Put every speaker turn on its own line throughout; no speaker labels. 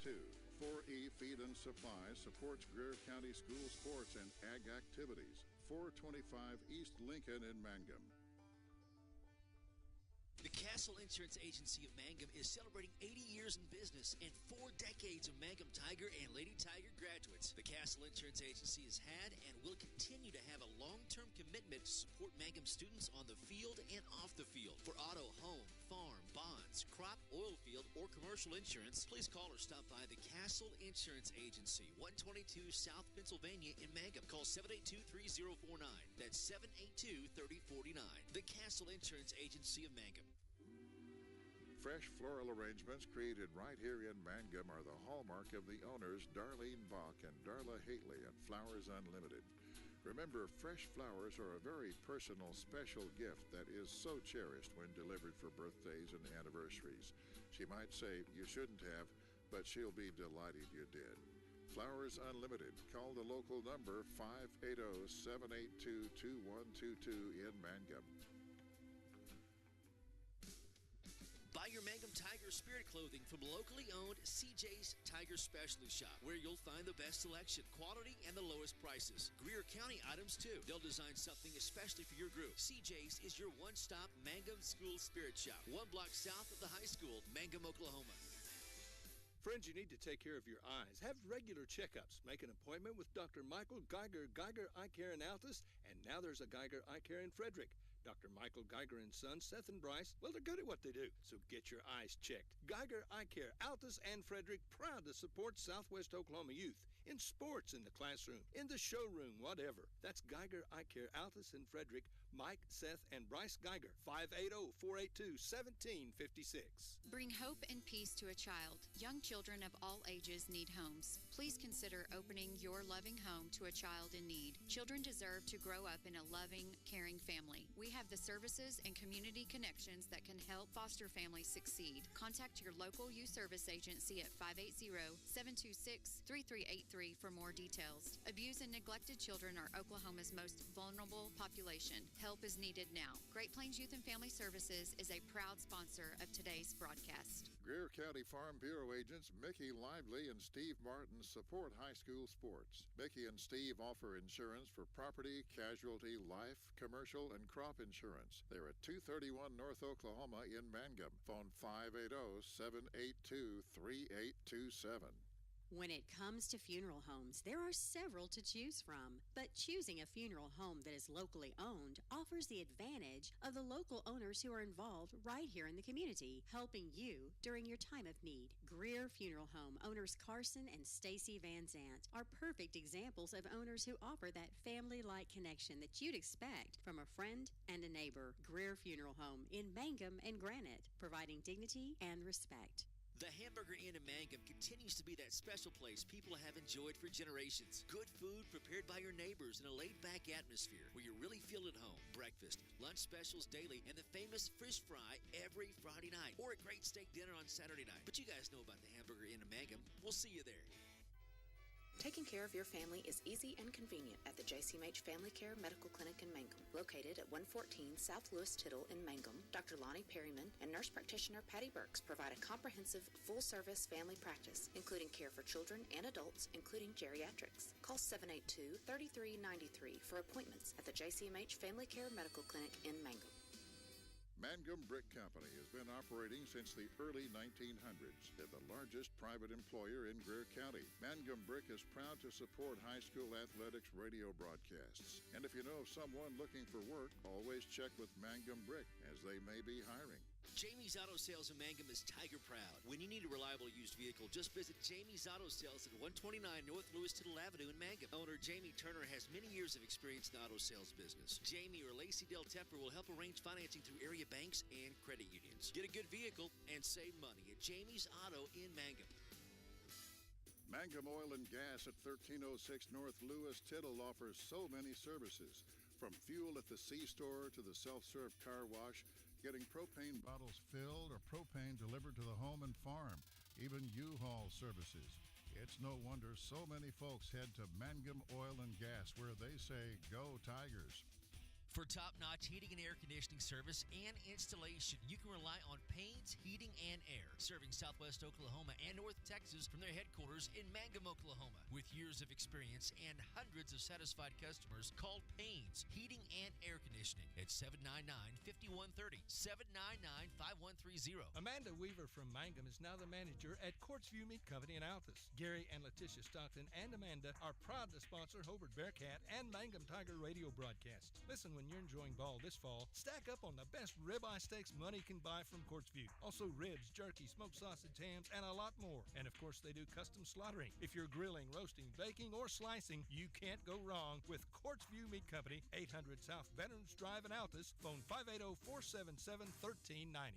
782. 4E Feed and Supply supports Greer County school sports and ag activities. 425 East Lincoln in Mangum.
The Castle Insurance Agency of Mangum is celebrating 80 years in business and 4 decades of Mangum Tiger and Lady Tiger graduates. The Castle Insurance Agency has had and will continue to have a long-term commitment to support Mangum students on the field and off the field. For auto, home, farm, bonds, crop, oil field, or commercial insurance, please call or stop by the Castle Insurance Agency, 122 South Pennsylvania in Mangum. Call 782-3049. That's 782-3049. The Castle Insurance Agency of Mangum.
Fresh floral arrangements created right here in Mangum are the hallmark of the owners Darlene Bach and Darla Haley at Flowers Unlimited. Remember, fresh flowers are a very personal, special gift that is so cherished when delivered for birthdays and anniversaries. She might say you shouldn't have, but she'll be delighted you did. Flowers Unlimited. Call the local number 580-782-2122 in Mangum.
Buy your Mangum Tiger Spirit clothing from locally owned CJ's Tiger Specialty Shop, where you'll find the best selection, quality, and the lowest prices. Greer County items, too. They'll design something especially for your group. CJ's is your one-stop Mangum School Spirit Shop, 1 block south of the high school, Mangum, Oklahoma.
Friends, you need to take care of your eyes. Have regular checkups. Make an appointment with Dr. Michael Geiger, Geiger Eye Care in Altus, and now there's a Geiger Eye Care in Frederick. Dr. Michael Geiger and Sons, Seth and Bryce, well, they're good at what they do, so get your eyes checked. Geiger Eye Care, Altus and Frederick, proud to support Southwest Oklahoma youth in sports, in the classroom, in the showroom, whatever. That's Geiger Eye Care, Altus and Frederick, Mike, Seth, and Bryce Geiger, 580-482-1756.
Bring hope and peace to a child. Young children of all ages need homes. Please consider opening your loving home to a child in need. Children deserve to grow up in a loving, caring family. We have the services and community connections that can help foster families succeed. Contact your local youth service agency at 580-726-3383 for more details. Abused and neglected children are Oklahoma's most vulnerable population. Help is needed now. Great Plains Youth and Family Services is a proud sponsor of today's broadcast.
Greer County Farm Bureau agents Mickey Lively and Steve Martin support high school sports. Mickey and Steve offer insurance for property, casualty, life, commercial, and crop insurance. They're at 231 North Oklahoma in Mangum. Phone 580-782-3827.
When it comes to funeral homes, there are several to choose from, but choosing a funeral home that is locally owned offers the advantage of the local owners who are involved right here in the community, helping you during your time of need. Greer Funeral Home owners Carson and Stacy Van Zant are perfect examples of owners who offer that family-like connection that you'd expect from a friend and a neighbor. Greer Funeral Home in Mangum and Granite, providing dignity and respect.
The Hamburger Inn in Mangum continues to be that special place people have enjoyed for generations. Good food prepared by your neighbors in a laid-back atmosphere where you really feel at home. Breakfast, lunch specials daily, and the famous fish fry every Friday night. Or a great steak dinner on Saturday night. But you guys know about the Hamburger Inn in Mangum. We'll see you there.
Taking care of your family is easy and convenient at the JCMH Family Care Medical Clinic in Mangum. Located at 114 South Lewis Tittle in Mangum, Dr. Lonnie Perryman and nurse practitioner Patty Burks provide a comprehensive, full-service family practice, including care for children and adults, including geriatrics. Call 782-3393 for appointments at the JCMH Family Care Medical Clinic in Mangum.
Mangum Brick Company has been operating since the early 1900s. They're the largest private employer in Greer County. Mangum Brick is proud to support high school athletics radio broadcasts. And if you know of someone looking for work, always check with Mangum Brick, as they may be hiring.
Jamie's Auto Sales in Mangum is Tiger proud. When you need a reliable used vehicle, just visit Jamie's Auto Sales at 129 North Lewis Tittle Avenue in Mangum. Owner Jamie Turner has many years of experience in the auto sales business. Jamie or Lacey Del Tepper will help arrange financing through area banks and credit unions. Get a good vehicle and save money at Jamie's Auto in Mangum.
Mangum Oil and Gas at 1306 North Lewis Tittle offers so many services. From fuel at the C-store to the self-serve car wash, getting propane bottles filled or propane delivered to the home and farm, even U-Haul services. It's no wonder so many folks head to Mangum Oil and Gas, where they say, go Tigers.
For top-notch heating and air conditioning service and installation, you can rely on Payne's Heating and Air, serving Southwest Oklahoma and North Texas from their headquarters in Mangum, Oklahoma. With years of experience and hundreds of satisfied customers, call Payne's Heating and Air Conditioning at 799-5130, 799-5130.
Amanda Weaver from Mangum is now the manager at Quartzview Meat Company in Altus. Gary and Letitia Stockton and Amanda are proud to sponsor Hobart Bearcat and Mangum Tiger radio broadcasts. Listen when you're enjoying ball this fall, stack up on the best ribeye steaks money can buy from Quartzview. Also ribs, jerky, smoked sausage, hams, and a lot more. And of course, they do custom slaughtering. If you're grilling, roasting, baking, or slicing, you can't go wrong with Quartzview Meat Company, 800 South Veterans Drive in Altus. Phone 580-477-1390.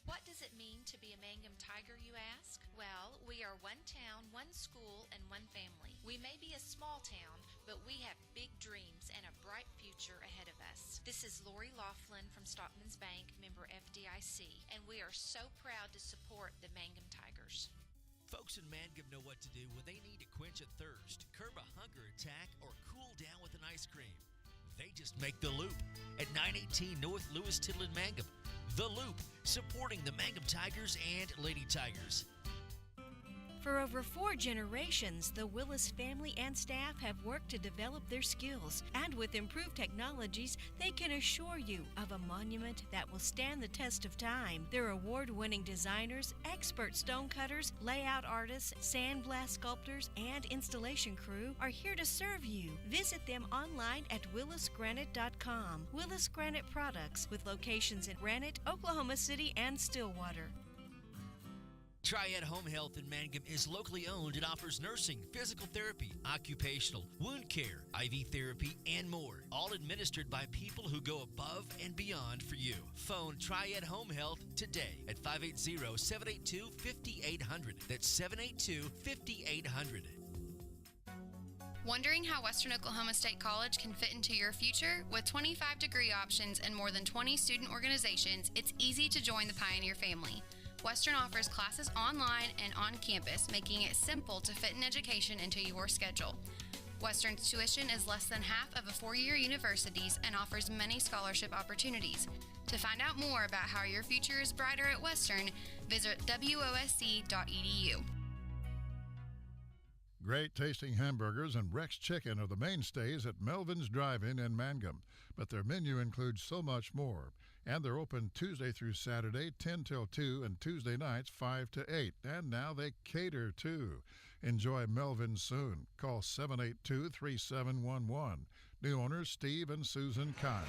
What does it mean to be a Mangum Tiger, you ask? Well, we are one town, one school, and one family. We may be a small town, but we have big dreams and a bright future ahead of us. This is Lori Laughlin from Stockman's Bank, member FDIC, and we are so proud to support the Mangum Tigers.
Folks in Mangum know what to do when they need to quench a thirst, curb a hunger attack, or cool down with an ice cream. They just make the Loop at 918 North Lewis Tittle in Mangum. The Loop, supporting the Mangum Tigers and Lady Tigers.
For over 4 generations, the Willis family and staff have worked to develop their skills, and with improved technologies, they can assure you of a monument that will stand the test of time. Their award-winning designers, expert stone cutters, layout artists, sandblast sculptors, and installation crew are here to serve you. Visit them online at willisgranite.com. Willis Granite Products, with locations in Granite, Oklahoma City, and Stillwater.
Triad Home Health in Mangum is locally owned and offers nursing, physical therapy, occupational, wound care, IV therapy, and more. All administered by people who go above and beyond for you. Phone Triad Home Health today at 580-782-5800. That's 782-5800.
Wondering how Western Oklahoma State College can fit into your future? With 25 degree options and more than 20 student organizations, it's easy to join the Pioneer family. Western offers classes online and on campus, making it simple to fit an education into your schedule. Western's tuition is less than half of a four-year university's and offers many scholarship opportunities. To find out more about how your future is brighter at Western, visit wosc.edu.
Great tasting hamburgers and Rex Chicken are the mainstays at Melvin's Drive-In in Mangum, but their menu includes so much more. And they're open Tuesday through Saturday, 10 till 2, and Tuesday nights, 5 to 8. And now they cater, too. Enjoy Melvin soon. Call 782-3711. New owners Steve and Susan Kyle.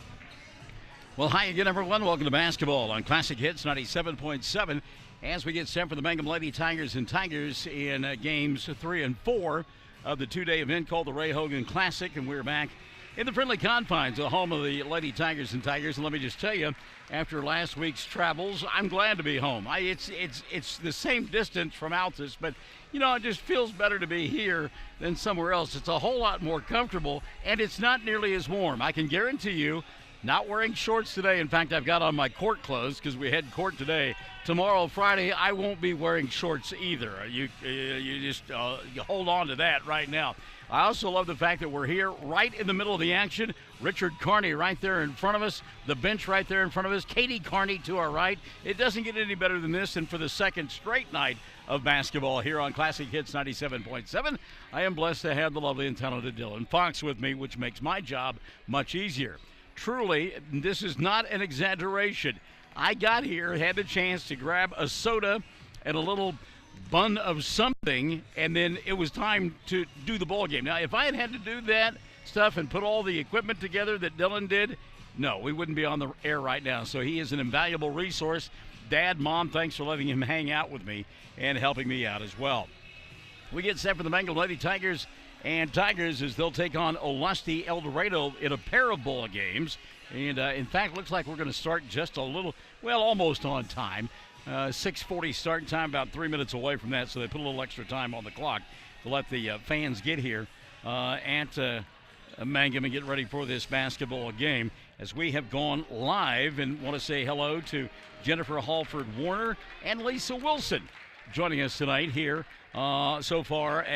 Well, hi again, everyone. Welcome to basketball on Classic Hits 97.7 as we get set for the Mangum Lady Tigers and Tigers in games 3 and 4 of the two-day event called the Ray Hogan Classic. And we're back in the friendly confines of the home of the Lady Tigers and Tigers. And let me just tell you, after last week's travels, I'm glad to be home. It's the same distance from Altus, but, you know, it just feels better to be here than somewhere else. It's a whole lot more comfortable, and it's not nearly as warm. I can guarantee you, not wearing shorts today. In fact, I've got on my court clothes because we had court today. Tomorrow, Friday, I won't be wearing shorts either. You just you hold on to that right now. I also love the fact that we're here right in the middle of the action. Richard Carney right there in front of us. The bench right there in front of us. Katie Carney to our right. It doesn't get any better than this. And for the second straight night of basketball here on Classic Hits 97.7, I am blessed to have the lovely and talented Dylan Fox with me, which makes my job much easier. Truly, this is not an exaggeration. I got here, had the chance to grab a soda and a little bun of something, and then it was time to do the ball game. Now, if I had to do that stuff and put all the equipment together that Dylan did, no, we wouldn't be on the air right now. So he is an invaluable resource. Dad, Mom, thanks for letting him hang out with me and helping me out as well. We get set for the Mangum Lady Tigers and Tigers as they'll take on Olustee-Eldorado in a pair of ball games. And, in fact, looks like we're going to start just a little, well, almost on time. 6:40 start time, about 3 minutes away from that, so they put a little extra time on the clock to let the fans get here at Mangum and get ready for this basketball game. As we have gone live and want to say hello to Jennifer Halford Warner and Lisa Wilson joining us tonight here so far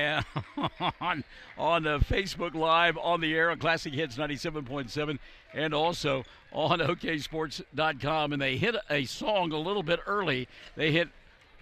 on Facebook Live, on the air on Classic Hits 97.7, and also on OKSports.com. And they hit a song a little bit early. They hit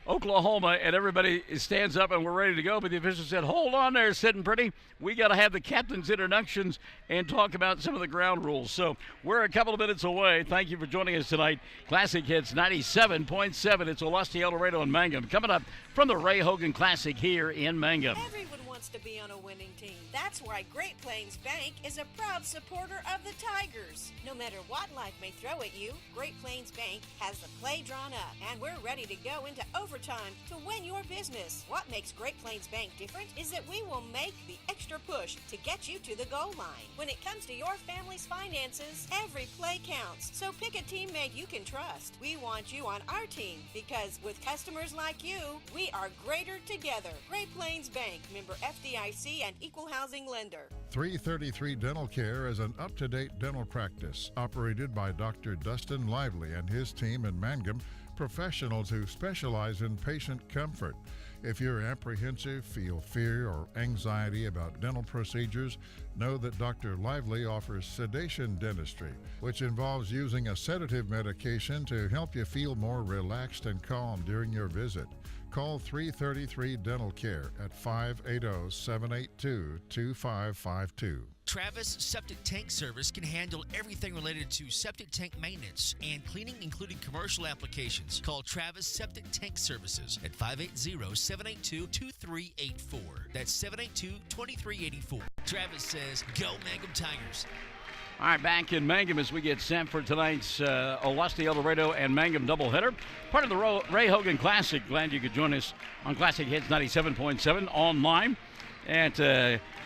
Oklahoma, and everybody stands up and we're ready to go. But the official said, hold on there, sitting pretty. We got to have the captain's introductions and talk about some of the ground rules. So we're a couple of minutes away. Thank you for joining us tonight. Classic Hits 97.7. It's Olustee-Eldorado and Mangum. Coming up from the Ray Hogan Classic here in Mangum.
Everyone wants to be on a winning team. That's why Great Plains Bank is a proud supporter of the Tigers. No matter what life may throw at you, Great Plains Bank has the play drawn up, and we're ready to go into overtime to win your business. What makes Great Plains Bank different is that we will make the extra push to get you to the goal line. When it comes to your family's finances, every play counts. So pick a teammate you can trust. We want you on our team because with customers like you, we are greater together. Great Plains Bank, member FDIC and equal housing lender.
333 Dental Care is an up-to-date dental practice operated by Dr. Dustin Lively and his team in Mangum, professionals who specialize in patient comfort. If you're apprehensive, feel fear or anxiety about dental procedures, know that Dr. Lively offers sedation dentistry, which involves using a sedative medication to help you feel more relaxed and calm during your visit. Call 333 Dental Care at 580-782-2552.
Travis Septic Tank Service can handle everything related to septic tank maintenance and cleaning, including commercial applications. Call Travis Septic Tank Services at 580-782-2384. That's 782-2384. Travis says, go Mangum Tigers.
All right, back in Mangum as we get set for tonight's Olustee-Eldorado and Mangum doubleheader. Part of the Ray Hogan Classic. Glad you could join us on Classic Hits 97.7 online at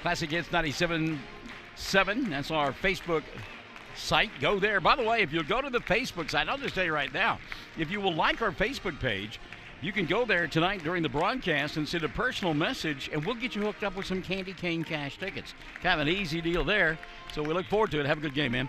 Classic Hits 97.7. That's our Facebook site. Go there. By the way, if you'll go to the Facebook site, I'll just tell you right now, if you will like our Facebook page, you can go there tonight during the broadcast and send a personal message, and we'll get you hooked up with some Candy Cane Cash tickets. Kind of an easy deal there, so we look forward to it. Have a good game, man.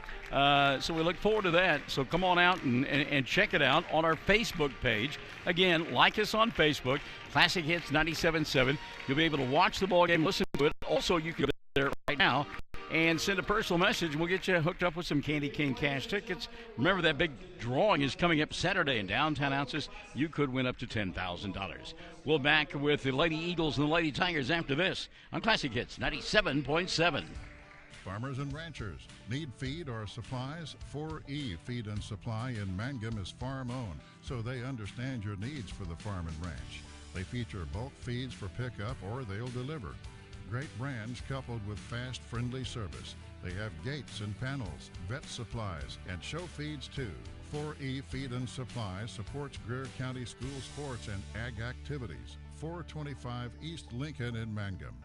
So we look forward to that. So come on out and check it out on our Facebook page. Again, like us on Facebook, Classic Hits 97.7. You'll be able to watch the ball game, listen to it. Also, you can go there right now and send a personal message, and we'll get you hooked up with some Candy Cane Cash tickets. Remember, that big drawing is coming up Saturday in downtown Ounces. You could win up to $10,000. We'll back with the Lady Eagles and the Lady Tigers after this on Classic Hits 97.7.
Farmers and ranchers need feed or supplies? 4E Feed and Supply in Mangum is farm-owned, so they understand your needs for the farm and ranch. They feature bulk feeds for pickup or they'll deliver. Great brands coupled with fast, friendly service. They have gates and panels, vet supplies, and show feeds too. 4E Feed and Supply supports Greer County school sports and ag activities. 425 East Lincoln in Mangum.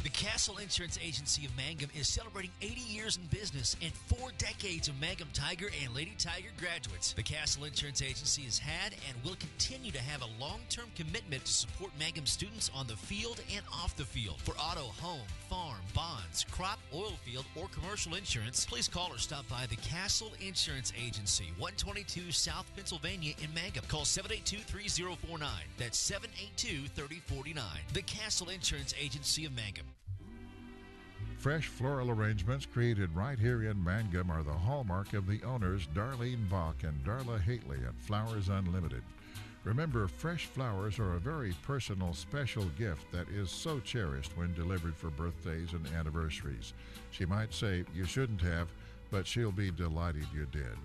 The Castle Insurance Agency of Mangum is celebrating 80 years in business and 4 decades of Mangum Tiger and Lady Tiger graduates. The Castle Insurance Agency has had and will continue to have a long-term commitment to support Mangum students on the field and off the field. For auto, home, farm, bonds, crop, oil field, or commercial insurance, please call or stop by the Castle Insurance Agency, 122 South Pennsylvania in Mangum. Call 782-3049. That's 782-3049. The Castle Insurance Agency of Mangum.
Fresh floral arrangements created right here in Mangum are the hallmark of the owners Darlene Bach and Darla Haitley at Flowers Unlimited. Remember, fresh flowers are a very personal, special gift that is so cherished when delivered for birthdays and anniversaries. She might say you shouldn't have, but she'll be delighted you did.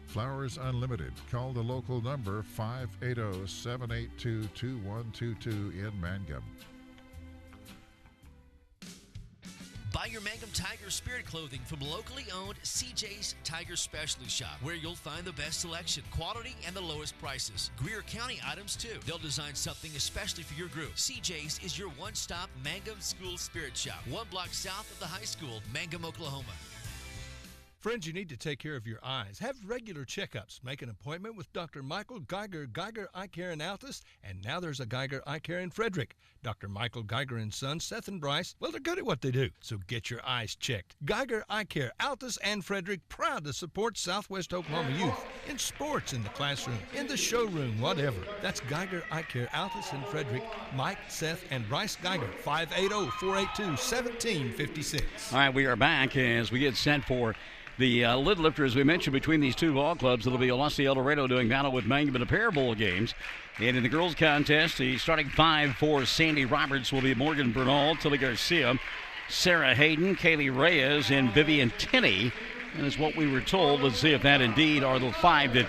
Flowers Unlimited. Call the local number 580-782-2122 in Mangum.
Buy your Mangum Tiger Spirit clothing from locally owned CJ's Tiger Specialty Shop, where you'll find the best selection, quality, and the lowest prices. Greer County items, too. They'll design something especially for your group. CJ's is your one-stop Mangum School Spirit Shop, 1 block south of the high school, Mangum, Oklahoma.
Friends, you need to take care of your eyes. Have regular checkups. Make an appointment with Dr. Michael Geiger, Geiger Eye Care in Altus, and now there's a Geiger Eye Care in Frederick. Dr. Michael Geiger and Sons, Seth and Bryce, well, they're good at what they do, so get your eyes checked. Geiger Eye Care, Altus and Frederick, proud to support Southwest Oklahoma youth in sports, in the classroom, in the showroom, whatever. That's Geiger Eye Care, Altus and Frederick. Mike, Seth, and Bryce Geiger, 580-482-1756.
All right, we are back as we get set for the lid lifter, as we mentioned, between these two ball clubs. It'll be Olustee-Eldorado doing battle with Mangum in a pair bowl games. And in the girls' contest, the starting five for Sandy Roberts will be Morgan Bernal, Tilly Garcia, Sarah Hayden, Kaylee Reyes, and Vivian Tinney. And that's what we were told. Let's see if that indeed are the five that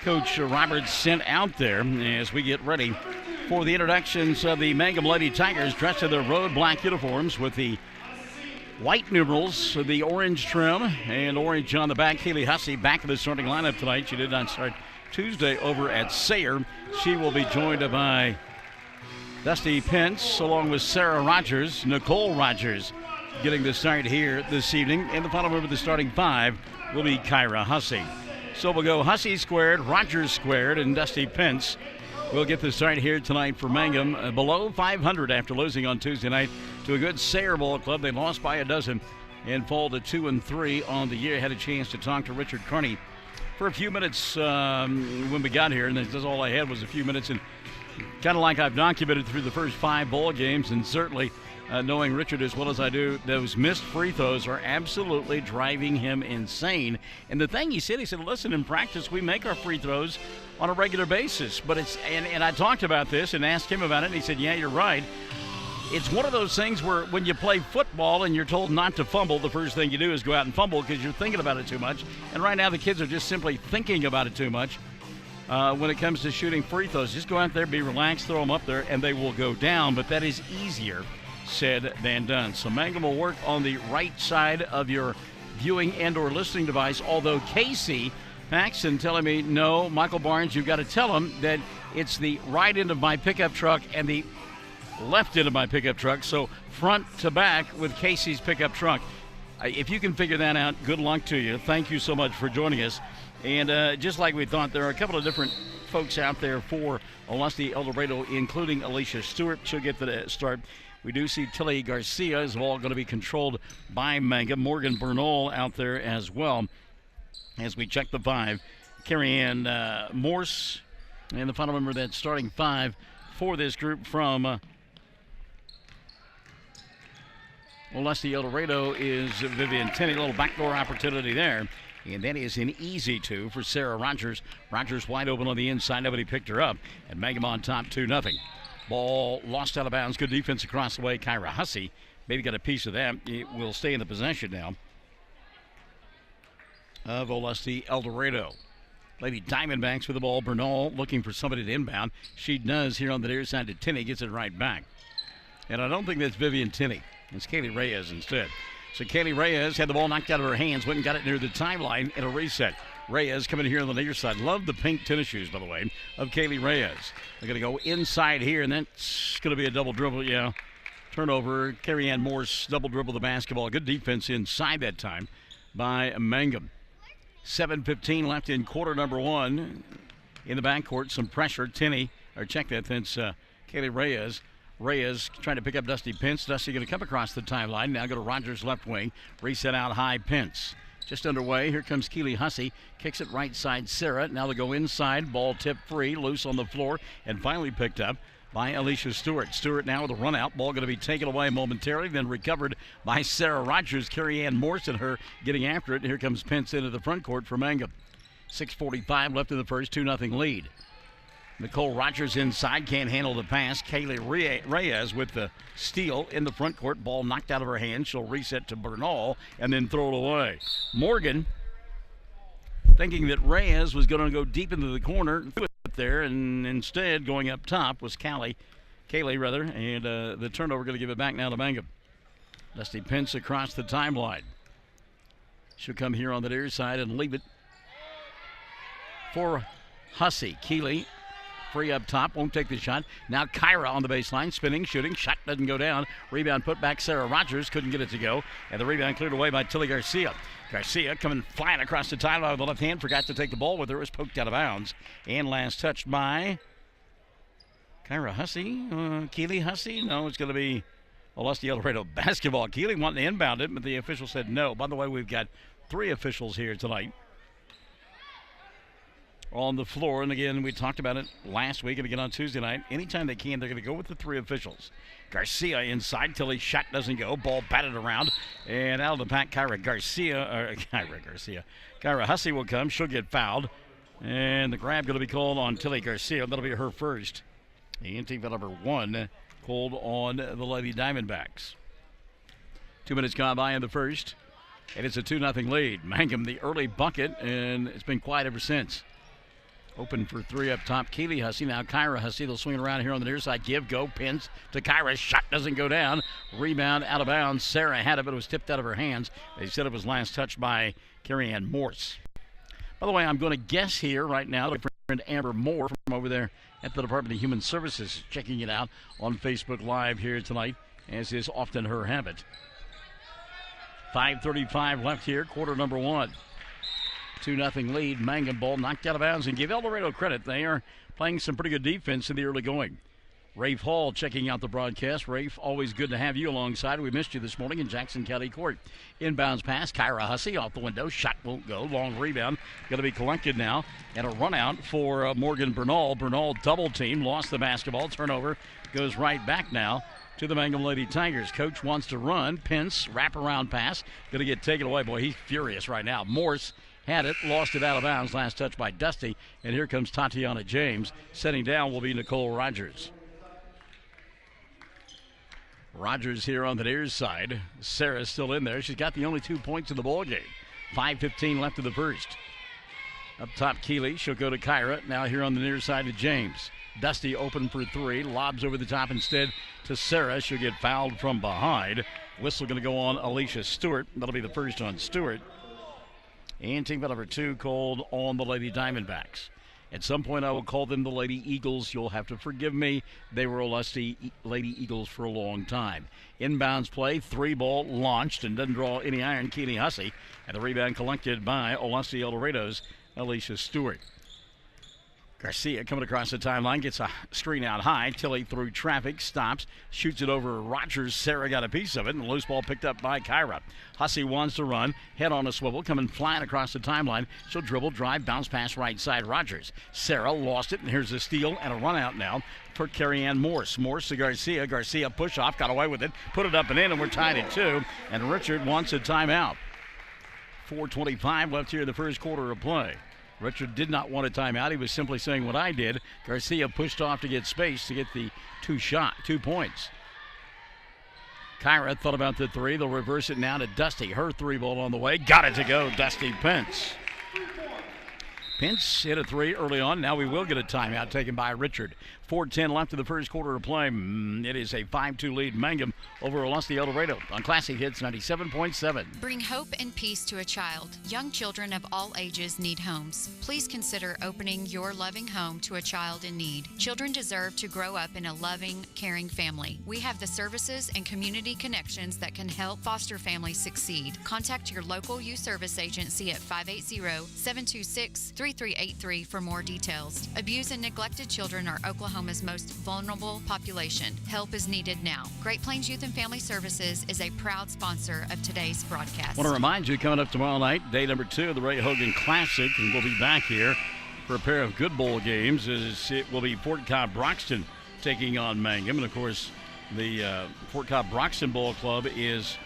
Coach Roberts sent out there as we get ready for the introductions of the Mangum Lady Tigers, dressed in their road black uniforms with the white numerals, the orange trim, and orange on the back. Kaylee Hussey back in the starting lineup tonight. She did not start Tuesday over at Sayre. She will be joined by Dusty Pence along with Sarah Rogers, Nicole Rogers getting the start here this evening. And the final member of the starting five will be Kyra Hussey. So we'll go Hussey squared, Rogers squared, and Dusty Pence will get the start here tonight for Mangum. Below 500 after losing on Tuesday night to a good Sayre ball club. They lost by a dozen and fall to 2-3 on the year. Had a chance to talk to Richard Carney for a few minutes when we got here, and that's all I had was a few minutes. And kind of like I've documented through the first five ball games, and certainly knowing Richard as well as I do, those missed free throws are absolutely driving him insane. And the thing he said, listen, in practice we make our free throws on a regular basis, but it's and I talked about this and asked him about it, and he said, yeah, you're right. It's one of those things where when you play football and you're told not to fumble, the first thing you do is go out and fumble because you're thinking about it too much. And right now the kids are just simply thinking about it too much when it comes to shooting free throws. Just go out there, be relaxed, throw them up there, and they will go down. But that is easier said than done. So Mangum will work on the right side of your viewing and or listening device, although Casey Paxton telling me, no, Michael Barnes, you've got to tell him that it's the right end of my pickup truck and the left end of my pickup truck, so front to back with Casey's pickup truck. If you can figure that out, good luck to you. Thank you so much for joining us. And just like we thought, there are a couple of different folks out there for Olustee-Eldorado, including Alicia Stewart. She'll get the start. We do see Tilly Garcia is all going to be controlled by Mangum. Morgan Bernal out there as well as we check the five. Carrie Ann Morse, and the final member of that starting five for this group from Olustee-Eldorado is Vivian Tinney. A little backdoor opportunity there. And that is an easy two for Sarah Rogers. Rogers wide open on the inside. Nobody picked her up. And Mangum on top 2-0. Ball lost out of bounds. Good defense across the way. Kyra Hussey maybe got a piece of that. It will stay in the possession now of Olustee-Eldorado. Lady Diamondbacks with the ball. Bernal looking for somebody to inbound. She does here on the near side to Tinney. Gets it right back. And I don't think that's Vivian Tinney. It's Kaylee Reyes instead. So Kaylee Reyes had the ball knocked out of her hands, went and got it near the timeline in a reset. Reyes coming here on the near side. Love the pink tennis shoes, by the way, of Kaylee Reyes. They're going to go inside here, and that's going to be a double dribble. Yeah, turnover. Carrie Ann Morse double dribble the basketball. Good defense inside that time by Mangum. 7:15 left in quarter number one. In the backcourt, some pressure. Tinney, or check that, that's Kaylee Reyes. Reyes trying to pick up Dusty Pence. Dusty going to come across the timeline. Now go to Rogers' left wing. Reset out high, Pence. Just underway. Here comes Keely Hussey. Kicks it right side, Sarah. Now they go inside. Ball tipped free. Loose on the floor. And finally picked up by Alicia Stewart. Stewart now with a run out. Ball going to be taken away momentarily. Then recovered by Sarah Rogers. Carrie Ann Morse and her getting after it. And here comes Pence into the front court for Mangum. 6:45 left in the first. 2-0 lead. Nicole Rogers inside, can't handle the pass. Kaylee Reyes with the steal in the front court. Ball knocked out of her hand. She'll reset to Bernal and then throw it away. Morgan, thinking that Reyes was going to go deep into the corner, threw it there, and instead going up top was Kaylee, and the turnover going to give it back now to Mangum. Dusty Pence across the timeline. She'll come here on the near side and leave it for Hussey. Keeley Free up top, won't take the shot. Now Kyra on the baseline, spinning, shooting. Shot doesn't go down. Rebound put back. Sarah Rogers couldn't get it to go. And the rebound cleared away by Tilly Garcia. Garcia coming flying across the timeline with the left hand. Forgot to take the ball with her. It was poked out of bounds. And last touched by Kyra Hussey. Keeley Hussey? No, it's going to be Olustee-Eldorado basketball. Keeley wanted to inbound it, but the official said no. By the way, we've got 3 officials here tonight on the floor. And again, we talked about it last week and again on Tuesday night. Anytime they can, they're going to go with the 3 officials. Garcia inside. Tilly's shot doesn't go. Ball batted around. And out of the pack, Kyra Hussey will come. She'll get fouled. And the grab going to be called on Tilly Garcia. That'll be her first. And team foul number 1 called on the Lady Diamondbacks. 2 minutes gone by in the first. And it's a 2-0 lead. Mangum, the early bucket, and it's been quiet ever since. Open for 3 up top. Keeley Hussey. Now Kyra Hussey. They'll swing it around here on the near side. Give, go, pins to Kyra. Shot doesn't go down. Rebound out of bounds. Sarah had it, but it was tipped out of her hands. They said it was last touched by Carrie Ann Morse. By the way, I'm going to guess here right now that friend Amber Moore from over there at the Department of Human Services is checking it out on Facebook Live here tonight, as is often her habit. 5:35 left here, quarter number 1. 2-0 lead. Mangum ball knocked out of bounds, and give Eldorado credit. They are playing some pretty good defense in the early going. Rafe Hall checking out the broadcast. Rafe, always good to have you alongside. We missed you this morning in Jackson County Court. Inbounds pass. Kyra Hussey off the window. Shot won't go. Long rebound. Going to be collected now. And a run out for Morgan Bernal. Bernal double team. Lost the basketball. Turnover goes right back now to the Mangum Lady Tigers. Coach wants to run. Pence, wraparound pass. Going to get taken away. Boy, he's furious right now. Morse had it, lost it out of bounds. Last touch by Dusty. And here comes Tatiana James. Setting down will be Nicole Rogers. Rogers here on the near side. Sarah's still in there. She's got the only 2 points in the ball game. 5:15 left of the first. Up top, Keeley. She'll go to Kyra. Now here on the near side to James. Dusty open for 3. Lobs over the top instead to Sarah. She'll get fouled from behind. Whistle going to go on Alicia Stewart. That'll be the first on Stewart. And team foul number 2 called on the Lady Diamondbacks. At some point, I will call them the Lady Eagles. You'll have to forgive me. They were Olustee Lady Eagles for a long time. Inbounds play, 3-ball launched and doesn't draw any iron. Keeley Hussey. And the rebound collected by Olustee-Eldorado's Alicia Stewart. Garcia coming across the timeline, gets a screen out high. Tilly through traffic, stops, shoots it over Rogers. Sarah got a piece of it, and the loose ball picked up by Kyra. Hussey wants to run, head on a swivel, coming flying across the timeline. She'll dribble, drive, bounce pass right side Rogers. Sarah lost it, and here's a steal and a run out now for Carrie Ann Morse. Morse to Garcia. Garcia push off, got away with it, put it up and in, and we're tied at 2. And Richard wants a timeout. 4:25 left here in the first quarter of play. Richard did not want a timeout. He was simply saying what I did. Garcia pushed off to get space to get the 2 points. Kyra thought about the 3. They'll reverse it now to Dusty. Her 3-ball on the way. Got it to go. Dusty Pence. Pence hit a 3 early on. Now we will get a timeout taken by Richard. 4:10 left in the first quarter of play. It is a 5-2 lead Mangum over Olustee-Eldorado on Classic Hits 97.7.
Bring hope and peace to a child. Young children of all ages need homes. Please consider opening your loving home to a child in need. Children deserve to grow up in a loving, caring family. We have the services and community connections that can help foster families succeed. Contact your local youth service agency at 580-726-3383 for more details. Abused and neglected children are Oklahoma's most vulnerable population. Help is needed now. Great Plains Youth and Family Services is a proud sponsor of today's broadcast.
I want to remind you, coming up tomorrow night, day number 2 of the Ray Hogan Classic, and we'll be back here for a pair of good bowl games. It will be Fort Cobb-Broxton taking on Mangum. And, of course, the Fort Cobb-Broxton Ball Club is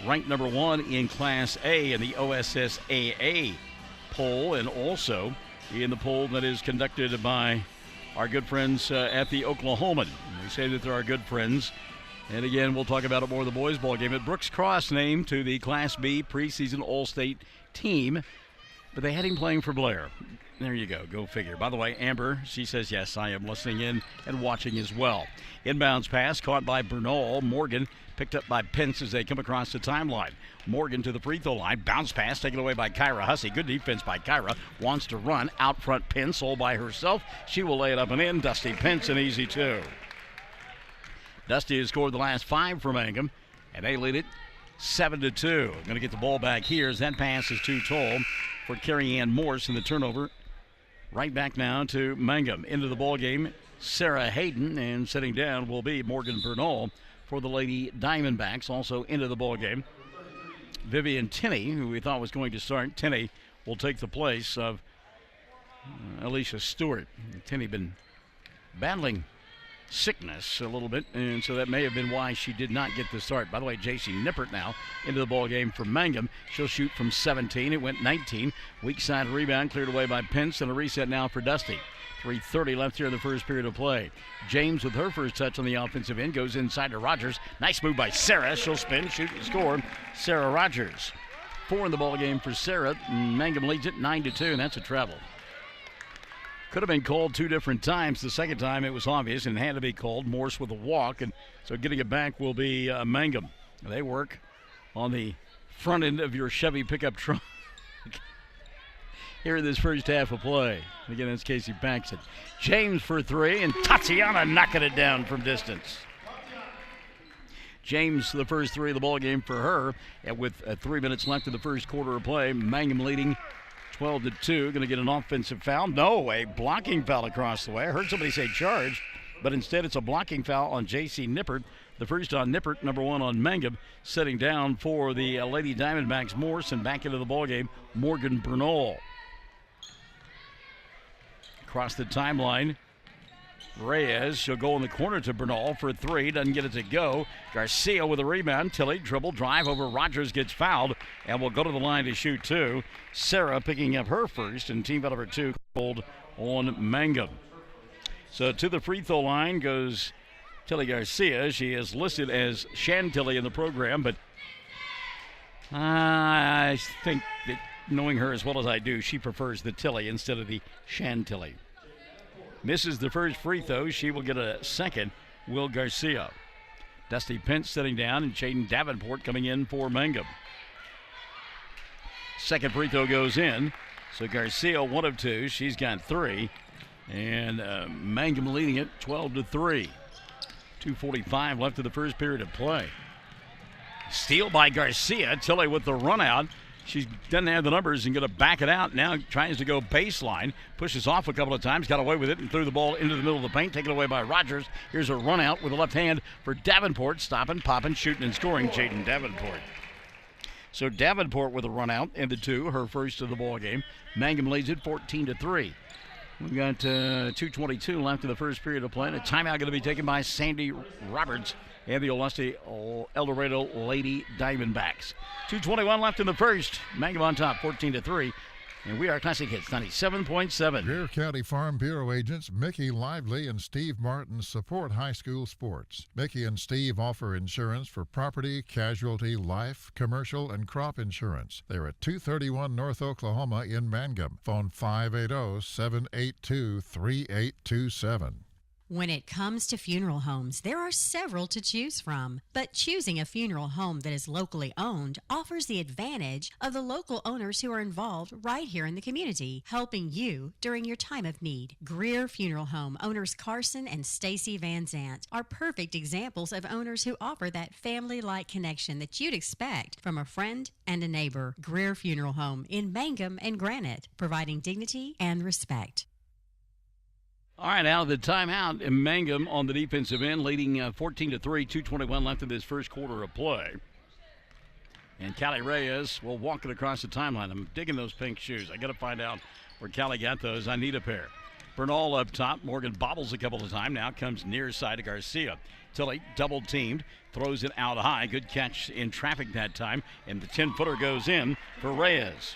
ranked number 1 in Class A in the OSSAA poll, and also in the poll that is conducted by our good friends at the Oklahoman. They say that they're our good friends. And again, we'll talk about it more in the boys' ball game. But Brooks Cross named to the Class B preseason All-State team. But they had him playing for Blair. There you go. Go figure. By the way, Amber, she says, yes, I am listening in and watching as well. Inbounds pass caught by Bernal. Morgan picked up by Pence as they come across the timeline. Morgan to the free throw line. Bounce pass taken away by Kyra Hussey. Good defense by Kyra. Wants to run. Out front Pence all by herself. She will lay it up and in. Dusty Pence, an easy two. Dusty has scored the last 5 for Mangum, and they lead it 7-2. Going to get the ball back here as that pass is too tall for Carrie Ann Morse, and the turnover right back now to Mangum. Into the ball game, Sarah Hayden, and sitting down will be Morgan Bernal for the Lady Diamondbacks. Also into the ball game, Vivian Tinney, who we thought was going to start. Tinney will take the place of Alicia Stewart. Tinney been battling sickness a little bit, and so that may have been why she did not get the start. By the way, J.C. Nippert now into the ball game for Mangum. She'll shoot from 17. It went 19. Weak side rebound cleared away by Pence, and a reset now for Dusty. 3:30 left here in the first period of play. James with her first touch on the offensive end goes inside to Rogers. Nice move by Sarah. She'll spin, shoot, and score. Sarah Rogers. 4 in the ball game for Sarah. Mangum leads it 9-2, and that's a travel. Could have been called 2 different times. The second time it was obvious and had to be called. Morse with a walk, and so getting it back will be Mangum. They work on the front end of your Chevy pickup truck here in this first half of play. Again, that's Casey Paxton. James for 3, and Tatiana knocking it down from distance. James, the first 3 of the ball game for her, and with 3 minutes left in the first quarter of play, Mangum leading 12-2. Going to get an offensive foul. No, a blocking foul across the way. I heard somebody say charge, but instead it's a blocking foul on J.C. Nippert. The first on Nippert, number 1 on Mangum. Setting down for the Lady Diamondbacks, Morse, and back into the ballgame, Morgan Bernal. Across the timeline, Reyes, she'll go in the corner to Bernal for 3, doesn't get it to go. Garcia with a rebound. Tilly, dribble, drive over Rogers, gets fouled, and will go to the line to shoot 2. Sarah picking up her first, and team foul number 2 called on Mangum. So to the free throw line goes Tilly Garcia. She is listed as Chantilly in the program, but I think that knowing her as well as I do, she prefers the Tilly instead of the Chantilly. Misses the first free throw. She will get a second. Will Garcia. Dusty Pence sitting down, and Shaden Davenport coming in for Mangum. Second free throw goes in. So Garcia, 1 of 2. She's got 3. And Mangum leading it 12-3. 2:45 left in the first period of play. Steal by Garcia. Tilly with the run out. She doesn't have the numbers and going to back it out. Now tries to go baseline. Pushes off a couple of times. Got away with it and threw the ball into the middle of the paint. Taken away by Rogers. Here's a run out with the left hand for Davenport. Stopping, popping, shooting, and scoring. Jaden Davenport. So Davenport with a run out in the 2. Her first of the ball game. Mangum leads it 14-3. We've got 2:22 left in the first period of play. And a timeout going to be taken by Sandy Roberts and the Olustee-Eldorado Lady Diamondbacks. 2:21 left in the first. Mangum on top, 14-3. And we are Classic Hits 97.7.
Greer County Farm Bureau agents Mickey Lively and Steve Martin support high school sports. Mickey and Steve offer insurance for property, casualty, life, commercial, and crop insurance. They're at 231 North Oklahoma in Mangum. Phone 580-782-3827.
When it comes to funeral homes, there are several to choose from. But choosing a funeral home that is locally owned offers the advantage of the local owners who are involved right here in the community, helping you during your time of need. Greer Funeral Home owners Carson and Stacy Van Zant are perfect examples of owners who offer that family-like connection that you'd expect from a friend and a neighbor. Greer Funeral Home in Mangum and Granite, providing dignity and respect.
All right, out of the timeout, Mangum on the defensive end, leading 14-3, 2:21 left in this first quarter of play. And Callie Reyes will walk it across the timeline. I'm digging those pink shoes. I got to find out where Callie got those. I need a pair. Bernal up top. Morgan bobbles a couple of times. Now comes near side to Garcia. Tilly double teamed, throws it out high. Good catch in traffic that time. And the 10-footer goes in for Reyes.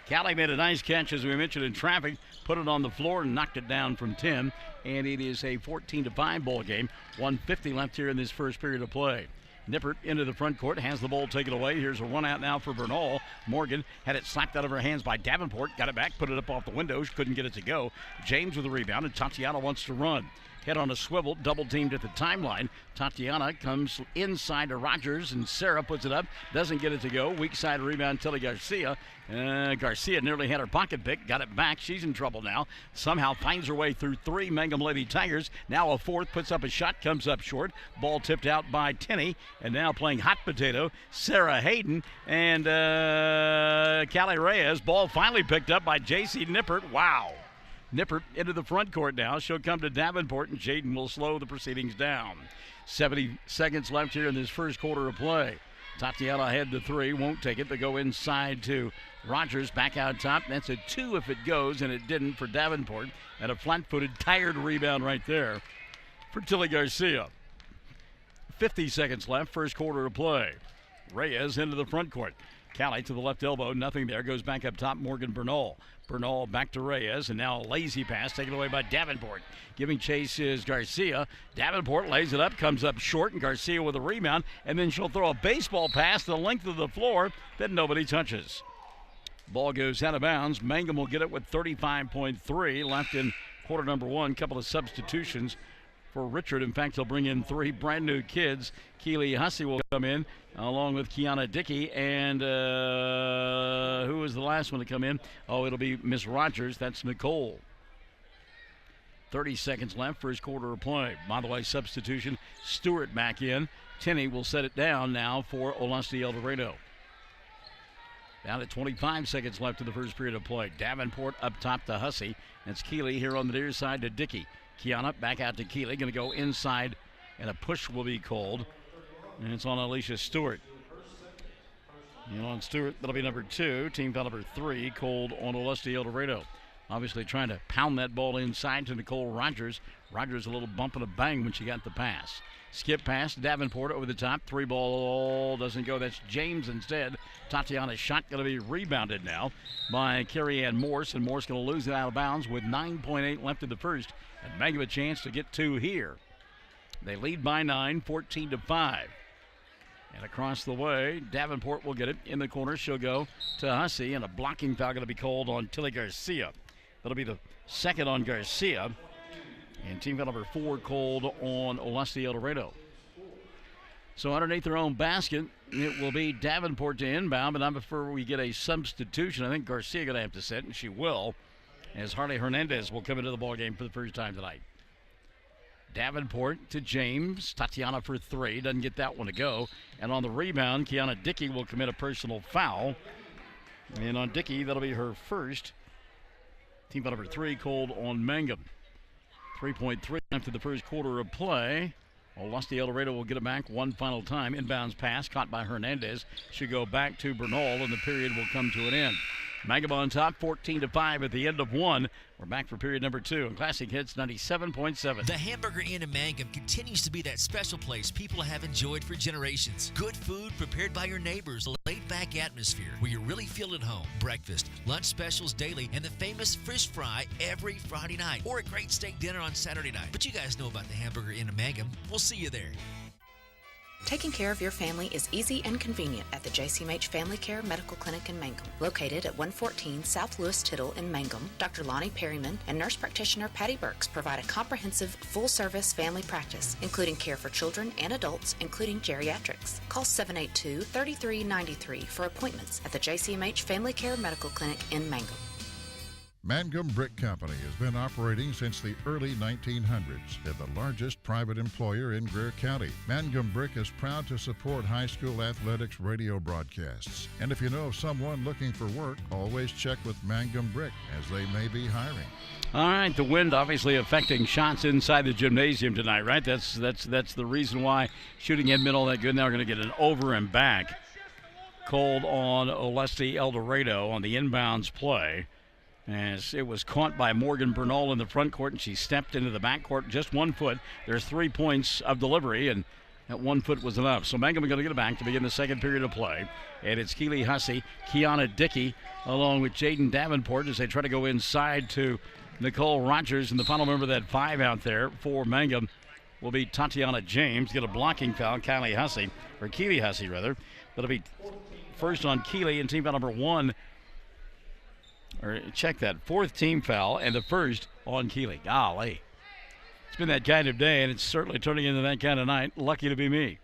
Callie made a nice catch, as we mentioned, in traffic, put it on the floor and knocked it down from 10, and it is a 14-5 ball game. 1:50 left here in this first period of play. Nippert into the front court, has the ball taken away. Here's a run out now for Bernal. Morgan had it slapped out of her hands by Davenport, got it back, put it up off the windows, couldn't get it to go. James with the rebound, and Tatiana wants to run. Head on a swivel, double teamed at the timeline. Tatiana comes inside to Rogers, and Sarah puts it up, doesn't get it to go. Weak side rebound, Tilly Garcia. Garcia nearly had her pocket pick, got it back. She's in trouble now. Somehow finds her way through three Mangum Lady Tigers. Now a fourth, puts up a shot, comes up short. Ball tipped out by Tenney, and now playing hot potato, Sarah Hayden and Callie Reyes. Ball finally picked up by J.C. Nippert. Wow. Nippert into the front court now. She'll come to Davenport, and Jaden will slow the proceedings down. 70 seconds left here in this first quarter of play. Tatiana ahead to three, won't take it. They go inside to Rogers, back out top. That's a two if it goes, and it didn't for Davenport. And a flat-footed, tired rebound right there for Tilly Garcia. 50 seconds left, first quarter of play. Reyes into the front court. Callie to the left elbow, nothing there. Goes back up top, Morgan Bernal. Bernal back to Reyes, and now a lazy pass taken away by Davenport. Giving chase is Garcia. Davenport lays it up, comes up short, and Garcia with a rebound, and then she'll throw a baseball pass the length of the floor that nobody touches. Ball goes out of bounds. Mangum will get it with 35.3 left in quarter number one. Couple of substitutions for Richard. In fact, he'll bring in three brand new kids. Keely Hussey will come in along with Kiana Dickey, and who was the last one to come in? Oh, it'll be Miss Rogers. That's Nicole. 30 seconds left, first quarter of play. By the way, substitution, Stewart back in. Tenney will set it down now for Olustee-Eldorado. Down at 25 seconds left in the first period of play. Davenport up top to Hussey. That's Keeley here on the near side to Dickey. Kiana back out to Keeley. Going to go inside, and a push will be called. And it's on Alicia Stewart. And on Stewart, that'll be number 2. Team foul number 3, called on Olustee-Eldorado. Obviously trying to pound that ball inside to Nicole Rogers. Rogers a little bump and a bang when she got the pass. Skip pass, Davenport over the top. 3 ball doesn't go. That's James instead. Tatiana's shot going to be rebounded now by Carrie Ann Morse, and Morse going to lose it out of bounds with 9.8 left in the first. And Mangum a chance to get 2 here. They lead by 9, 14-5. And across the way, Davenport will get it in the corner. She'll go to Hussey, and a blocking foul going to be called on Tilly Garcia. That'll be the second on Garcia. And team foul number 4 called on Olustee-Eldorado. So underneath their own basket, it will be Davenport to inbound, but not before we get a substitution. I think Garcia going to have to sit, and she will, as Harley Hernandez will come into the ballgame for the first time tonight. Davenport to James. Tatiana for 3. Doesn't get that one to go. And on the rebound, Kiana Dickey will commit a personal foul. And on Dickey, that'll be her first. Team foul number 3 called on Mangum. 3.3 after the first quarter of play. Olustee-Eldorado will get it back one final time. Inbounds pass caught by Hernandez. Should go back to Bernal, and the period will come to an end. Mangum on top, 14-5 at the end of 1. We're back for period number 2 on Classic Hits 97.7.
The Hamburger Inn in Mangum continues to be that special place people have enjoyed for generations. Good food prepared by your neighbors, a laid-back atmosphere where you really feel at home. Breakfast, lunch specials daily, and the famous fish fry every Friday night, or a great steak dinner on Saturday night. But you guys know about the Hamburger Inn in Mangum. We'll see you there.
Taking care of your family is easy and convenient at the JCMH Family Care Medical Clinic in Mangum. Located at 114 South Lewis Tittle in Mangum, Dr. Lonnie Perryman and nurse practitioner Patty Burks provide a comprehensive, full-service family practice, including care for children and adults, including geriatrics. Call 782-3393 for appointments at the JCMH Family Care Medical Clinic in Mangum.
Mangum Brick Company has been operating since the early 1900s. They're the largest private employer in Greer County. Mangum Brick is proud to support high school athletics radio broadcasts. And if you know of someone looking for work, always check with Mangum Brick, as they may be hiring.
All right, the wind obviously affecting shots inside the gymnasium tonight, right? That's the reason why shooting hadn't been all that good. Now we're going to get an over and back called on Olustee-Eldorado on the inbounds play. As it was caught by Morgan Bernal in the front court, and she stepped into the back court just 1 foot. There's 3 points of delivery, and that 1 foot was enough. So Mangum are going to get it back to begin the second period of play. And it's Keely Hussey, Kiana Dickey, along with Jaden Davenport as they try to go inside to Nicole Rogers. And the final member of that 5 out there for Mangum will be Tatiana James. Get a blocking foul, Keely Hussey. That'll be first on Keely and team foul number 1. Or check that, 4th team foul and the first on Keely. Golly. It's been that kind of day, and it's certainly turning into that kind of night. Lucky to be me.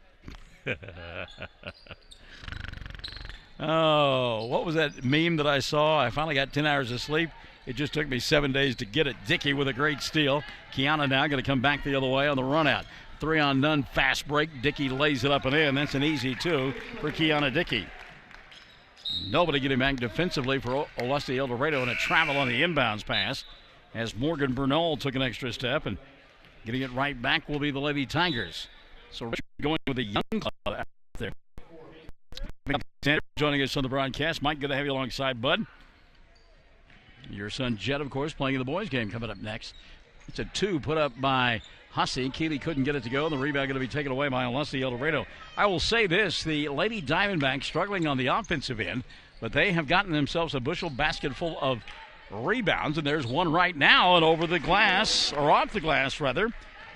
Oh, what was that meme that I saw? I finally got 10 hours of sleep. It just took me 7 days to get it. Dickey with a great steal. Kiana now going to come back the other way on the run out. 3 on none, fast break. Dickey lays it up and in. That's an easy 2 for Kiana Dickey. Nobody getting back defensively for Olustee-Eldorado, and a travel on the inbounds pass as Morgan Bernal took an extra step, and getting it right back will be the Lady Tigers. So going with a young club out there. Joining us on the broadcast. Mike, good to have you alongside, bud. Your son Jed, of course, playing in the boys' game coming up next. It's a 2 put up by Hussey. Keely couldn't get it to go. The rebound going to be taken away by Olustee-Eldorado. I will say this, the Lady Diamondbacks struggling on the offensive end, but they have gotten themselves a bushel basket full of rebounds, and there's one right now, and over the glass, or off the glass, rather,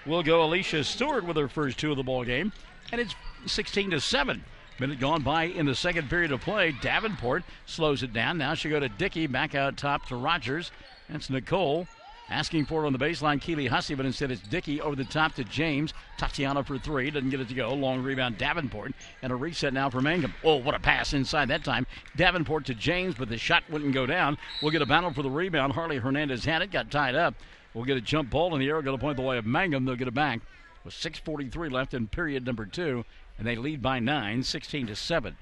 will go Alicia Stewart with her first 2 of the ball game, and it's 16-7. Minute gone by in the second period of play. Davenport slows it down. Now she'll go to Dickey, back out top to Rogers. That's Nicole asking for it on the baseline, Keely Hussey, but instead it's Dickey over the top to James. Tatiana for 3, doesn't get it to go. Long rebound, Davenport, and a reset now for Mangum. Oh, what a pass inside that time. Davenport to James, but the shot wouldn't go down. We'll get a battle for the rebound. Harley Hernandez had it, got tied up. We'll get a jump ball in the air, going to point the way of Mangum. They'll get it back with 6:43 left in period number 2, and they lead by 9, 16-7.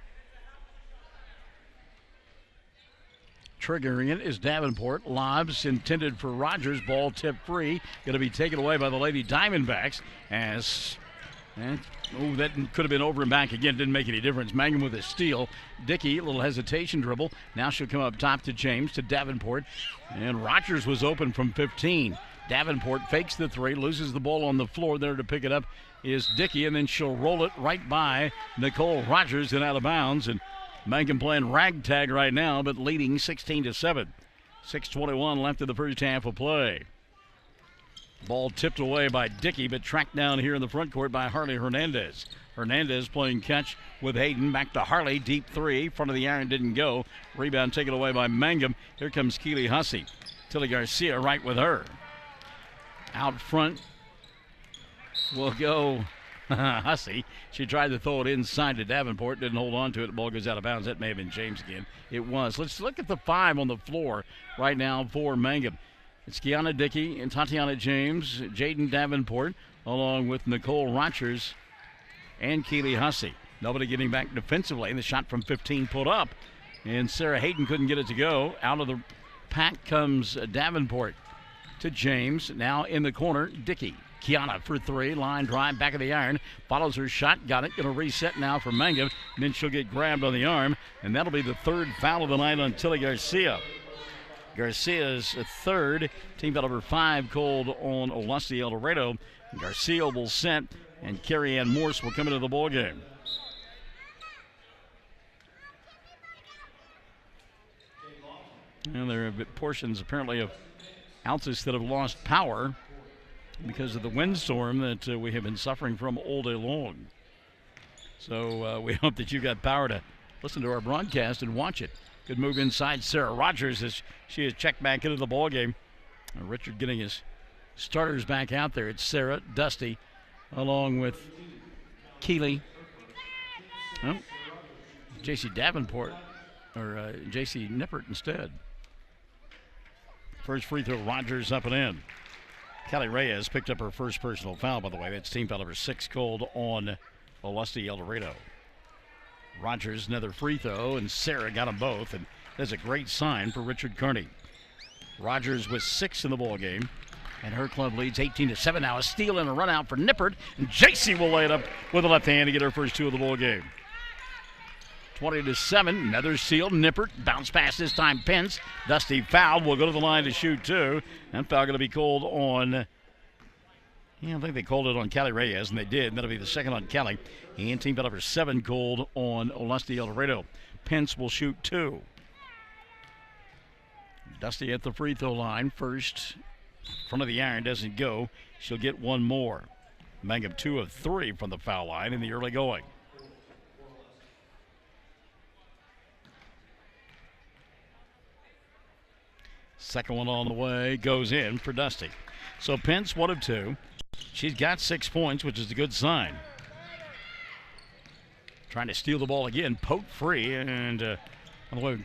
Triggering it is Davenport. Lobs intended for Rogers. Ball tipped free. Going to be taken away by the Lady Diamondbacks. That could have been over and back again. Didn't make any difference. Mangum with a steal. Dickey, a little hesitation dribble. Now she'll come up top to James, to Davenport. And Rogers was open from 15. Davenport fakes the 3, loses the ball on the floor. There to pick it up is Dickey, and then she'll roll it right by Nicole Rogers and out of bounds. And Mangum playing ragtag right now, but leading 16-7. 6:21 left in the first half of play. Ball tipped away by Dickey, but tracked down here in the front court by Harley Hernandez. Hernandez playing catch with Hayden. Back to Harley, deep 3. Front of the iron didn't go. Rebound taken away by Mangum. Here comes Keely Hussey. Tilly Garcia right with her. Out front will go Hussey. She tried to throw it inside to Davenport. Didn't hold on to it. The ball goes out of bounds. That may have been James again. It was. Let's look at the 5 on the floor right now for Mangum. It's Kiana Dickey and Tatiana James, Jaden Davenport, along with Nicole Rogers and Keely Hussey. Nobody getting back defensively. And the shot from 15 put up. And Sarah Hayden couldn't get it to go. Out of the pack comes Davenport to James. Now in the corner, Dickey. Kiana for 3, line drive, back of the iron, follows her shot, got it, going to reset now for Mangum, and then she'll get grabbed on the arm, and that'll be the 3rd foul of the night on Tilly Garcia. Garcia's 3rd, team foul number 5 called on Olustee-Eldorado. Garcia will set, and Carrie Ann Morse will come into the ballgame. And there are portions apparently of Altus that have lost power because of the windstorm that we have been suffering from all day long. So we hope that you got power to listen to our broadcast and watch it. Good move inside. Sarah Rogers as she is checked back into the ballgame. Richard getting his starters back out there. It's Sarah, Dusty, along with Keely. J.C. Davenport, or J.C. Nippert instead. First free throw, Rogers up and in. Kelly Reyes picked up her first personal foul, by the way. That's team foul number 6 called on Olustee-Eldorado. Rogers, another free throw, and Sarah got them both, and that's a great sign for Richard Kearney. Rogers with 6 in the ball game, and her club leads 18-7 now. A steal and a run out for Nippert, and J.C. will lay it up with the left hand to get her first 2 of the ball game. 20-7, another steal. Nippert, bounce pass this time, Pence. Dusty fouled, will go to the line to shoot 2. That foul going to be called on, I think they called it on Kelly Reyes, and they did. And that'll be the 2nd on Kelly. And team foul number 7 called on Olustee-Eldorado. Pence will shoot 2. Dusty at the free throw line first. Front of the iron doesn't go. She'll get 1 more. Mangum 2 of 3 from the foul line in the early going. Second one on the way goes in for Dusty. So Pence 1 of 2. She's got 6 points, which is a good sign. Trying to steal the ball again, poked free, and on the way,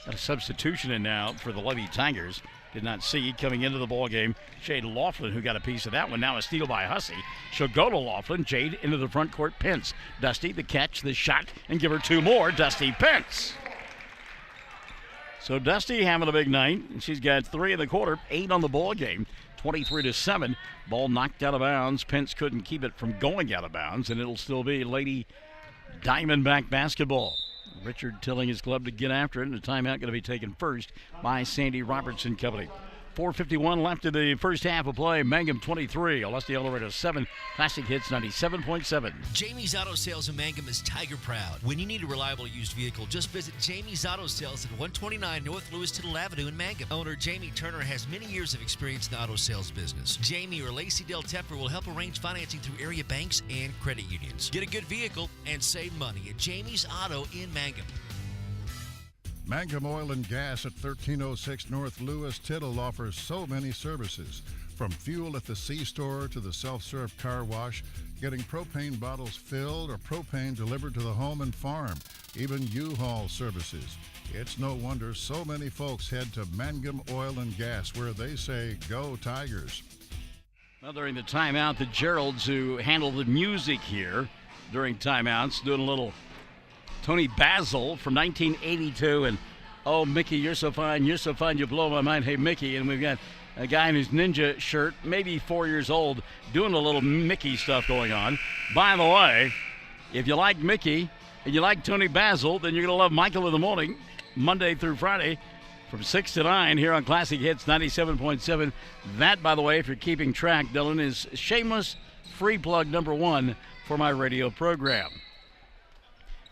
got a substitution in now for the Lady Tigers. Did not see coming into the ball game Jade Laughlin, who got a piece of that one. Now a steal by Hussey. She'll go to Laughlin. Jade into the front court. Pence. Dusty, the catch, the shot, and give her 2 more. Dusty Pence. So Dusty having a big night. She's got 3 in the quarter, 8 on the ball game, 23-7. Ball knocked out of bounds. Pence couldn't keep it from going out of bounds, and it'll still be Lady Diamondback basketball. Richard telling his club to get after it, and a timeout going to be taken first by Sandy Robertson Company. 4:51 left in the first half of play. Mangum 23, Olustee-Eldorado 7. Classic Hits 97.7.
Jamie's Auto Sales in Mangum is Tiger proud. When you need a reliable used vehicle, just visit Jamie's Auto Sales at 129 North Lewis-Tittle Avenue in Mangum. Owner Jamie Turner has many years of experience in the auto sales business. Jamie or Lacey Del Tepper will help arrange financing through area banks and credit unions. Get a good vehicle and save money at Jamie's Auto in Mangum.
Mangum Oil and Gas at 1306 North Lewis-Tittle offers so many services. From fuel at the C-store to the self-serve car wash, getting propane bottles filled or propane delivered to the home and farm, even U-Haul services. It's no wonder so many folks head to Mangum Oil and Gas, where they say, "Go Tigers."
Well, during the timeout, the Geralds, who handle the music here during timeouts, doing a little Tony Basil from 1982, and "Oh, Mickey, you're so fine, you blow my mind, hey, Mickey." And we've got a guy in his ninja shirt, maybe 4 years old, doing a little Mickey stuff going on. By the way, if you like Mickey and you like Tony Basil, then you're going to love Michael in the Morning, Monday through Friday, from 6 to 9 here on Classic Hits 97.7. That, by the way, if you're keeping track, Dylan, is shameless free plug number 1 for my radio program.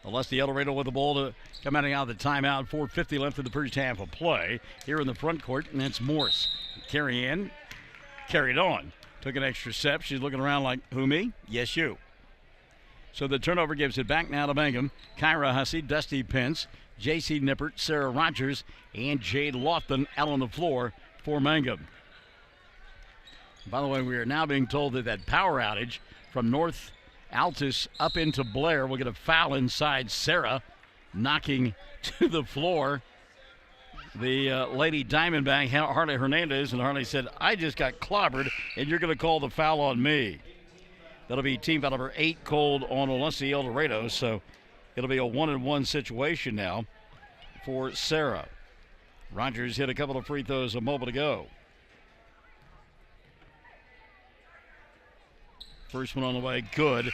Olustee-Eldorado with the ball to come out of the timeout. 4:50 left in the first half of play here in the front court, and that's Morse. Carried on. Took an extra step. She's looking around like, who, me? Yes, you. So the turnover gives it back now to Mangum. Kyra Hussey, Dusty Pence, J.C. Nippert, Sarah Rogers, and Jade Laughlin out on the floor for Mangum. By the way, we are now being told that power outage from North Altus up into Blair will get a foul inside. Sarah knocking to the floor the Lady Diamondback, Harley Hernandez, and Harley said, "I just got clobbered, and you're going to call the foul on me." That'll be team foul number 8 called on Olustee-Eldorado, so it'll be a 1-and-1 situation now for Sarah. Rogers hit a couple of free throws a moment ago. First one on the way, good.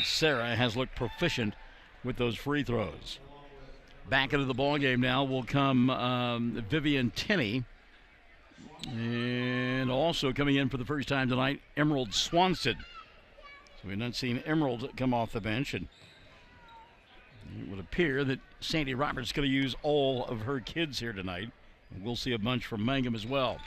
Sarah has looked proficient with those free throws. Back into the ball game now will come Vivian Tinney. And also coming in for the first time tonight, Emerald Swanson. So we've not seen Emerald come off the bench, and it would appear that Sandy Roberts is going to use all of her kids here tonight. And we'll see a bunch from Mangum as well.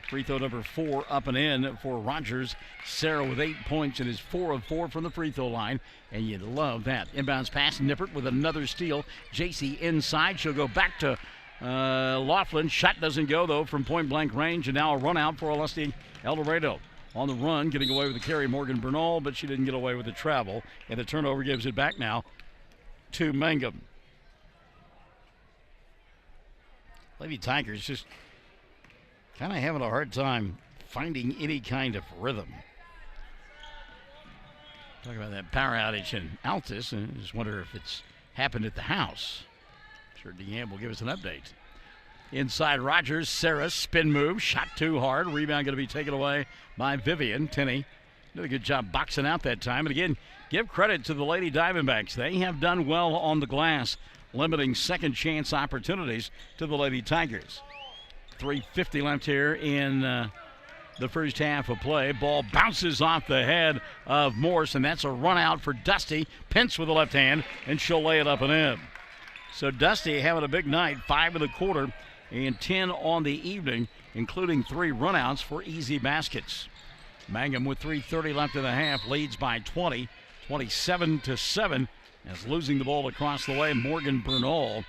Free throw number 4 up and in for Rogers. Sarah with 8 points and is 4 of 4 from the free throw line, and you'd love that. Inbounds pass, Nippert with another steal. JC inside. She'll go back to Laughlin. Shot doesn't go, though, from point-blank range, and now a run out for Olustee-Eldorado. On the run, getting away with the carry, Morgan Bernal, but she didn't get away with the travel, and the turnover gives it back now to Mangum. Lady Tigers just kind of having a hard time finding any kind of rhythm. Talk about that power outage in Altus, and I just wonder if it's happened at the house. I'm sure Deanne will give us an update. Inside Rogers, Sarah, spin move, shot too hard. Rebound going to be taken away by Vivian Tinney. Did a good job boxing out that time. And again, give credit to the Lady Diamondbacks. They have done well on the glass, limiting second chance opportunities to the Lady Tigers. 3:50 left here in the first half of play. Ball bounces off the head of Morse, and that's a run out for Dusty. Pence with the left hand, and she'll lay it up and in. So Dusty having a big night, 5 in the quarter and 10 on the evening, including 3 runouts for easy baskets. Mangum with 3:30 left in the half leads by 20, 27-7, as losing the ball across the way, Morgan Bernal,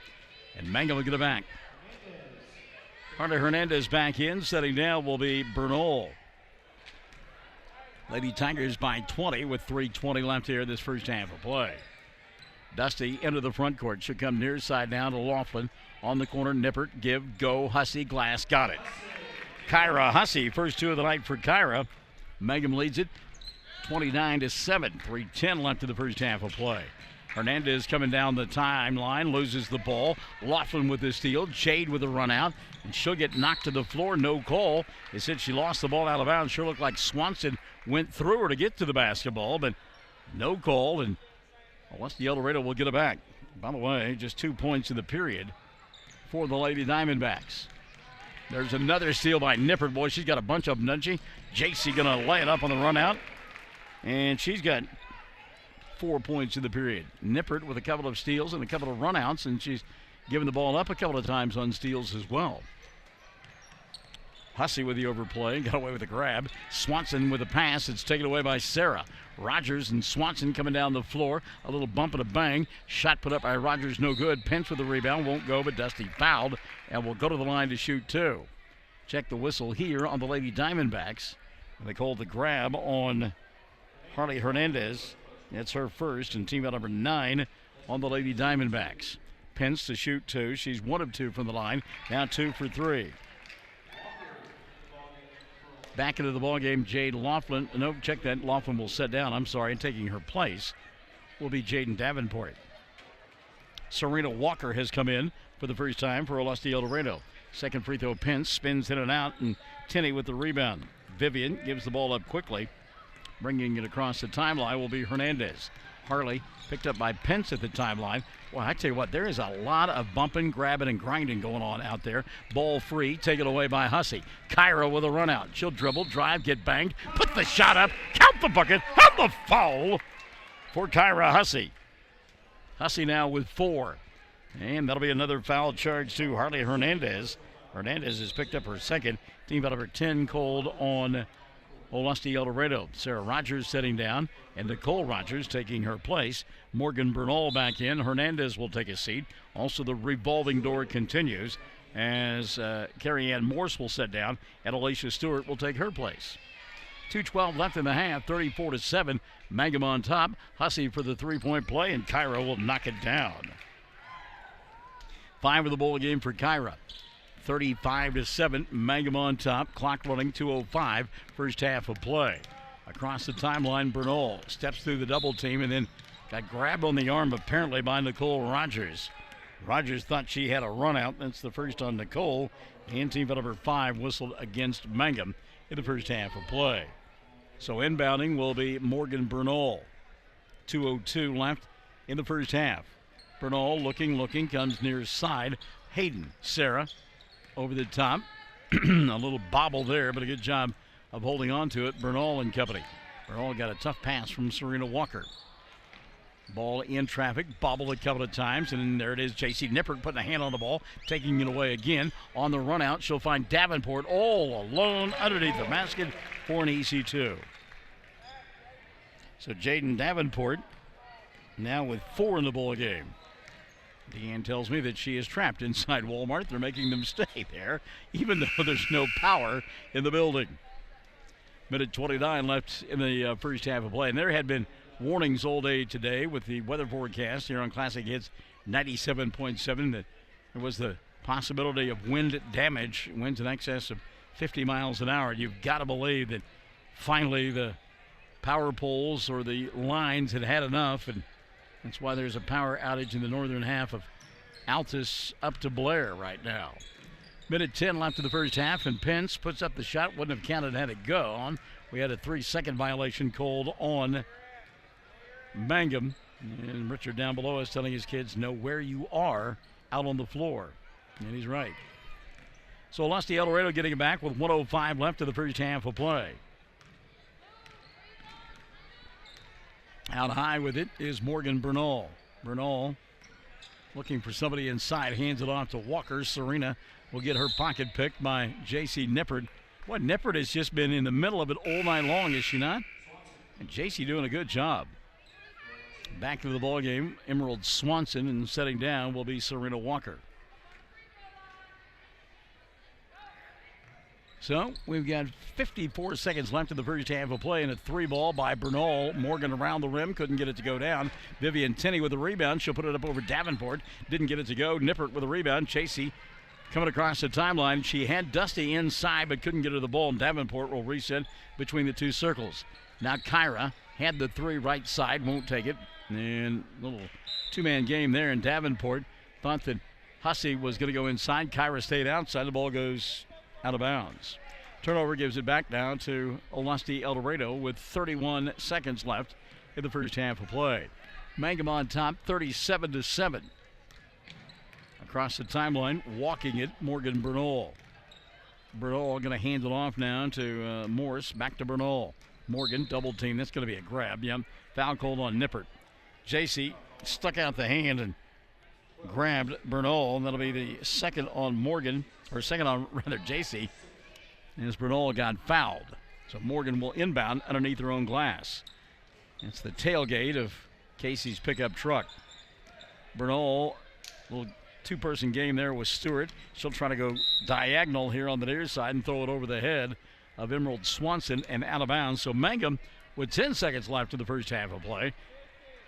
and Mangum will get it back. Harley Hernandez back in, setting down will be Bernal. Lady Tigers by 20 with 3:20 left here this first half of play. Dusty into the front court. Should come near side down to Laughlin. On the corner, Nippert, give, go, Hussey, Glass, got it. Kyra Hussey, first two of the night for Kyra. Mangum leads it 29-7. 3:10 left in the first half of play. Hernandez coming down the timeline, loses the ball. Laughlin with the steal. Jade with a run out, and she'll get knocked to the floor. No call. They said she lost the ball out of bounds. Sure looked like Swanson went through her to get to the basketball, but no call, and Olustee-Eldorado will get it back. By the way, just 2 points in the period for the Lady Diamondbacks. There's another steal by Nippert. Boy, she's got a bunch of them, doesn't she? JC going to lay it up on the run out, and she's got 4 points in the period. Nippert with a couple of steals and a couple of runouts, and she's given the ball up a couple of times on steals as well. Hussey with the overplay, got away with a grab. Swanson with a pass. It's taken away by Sarah. Rogers and Swanson coming down the floor. A little bump and a bang. Shot put up by Rogers, no good. Pence with the rebound, won't go, but Dusty fouled and will go to the line to shoot two. Check the whistle here on the Lady Diamondbacks. They called the grab on Harley Hernandez. That's her first, and team out number 9 on the Lady Diamondbacks. Pence to shoot two. She's 1 of 2 from the line. Now 2 for 3. Back into the ballgame, Jade Laughlin. No, check that. Laughlin will sit down. I'm sorry. And taking her place will be Jaden Davenport. Serena Walker has come in for the first time for Olustee-Eldorado. Second free throw, Pence spins in and out, and Tenney with the rebound. Vivian gives the ball up quickly. Bringing it across the timeline will be Hernandez. Harley picked up by Pence at the timeline. Well, I tell you what, there is a lot of bumping, grabbing, and grinding going on out there. Ball free, taken away by Hussey. Kyra with a run out. She'll dribble, drive, get banged, put the shot up, count the bucket, have the foul for Kyra Hussey. Hussey now with 4. And that'll be another foul charge to Harley Hernandez. Hernandez has picked up her second. Team out of her 10 called on Olustee-Eldorado. Sarah Rogers sitting down, and Nicole Rogers taking her place. Morgan Bernal back in. Hernandez will take a seat. Also, the revolving door continues as Carrie Ann Morse will sit down, and Alicia Stewart will take her place. 2:12 left in the half, 34-7. Mangum on top. Hussey for the three-point play, and Kyra will knock it down. 5 of the ball game for Kyra. 35-7, Mangum on top. Clock running, 2:05, first half of play. Across the timeline, Bernal steps through the double team and then got grabbed on the arm apparently by Nicole Rogers. Rogers thought she had a run out. That's the first on Nicole. And team number 5 whistled against Mangum in the first half of play. So inbounding will be Morgan Bernal. 2:02 left in the first half. Bernal looking, comes near side. Hayden, Sarah, over the top. A little bobble there, but a good job of holding on to it. Bernal and company. Bernal got a tough pass from Serena Walker. Ball in traffic, bobbled a couple of times, and there it is. J.C. Nippert putting a hand on the ball, taking it away again. On the run out, she'll find Davenport all alone underneath the basket for an easy 2. So Jaden Davenport now with 4 in the ball game. Deanne tells me that she is trapped inside Walmart. They're making them stay there, even though there's no power in the building. Minute 29 left in the first half of play. And there had been warnings all day today with the weather forecast here on Classic Hits 97.7 that there was the possibility of wind damage, winds in excess of 50 miles an hour. You've got to believe that finally the power poles or the lines had enough, and that's why there's a power outage in the northern half of Altus up to Blair right now. Minute 10 left in the first half, and Pence puts up the shot. Wouldn't have counted had it gone. We had a 3-second violation called on Mangum. And Richard down below is telling his kids, know where you are out on the floor. And he's right. So Olustee-Eldorado getting it back with 1:05 left in the first half of play. Out high with it is Morgan Bernal. Bernal looking for somebody inside, hands it off to Walker. Serena will get her pocket picked by J.C. Nippert Boy, Nippert has just been in the middle of it all night long, is she not? And JC doing a good job. Back to the ball game, Emerald Swanson, and setting down will be Serena Walker. So we've got 54 seconds left in the first half of play, and a 3-ball by Bernal. Morgan around the rim, couldn't get it to go down. Vivian Tenney with a rebound. She'll put it up over Davenport. Didn't get it to go. Nippert with a rebound. Chasey coming across the timeline. She had Dusty inside, but couldn't get her the ball, and Davenport will reset between the two circles. Now Kyra had the 3 right side, won't take it. And a little 2-man game there, and Davenport thought that Hussey was going to go inside. Kyra stayed outside. The ball goes out of bounds. Turnover gives it back now to Olustee-Eldorado with 31 seconds left in the first half of play. Mangum on top, 37-7. Across the timeline, walking it, Morgan Bernal. Bernal going to hand it off now to Morse. Back to Bernal. Morgan, double team. That's going to be a grab. Yeah, foul called on Nippert. JC stuck out the hand and grabbed Bernal, and that'll be the second on Morgan, or second on, rather, JC, as Bernal got fouled. So Morgan will inbound underneath her own glass. It's the tailgate of Casey's pickup truck. Bernal, little 2-person game there with Stewart. She'll try to go diagonal here on the near side and throw it over the head of Emerald Swanson and out of bounds. So Mangum, with 10 seconds left in the first half of play,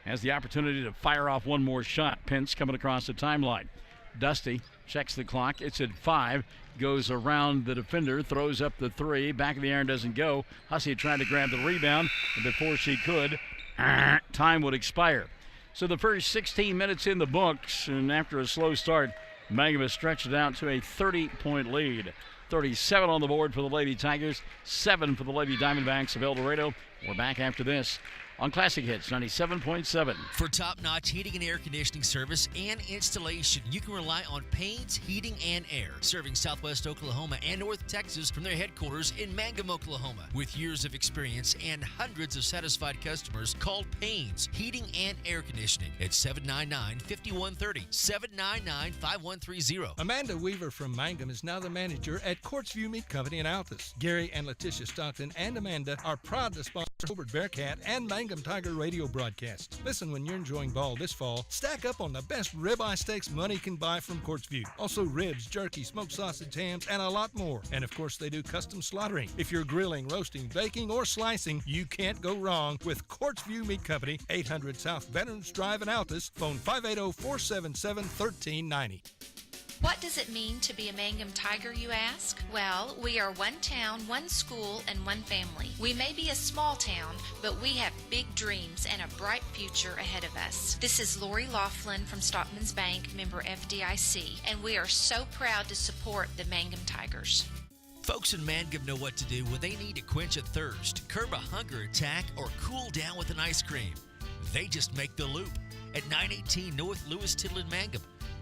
has the opportunity to fire off one more shot. Pence coming across the timeline. Dusty checks the clock. It's at 5. Goes around the defender, throws up the 3. Back of the iron doesn't go. Hussey tried to grab the rebound, and before she could, time would expire. So the first 16 minutes in the books, and after a slow start, Mangum has stretched it out to a 30-point lead. 37 on the board for the Lady Tigers, 7 for the Lady Diamondbacks of El Dorado. We're back after this on Classic Hits 97.7.
For top-notch heating and air conditioning service and installation, you can rely on Payne's Heating and Air, serving Southwest Oklahoma and North Texas from their headquarters in Mangum, Oklahoma. With years of experience and hundreds of satisfied customers, call Payne's Heating and Air Conditioning at 799-5130, 799-5130.
Amanda Weaver from Mangum is now the manager at Courtsview Meat Company in Altus. Gary and Letitia Stockton and Amanda are proud to sponsor Hobart Bearcat and Mangum Tiger radio broadcast. Listen, when you're enjoying ball this fall, stack up on the best ribeye steaks money can buy from Courtsview. Also ribs, jerky, smoked sausage, hams, and a lot more. And of course, they do custom slaughtering. If you're grilling, roasting, baking, or slicing, you can't go wrong with Courtsview Meat Company, 800 South Veterans Drive in Altus. Phone 580-477-1390.
What does it mean to be a Mangum Tiger, you ask? Well, we are one town, one school, and one family. We may be a small town, but we have big dreams and a bright future ahead of us. This is Lori Laughlin from Stockman's Bank, member FDIC, and we are so proud to support the Mangum Tigers.
Folks in Mangum know what to do when they need to quench a thirst, curb a hunger attack, or cool down with an ice cream. They just make the Loop at 918 North Lewis Tittle in Mangum.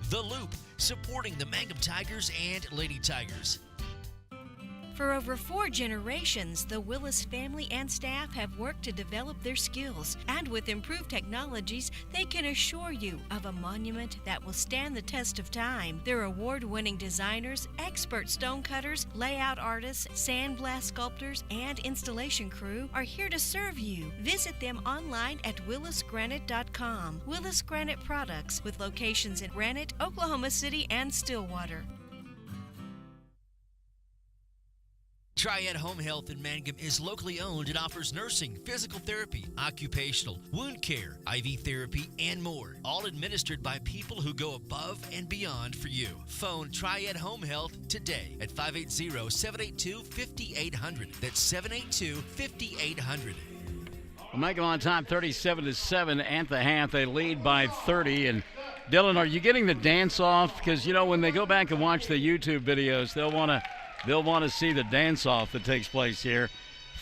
The Loop, supporting the Mangum Tigers and Lady Tigers.
For over 4 generations, the Willis family and staff have worked to develop their skills, and with improved technologies, they can assure you of a monument that will stand the test of time. Their award-winning designers, expert stone cutters, layout artists, sandblast sculptors, and installation crew are here to serve you. Visit them online at willisgranite.com. Willis Granite Products, with locations in Granite, Oklahoma City, and Stillwater.
Triad Home Health in Mangum is locally owned and offers nursing, physical therapy, occupational, wound care, IV therapy, and more. All administered by people who go above and beyond for you. Phone Triad Home Health today at 580-782-5800. That's 782-5800.
Mangum on top, 37-7 at the half. They lead by 30. And Dylan, are you getting the dance off? Because, you know, when they go back and watch the YouTube videos, they'll want to see the dance-off that takes place here.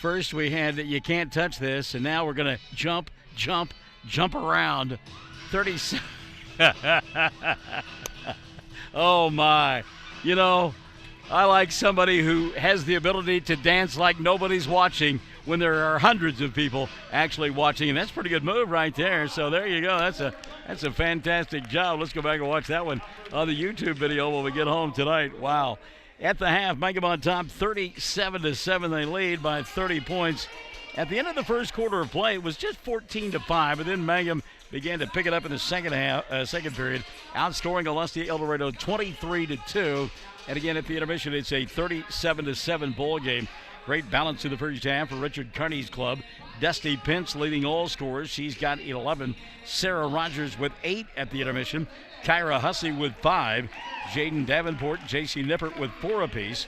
First, we had You Can't Touch This, and now we're going to jump around. 37. Oh, my. You know, I like somebody who has the ability to dance like nobody's watching when there are hundreds of people actually watching, and that's a pretty good move right there. So there you go. That's a fantastic job. Let's go back and watch that one on the YouTube video when we get home tonight. Wow. At the half, Mangum on top, 37-7. They lead by 30 points. At the end of the first quarter of play, it was just 14-5, but then Mangum began to pick it up in the second period, outscoring Olustee-Eldorado 23-2. And again, at the intermission, it's a 37-7 ball game. Great balance in the first half for Richard Carney's club. Dusty Pence leading all scorers. She's got 11. Sarah Rogers with 8 at the intermission. Kyra Hussey with 5. Jaden Davenport, J.C. Nippert with 4 apiece.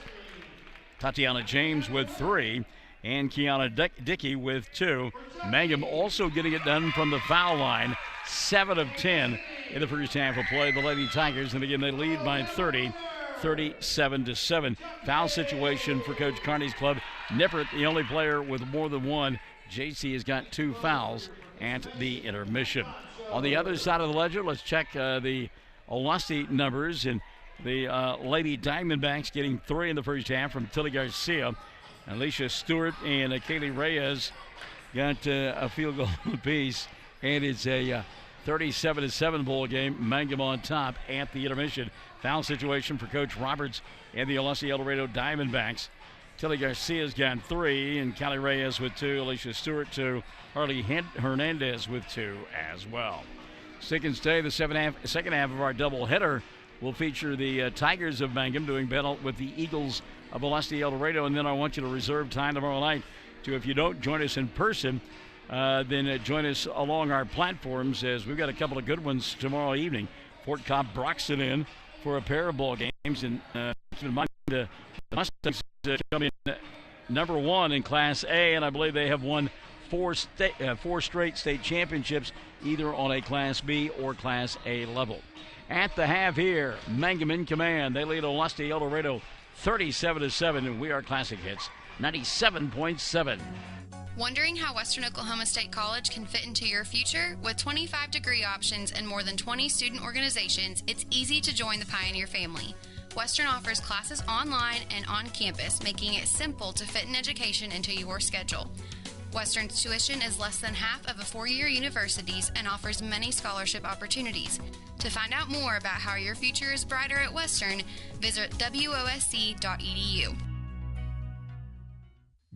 Tatiana James with 3. And Kiana Dickey with 2. Mangum also getting it done from the foul line. 7 of 10 in the first half of play. The Lady Tigers, and again, they lead by 30. 37-7. Foul situation for Coach Carney's club. Nippert, the only player with more than one. JC has got 2 fouls at the intermission. On the other side of the ledger, let's check the Olustee numbers. And the Lady Diamondbacks getting 3 in the first half from Tilly Garcia. Alicia Stewart and Kaylee Reyes got a field goal apiece. And it's a 37-7 ball game. Mangum on top at the intermission. Foul situation for Coach Roberts and the Olustee-Eldorado Diamondbacks. Tilly Garcia's got 3, and Callie Reyes with 2, Alicia Stewart 2, Harley Hernandez with 2 as well. Stick and stay. The second half of our doubleheader will feature the Tigers of Mangum doing battle with the Eagles of Olustee-Eldorado, and then I want you to reserve time tomorrow night to, if you don't join us in person, then join us along our platforms, as we've got a couple of good ones tomorrow evening. Fort Cobb Broxton in for a pair of ball games, and keep in mind the Mustangs come in number 1 in Class A, and I believe they have won 4 straight state championships, either on a Class B or Class A level. At the half here, Mangum in command. They lead Olustee-Eldorado 37-7, and we are Classic Hits 97.7.
Wondering how Western Oklahoma State College can fit into your future? With 25 degree options and more than 20 student organizations, it's easy to join the Pioneer family. Western offers classes online and on campus, making it simple to fit an education into your schedule. Western's tuition is less than half of a 4-year university's and offers many scholarship opportunities. To find out more about how your future is brighter at Western, visit wosc.edu.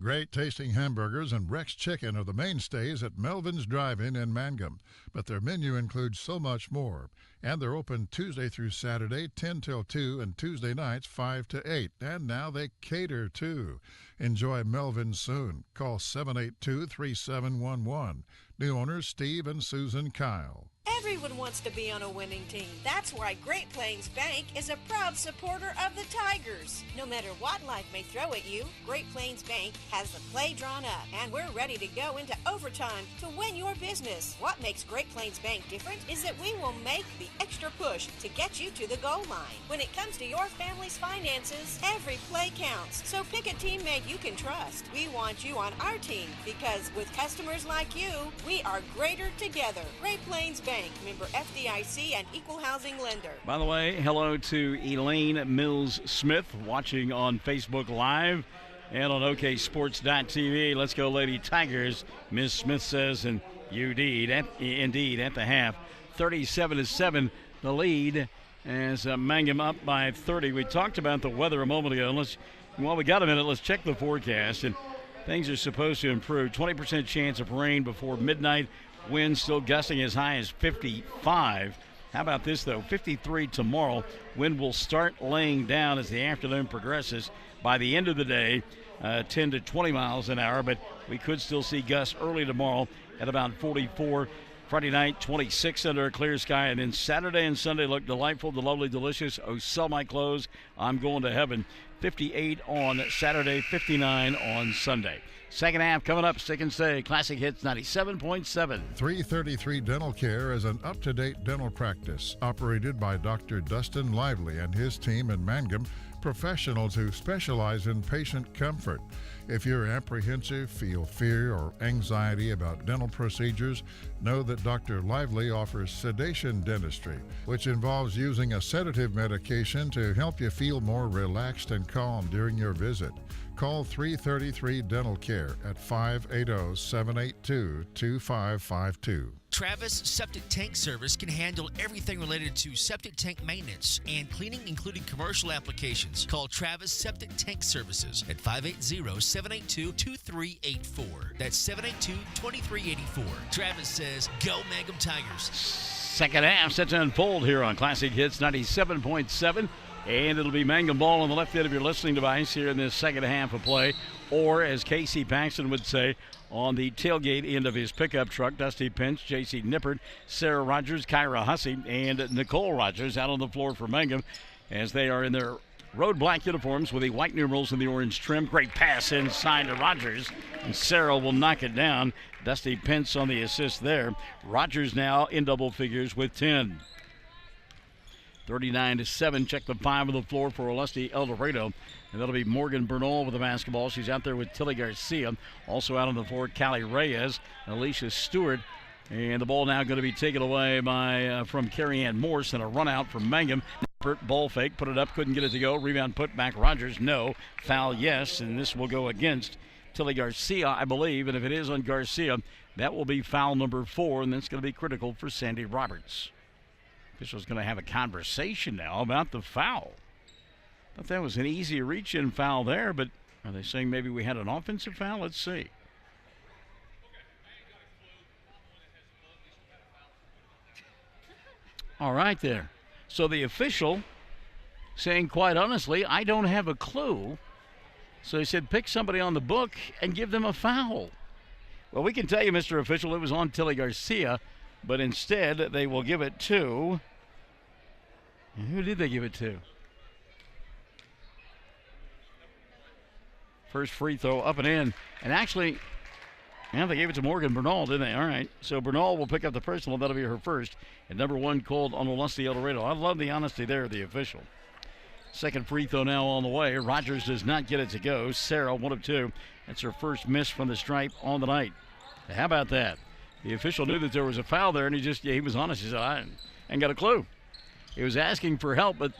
Great tasting hamburgers and Rex Chicken are the mainstays at Melvin's Drive-In in Mangum, but their menu includes so much more. And they're open Tuesday through Saturday, 10 till 2, and Tuesday nights, 5 to 8. And now they cater, too. Enjoy Melvin's soon. Call 782-3711. New owners Steve and Susan Kyle.
Everyone wants to be on a winning team. That's why Great Plains Bank is a proud supporter of the Tigers. No matter what life may throw at you, Great Plains Bank has the play drawn up, and we're ready to go into overtime to win your business. What makes Great Plains Bank different is that we will make the extra push to get you to the goal line. When it comes to your family's finances, every play counts. So pick a teammate you can trust. We want you on our team because with customers like you, we are greater together. Great Plains Bank, member FDIC and equal housing lender.
By the way, hello to Elaine Mills-Smith watching on Facebook Live and on OKSports.tv. Let's go, Lady Tigers, Ms. Smith says, and indeed at the half. 37-7, the lead as Mangum up by 30. We talked about the weather a moment ago. While we got a minute, let's check the forecast. And things are supposed to improve. 20% chance of rain before midnight. Winds still gusting as high as 55. How about this, though? 53 tomorrow. Wind will start laying down as the afternoon progresses. By the end of the day, 10 to 20 miles an hour, but we could still see gusts early tomorrow at about 44. Friday night, 26 under a clear sky, and then Saturday and Sunday look delightful, the lovely, delicious. Oh, sell my clothes, I'm going to heaven. 58 on Saturday, 59 on Sunday. Second half coming up. Stick and stay. Classic Hits 97.7.
333 Dental Care is an up-to-date dental practice operated by Dr. Dustin Lively and his team in Mangum, professionals who specialize in patient comfort. If you're apprehensive, feel fear or anxiety about dental procedures, know that Dr. Lively offers sedation dentistry, which involves using a sedative medication to help you feel more relaxed and calm during your visit. Call 333 Dental Care at 580-782-2552.
Travis Septic Tank Service can handle everything related to septic tank maintenance and cleaning, including commercial applications. Call Travis Septic Tank Services at 580-782-2384. That's 782-2384. Travis says, go Mangum Tigers.
Second half set to unfold here on Classic Hits 97.7. And it'll be Mangum ball on the left end of your listening device here in this second half of play. Or, as Casey Paxton would say, on the tailgate end of his pickup truck, Dusty Pence, J.C. Nippert, Sarah Rogers, Kyra Hussey, and Nicole Rogers out on the floor for Mangum as they are in their road black uniforms with the white numerals and the orange trim. Great pass inside to Rogers, and Sarah will knock it down. Dusty Pence on the assist there. Rogers now in double figures with 10. 39-7. Check the 5 on the floor for Olustee-Eldorado. And that'll be Morgan Bernal with the basketball. She's out there with Tilly Garcia. Also out on the floor, Callie Reyes, Alicia Stewart. And the ball now going to be taken away by from Carrie Ann Morse, and a run out from Mangum. Ball fake, put it up, couldn't get it to go. Rebound put back. Rogers, no. Foul, yes. And this will go against Tilly Garcia, I believe. And if it is on Garcia, that will be foul number 4. And that's going to be critical for Sandy Roberts. Official's going to have a conversation now about the foul. Thought that was an easy reach-in foul there, but are they saying maybe we had an offensive foul? Let's see. All right there. So the official saying, quite honestly, I don't have a clue. So he said, pick somebody on the book and give them a foul. Well, we can tell you, Mr. Official, it was on Tilly Garcia, but instead they will give it to... Who did they give it to? First free throw up and in. And actually, yeah, they gave it to Morgan Bernal, didn't they? All right. So Bernal will pick up the personal. That'll be her first. And number 1 called on Olustee-Eldorado. I love the honesty there of the official. Second free throw now on the way. Rogers does not get it to go. Sarah, 1 of 2. That's her first miss from the stripe on the night. How about that? The official knew that there was a foul there, and he was honest. He said, I ain't got a clue. He was asking for help, but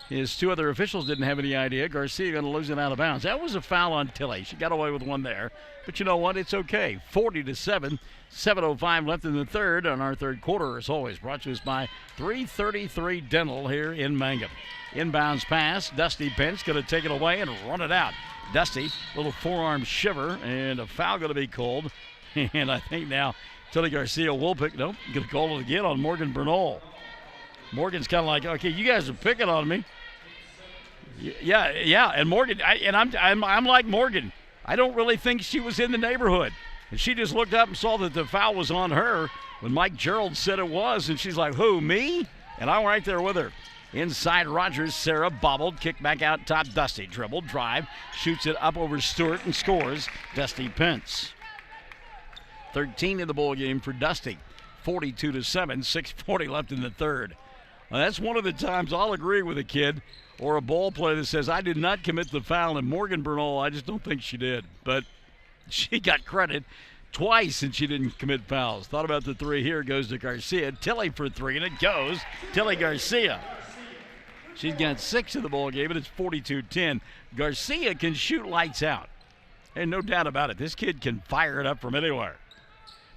his 2 other officials didn't have any idea. Garcia going to lose it out of bounds. That was a foul on Tilly. She got away with one there. But you know what? It's okay. 40-7. 7:05 left in the third. And our third quarter, as always, brought to us by 333 Dental here in Mangum. Inbounds pass. Dusty Pence going to take it away and run it out. Dusty, little forearm shiver, and a foul going to be called. And I think now Tilly Garcia will pick. Nope, going to call it again on Morgan Bernal. Morgan's kind of like, okay, you guys are picking on me. Yeah, and Morgan, I'm like Morgan. I don't really think she was in the neighborhood, and she just looked up and saw that the foul was on her when Mike Gerald said it was, and she's like, who, me? And I'm right there with her. Inside Rogers, Sarah bobbled, kicked back out top. Dusty dribbled, drive, shoots it up over Stewart and scores. Dusty Pence. 13 in the ball game for Dusty. 42-7, 6:40 left in the third. Now, that's one of the times I'll agree with a kid or a ball player that says, I did not commit the foul, and Morgan Bernal, I just don't think she did. But she got credit twice, and she didn't commit fouls. Thought about the 3 here. Goes to Garcia. Tilly for 3, and it goes. Tilly Garcia. She's got 6 in the ball game, and it's 42-10. Garcia can shoot lights out. And no doubt about it. This kid can fire it up from anywhere.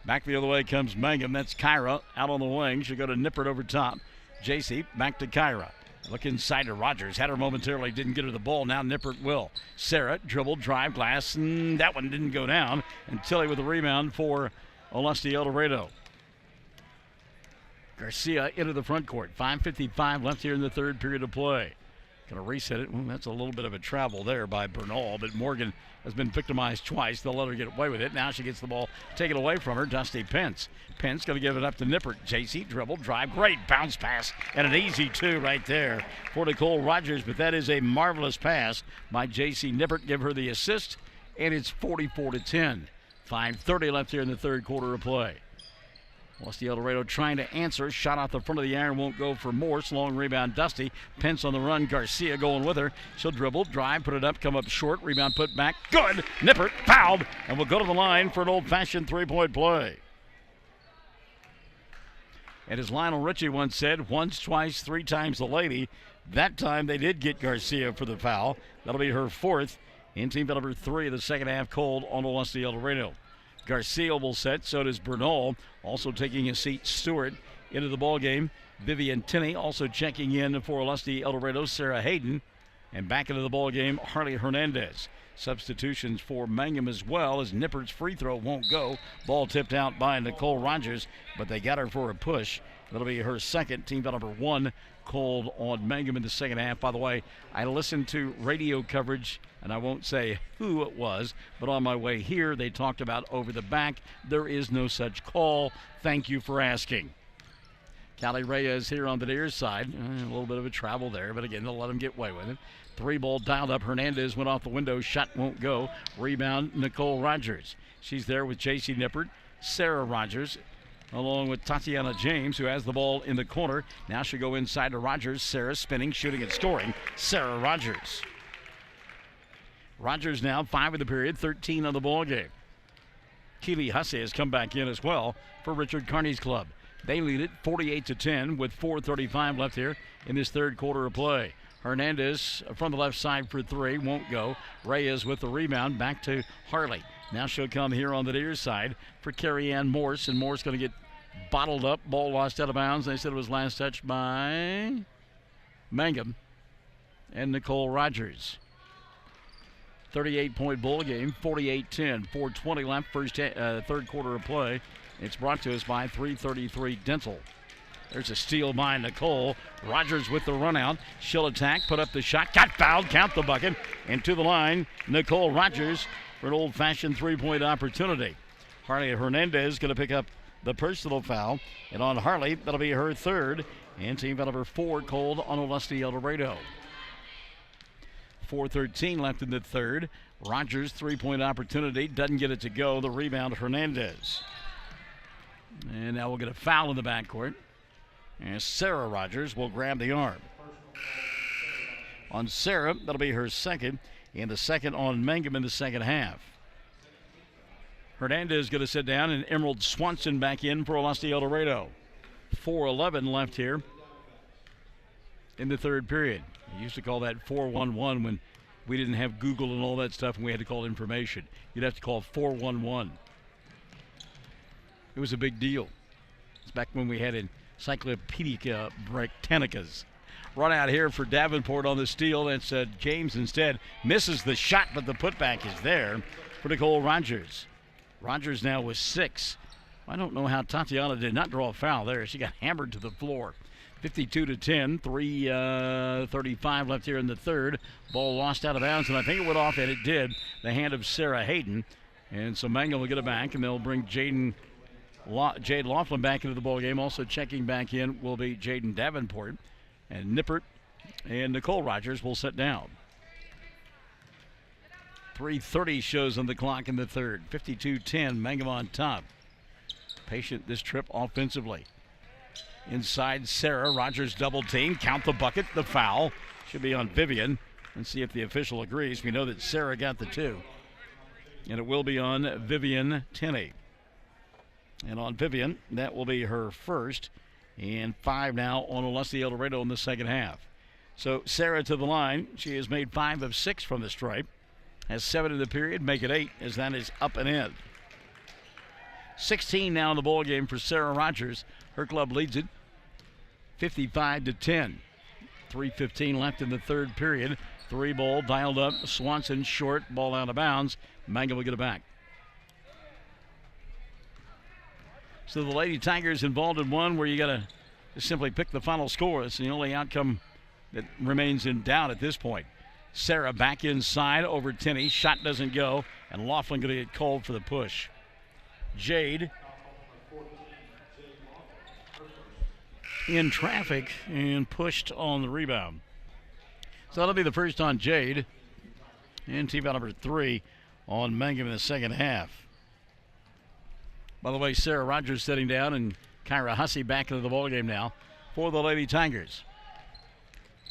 Back the other way comes Mangum. That's Kyra out on the wing. She'll go to Nippert over top. JC back to Kyra. Look inside to Rogers. Had her momentarily, didn't get her the ball. Now Nippert will. Sarah dribbled, drive, glass, and that one didn't go down. And Tilly with the rebound for Olustee-Eldorado. Garcia into the front court. 5:55 left here in the third period of play. Going to reset it. Well, that's a little bit of a travel there by Bernal, but Morgan has been victimized twice. They'll let her get away with it. Now she gets the ball taken away from her. Dusty Pence. Pence going to give it up to Nippert. JC dribble, drive, great bounce pass, and an easy 2 right there for Nicole Rogers, but that is a marvelous pass by JC Nippert. Give her the assist, and it's 44-10. 5:30 left here in the third quarter of play. Olustee-Eldorado trying to answer. Shot off the front of the iron, won't go for Morse. Long rebound, Dusty. Pence on the run. Garcia going with her. She'll dribble, drive, put it up, come up short. Rebound put back. Good. Nippert fouled, and will go to the line for an old-fashioned three-point play. And as Lionel Richie once said, once, twice, 3 times the lady. That time they did get Garcia for the foul. That'll be her 4th. In team foul number 3 of the second half called on Olustee-Eldorado. Garcia will set. So does Bernal. Also taking a seat, Stewart into the ball game. Vivian Tinney also checking in for Olustee-Eldorado, Sarah Hayden. And back into the ball game, Harley Hernandez. Substitutions for Mangum as well, as Nippert's free throw won't go. Ball tipped out by Nicole Rogers, but they got her for a push. That'll be her second. Team foul number 1 called on Mangum in the second half. By the way, I listened to radio coverage, and I won't say who it was, but on my way here, they talked about over the back. There is no such call. Thank you for asking. Callie Reyes here on the near side. A little bit of a travel there, but again, they'll let him get away with it. 3-ball dialed up. Hernandez went off the window. Shot won't go. Rebound, Nicole Rogers. She's there with J.C. Nippert, Sarah Rogers, along with Tatiana James, who has the ball in the corner. Now she'll go inside to Rogers. Sarah spinning, shooting, and scoring. Sarah Rogers. Rogers now 5 of the period, 13 on the ball game. Keely Hussey has come back in as well for Richard Carney's club. They lead it 48-10 with 4:35 left here in this third quarter of play. Hernandez from the left side for 3, won't go. Reyes with the rebound, back to Harley. Now she'll come here on the near side for Carrie Ann Morse, and Morse going to get bottled up. Ball lost out of bounds. They said it was last touched by Mangum and Nicole Rogers. 38-point ball game, 48-10, 4:20 left, third quarter of play. It's brought to us by 333 Dental. There's a steal by Nicole. Rogers with the run out. She'll attack, put up the shot, got fouled, count the bucket, and to the line, Nicole Rogers for an old-fashioned three-point opportunity. Harley Hernandez going to pick up the personal foul, and on Harley, that'll be her third, and team foul number 4 called on Olustee-Eldorado. 4:13 left in the third. Rogers, three-point opportunity, doesn't get it to go. The rebound, Hernandez. And now we'll get a foul in the backcourt. And Sarah Rogers will grab the arm. On Sarah, that'll be her second, and the second on Mangum in the second half. Hernandez going to sit down, and Emerald Swanson back in for Olustee-Eldorado. 4:11 left here in the third period. We used to call that 411 when we didn't have Google and all that stuff, and we had to call information. You'd have to call 411. It was a big deal. It's back when we had Encyclopedia Britannicas. Run out here for Davenport on the steal. That's James instead. Misses the shot, but the putback is there for Nicole Rogers. Rogers now with 6. I don't know how Tatiana did not draw a foul there. She got hammered to the floor. 52-10, 3:35 left here in the third. Ball lost out of bounds, and I think it went off, and it did. The hand of Sarah Hayden. And so Mangum will get it back, and they'll bring Jade Laughlin back into the ballgame. Also checking back in will be Jaden Davenport. And Nippert and Nicole Rogers will sit down. 3:30 shows on the clock in the third. 52-10, Mangum on top. Patient this trip offensively. Inside Sarah, Rogers double team. Count the bucket, the foul. Should be on Vivian. And see if the official agrees. We know that Sarah got the 2. And it will be on Vivian Tinney. And on Vivian, that will be her first. And 5 now on Olustee-Eldorado in the second half. So Sarah to the line. She has made 5 of 6 from the stripe. Has 7 in the period, make it 8 as that is up and in. 16 now in the ball game for Sarah Rogers. Her club leads it 55-10. 3:15 left in the third period. 3-ball dialed up. Swanson short, ball out of bounds. Mangum will get it back. So the Lady Tigers involved in one where you got to simply pick the final score. It's the only outcome that remains in doubt at this point. Sarah back inside over Tinney. Shot doesn't go, and Laughlin going to get called for the push. Jade in traffic and pushed on the rebound. So that'll be the first on Jade. And team foul number 3 on Mangum in the second half. By the way, Sarah Rogers sitting down, and Kyra Hussey back into the ballgame now for the Lady Tigers.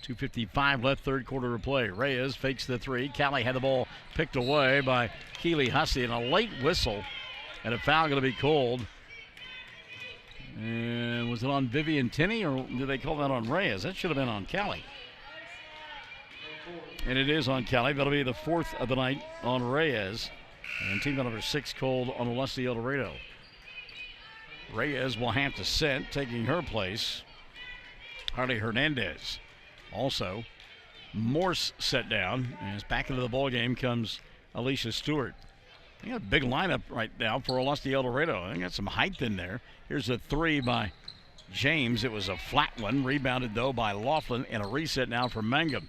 2:55 left, third quarter of play. Reyes fakes the 3. Callie had the ball picked away by Keely Hussey, and a late whistle, and a foul going to be called. And was it on Vivian Tinney, or did they call that on Reyes? That should have been on Callie. And it is on Callie. That'll be the 4th of the night on Reyes. And team number 6 called on Olustee-Eldorado. Reyes will have to sit, taking her place. Harley Hernandez. Also, Morse set down. As back into the ball game comes Alicia Stewart. They got a big lineup right now for Olustee-Eldorado. They got some height in there. Here's a 3 by James. It was a flat one. Rebounded, though, by Laughlin. And a reset now for Mangum.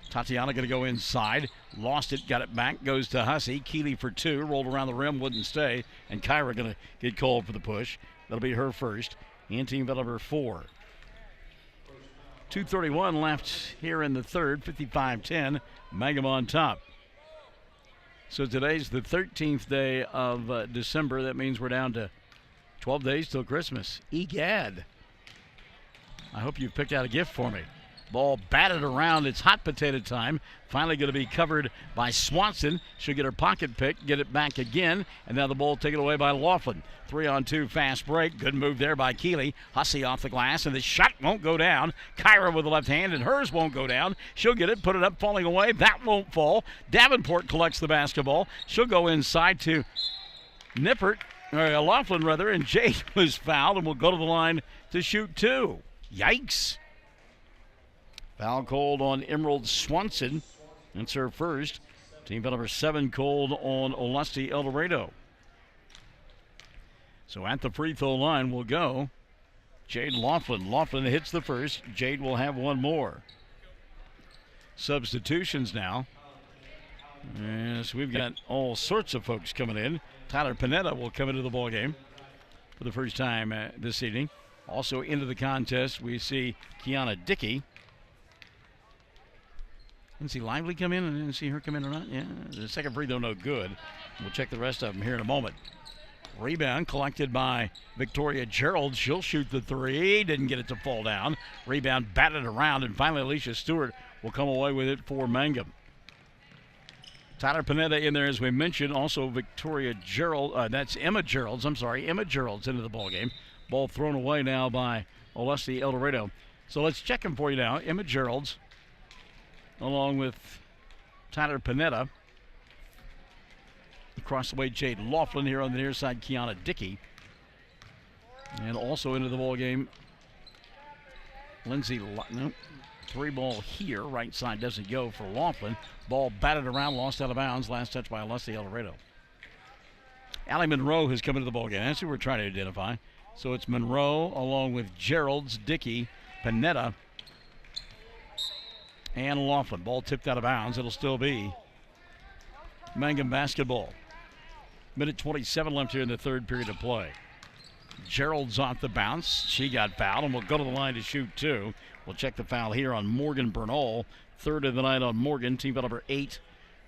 Tatiana going to go inside. Lost it, got it back. Goes to Hussey. Keeley for 2. Rolled around the rim, wouldn't stay. And Kyra going to get called for the push. That'll be her first. And team number 4. 2:31 left here in the third. 55-10. Mangum on top. So today's the 13th day of December. That means we're down to 12 days till Christmas. Egad. I hope you picked out a gift for me. Ball batted around. It's hot potato time. Finally going to be covered by Swanson. She'll get her pocket pick, get it back again, and now the ball taken away by Laughlin. 3-on-2 fast break. Good move there by Keeley. Hussey off the glass, and the shot won't go down. Kyra with the left hand, and hers won't go down. She'll get it, put it up, falling away. That won't fall. Davenport collects the basketball. She'll go inside to Laughlin, and Jade was fouled, and will go to the line to shoot 2. Yikes. Foul called on Emerald Swanson. That's her first. Team foul number 7 called on Olustee-Eldorado. So at the free throw line will go Jade Laughlin. Laughlin hits the first. Jade will have one more. Substitutions now. Yes, we've got all sorts of folks coming in. Tyler Panetta will come into the ball game for the first time this evening. Also into the contest, we see Kiana Dickey. Didn't see Lively come in? I didn't see her come in or not. Yeah, the second free throw no good. We'll check the rest of them here in a moment. Rebound collected by Victoria Gerald. She'll shoot the 3. Didn't get it to fall down. Rebound batted around, and finally Alicia Stewart will come away with it for Mangum. Tyler Panetta in there, as we mentioned. Also Victoria Gerald. That's Emma Gerald's. Emma Gerald's into the ball game. Ball thrown away now by Olustee-Eldorado. So let's check them for you now. Emma Gerald's, along with Tyler Panetta. Across the way, Jade Laughlin. Here on the near side, Kiana Dickey. And also into the ball game, Lindsay. No, 3 ball here. Right side doesn't go for Laughlin. Ball batted around, lost out of bounds. Last touch by Olustee-Eldorado. Allie Monroe has come into the ball game. That's who we're trying to identify. So it's Monroe along with Gerald's, Dickey, Panetta, and Laughlin. Ball tipped out of bounds. It'll still be Mangum basketball. Minute 27 left here in the third period of play. Gerald's off the bounce. She got fouled and will go to the line to shoot 2. We'll check the foul here on Morgan Bernal. Third of the night on Morgan. Team foul number 8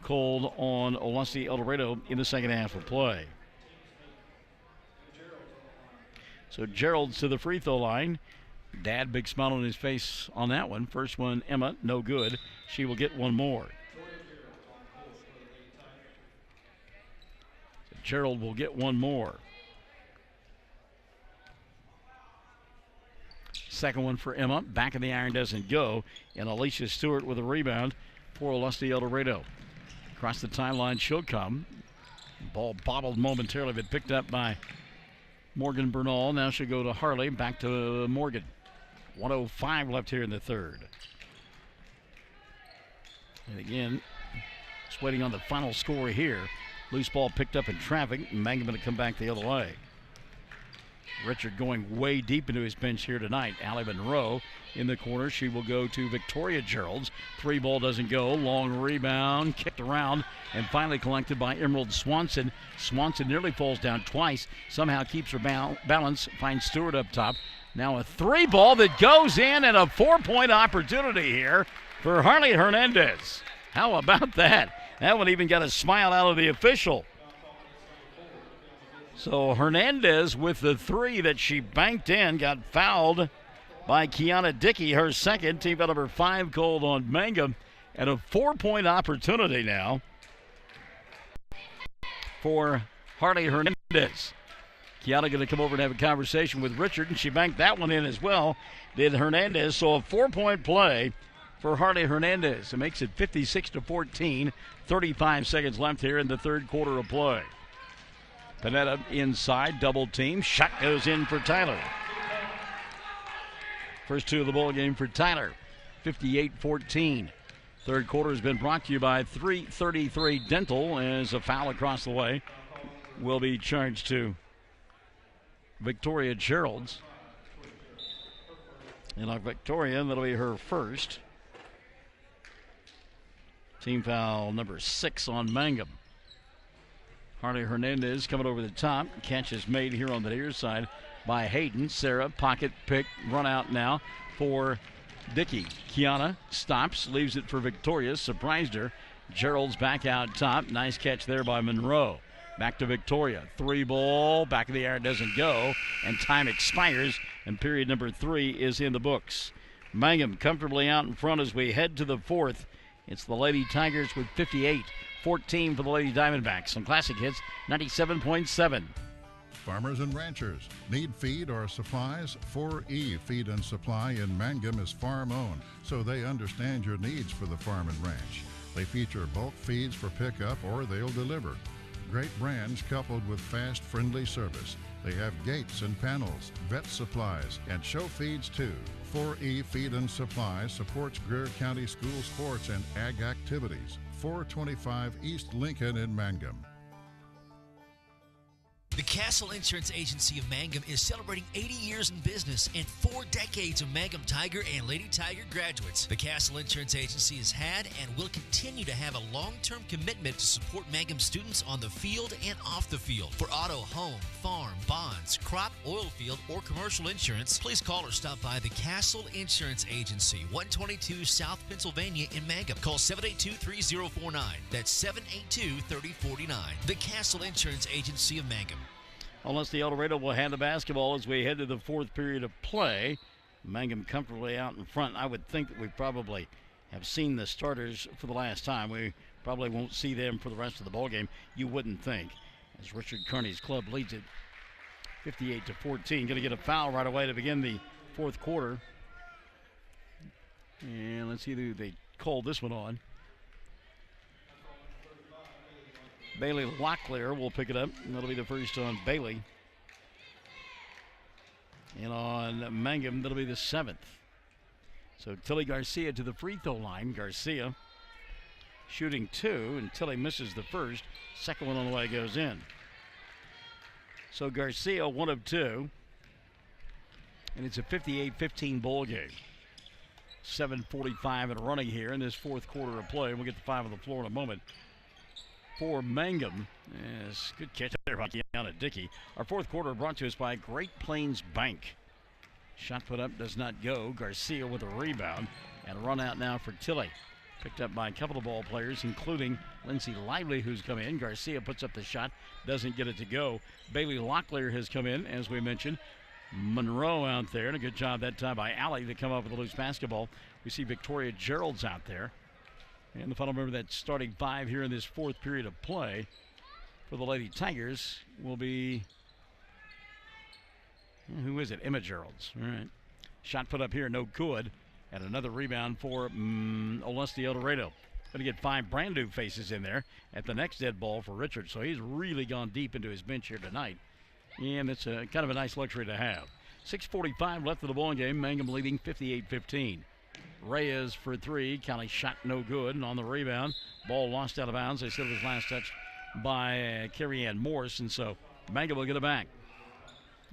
called on Olustee-Eldorado in the second half of play. So Gerald's to the free throw line. Dad, big smile on his face on that one. First one, Emma, no good. She will get one more. So Gerald will get one more. Second one for Emma. Back of the iron doesn't go. And Alicia Stewart with a rebound for Olustee-Eldorado. Across the timeline, she'll come. Ball bobbled momentarily, but picked up by Morgan Bernal. Now she'll go to Harley. Back to Morgan. 1:05 left here in the third. And again, just waiting on the final score here. Loose ball picked up in traffic. Mangum going to come back the other way. Richard going way deep into his bench here tonight. Allie Monroe in the corner. She will go to Victoria Gerald's. 3 ball doesn't go. Long rebound, kicked around, and finally collected by Emerald Swanson. Swanson nearly falls down twice. Somehow keeps her balance. Finds Stewart up top. Now a 3 ball that goes in, and a 4-point opportunity here for Harley Hernandez. How about that? That one even got a smile out of the official. So Hernandez with the 3 that she banked in got fouled by Kiana Dickey, her second. Team foul number 5 called on Mangum, and a 4-point opportunity now for Harley Hernandez. Kiana going to come over and have a conversation with Richard, and she banked that one in as well, did Hernandez. So a 4-point play for Harley Hernandez. It makes it 56-14. 35 seconds left here in the third quarter of play. Panetta inside, double team. Shot goes in for Tyler. First two of the ball game for Tyler. 58-14. Third quarter has been brought to you by 333 Dental, as a foul across the way will be charged to Victoria Geralds. And on Victoria, that'll be her first. Team foul number 6 on Mangum. Harley Hernandez coming over the top. Catch is made here on the near side by Hayden. Sarah, pocket pick, run out now for Dickey. Kiana stops, leaves it for Victoria. Surprised her. Gerald's back out top. Nice catch there by Monroe. Back to Victoria. 3 ball. Back of the air doesn't go. And time expires. And period number 3 is in the books. Mangum comfortably out in front as we head to the fourth. It's the Lady Tigers with 58. 14 for the Lady Diamondbacks on Classic Hits 97.7.
Farmers and ranchers need feed or supplies? 4E Feed and Supply in Mangum is farm-owned, so they understand your needs for the farm and ranch. They feature bulk feeds for pickup or they'll deliver. Great brands coupled with fast, friendly service. They have gates and panels, vet supplies, and show feeds too. 4E Feed and Supply supports Greer County school sports and ag activities. 425 East Lincoln in Mangum.
The Castle Insurance Agency of Mangum is celebrating 80 years in business and 4 decades of Mangum Tiger and Lady Tiger graduates. The Castle Insurance Agency has had and will continue to have a long-term commitment to support Mangum students on the field and off the field. For auto, home, farm, bonds, crop, oil field, or commercial insurance, please call or stop by the Castle Insurance Agency, 122 South Pennsylvania in Mangum. Call 782-3049. That's 782-3049. The Castle Insurance Agency of Mangum.
Olustee-Eldorado will hand the basketball as we head to the fourth period of play. Mangum comfortably out in front. I would think that we probably have seen the starters for the last time. We probably won't see them for the rest of the ballgame. You wouldn't think, as Richard Kearney's club leads it 58-14. Going to get a foul right away to begin the fourth quarter. And let's see who they call this one on. Bailey Locklear will pick it up, and that'll be the first on Bailey. And on Mangum, that'll be the 7th. So Tilly Garcia to the free throw line. Garcia shooting 2, and Tilly misses the first. Second one on the way goes in. So Garcia 1 of 2. And it's a 58-15 ball game. 7:45 and running here in this fourth quarter of play. We'll get the 5 on the floor in a moment. For Mangum, yes, good catch there by Kiana Dickey. Our fourth quarter brought to us by Great Plains Bank. Shot put up does not go. Garcia with a rebound and a run out now for Tilly. Picked up by a couple of ball players, including Lindsay Lively, who's come in. Garcia puts up the shot, doesn't get it to go. Bailey Locklear has come in, as we mentioned. Monroe out there, and a good job that time by Allie to come up with a loose basketball. We see Victoria Gerald's out there. And the final member of that starting 5 here in this fourth period of play for the Lady Tigers will be, who is it? Emma Gerald's. All right. Shot put up here, no good. And another rebound for Olustee-Eldorado. Going to get 5 brand new faces in there at the next dead ball for Richard. So he's really gone deep into his bench here tonight. And it's a kind of a nice luxury to have. 6:45 left of the ball game. Mangum leading 58-15. Reyes for 3. Kelly shot no good. And on the rebound, ball lost out of bounds. They said it was last touch by Carrie Ann Morse. And so Mangum will get it back.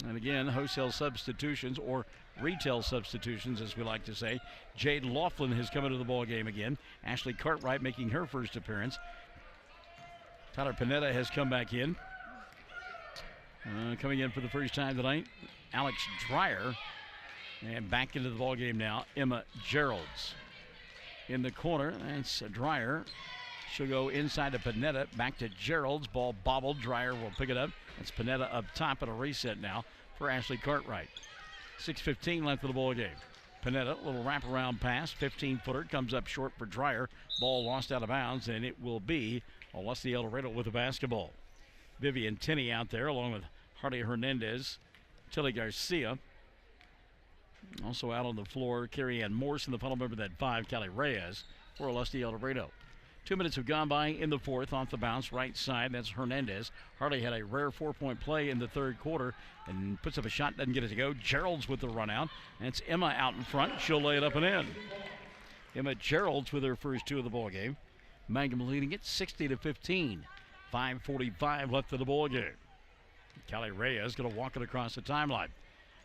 And again, wholesale substitutions, or retail substitutions, as we like to say. Jade Laughlin has come into the ball game again. Ashley Cartwright making her first appearance. Tyler Panetta has come back in. Coming in for the first time tonight, Alex Dreyer. And back into the ball game now, Emma Gerald's. In the corner, that's Dreyer. She'll go inside to Panetta, back to Gerald's. Ball bobbled. Dreyer will pick it up. It's Panetta up top at a reset now for Ashley Cartwright. 6:15 left of the ball game. Panetta, little wraparound pass, 15-footer, comes up short for Dreyer. Ball lost out of bounds, and it will be Olustee-Eldorado with the basketball. Vivian Tinney out there along with Harley Hernandez, Tilly Garcia. Also out on the floor, Carrie Ann Morse in the final member, that 5, Callie Reyes for Olustee-Eldorado. 2 minutes have gone by in the fourth. Off the bounce, right side, that's Hernandez. Harley had a rare 4-point play in the third quarter and puts up a shot, doesn't get it to go. Gerald's with the run out. That's Emma out in front. She'll lay it up and in. Emma Gerald's with her first 2 of the ball game. Mangum leading it 60-15. 5:45 left of the ball game. Callie Reyes going to walk it across the timeline.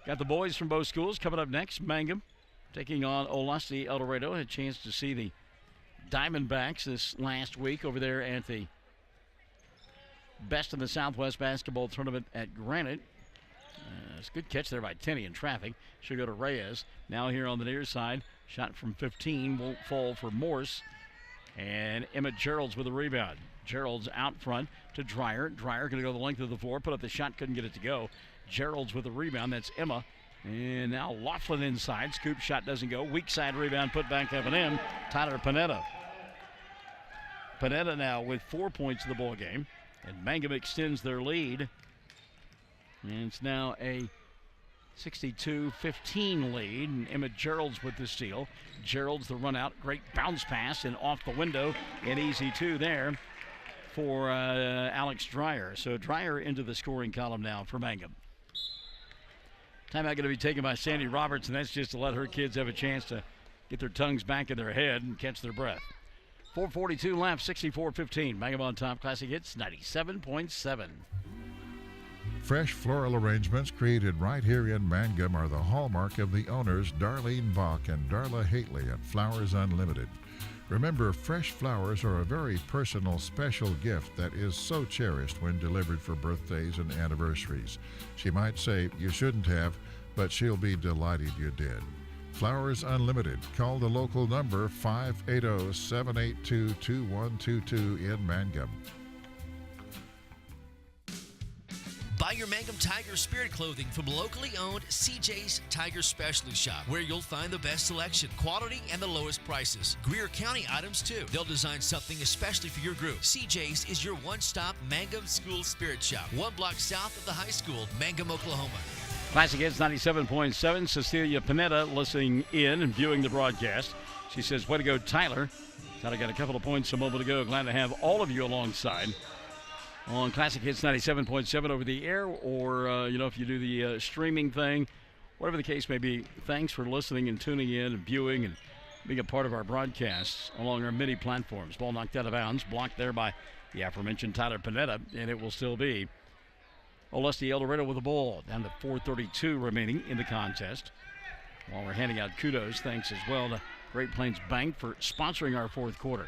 Got the boys from both schools coming up next. Mangum taking on Olustee-Eldorado. Had a chance to see the Diamondbacks this last week over there at the Best in the Southwest basketball tournament at Granite. It's a good catch there by Tenney in traffic. Should go to Reyes. Now here on the near side. Shot from 15. Won't fall for Morse. And Emma Gerald's with a rebound. Gerald's out front to Dreyer. Dreyer going to go the length of the floor. Put up the shot. Couldn't get it to go. Gerald's with a rebound. That's Emma. And now Laughlin inside. Scoop shot doesn't go. Weak side rebound. Put back up and in. Tyler Panetta. Panetta now with 4 points in the ball game. And Mangum extends their lead. And it's now a 62-15 lead. And Emma Gerald's with the steal. Gerald's the run out. Great bounce pass and off the window. An easy 2 there for Alex Dreyer. So Dreyer into the scoring column now for Mangum. Timeout going to be taken by Sandy Roberts, and that's just to let her kids have a chance to get their tongues back in their head and catch their breath. 4:42 left, 64-15. Mangum on top. Classic Hits 97.7.
Fresh floral arrangements created right here in Mangum are the hallmark of the owners Darlene Bach and Darla Hately at Flowers Unlimited. Remember, fresh flowers are a very personal, special gift that is so cherished when delivered for birthdays and anniversaries. She might say you shouldn't have, but she'll be delighted you did. Flowers Unlimited. Call the local number 580-782-2122 in Mangum.
Buy your Mangum Tiger Spirit clothing from locally owned CJ's Tiger Specialty Shop, where you'll find the best selection, quality, and the lowest prices. Greer County items, too. They'll design something especially for your group. CJ's is your one-stop Mangum School Spirit Shop, 1 block south of the high school, Mangum, Oklahoma.
Classic Hits 97.7. Cecilia Panetta listening in and viewing the broadcast. She says, way to go, Tyler. Tyler got a couple of points a moment ago. Glad to have all of you alongside on Classic Hits 97.7 over the air, or, if you do the streaming thing, whatever the case may be. Thanks for listening and tuning in and viewing and being a part of our broadcasts along our many platforms. Ball knocked out of bounds, blocked there by the aforementioned Tyler Panetta, and it will still be Olustee-Eldorado with the ball. Down to 4:32 remaining in the contest. While we're handing out kudos, thanks as well to Great Plains Bank for sponsoring our fourth quarter.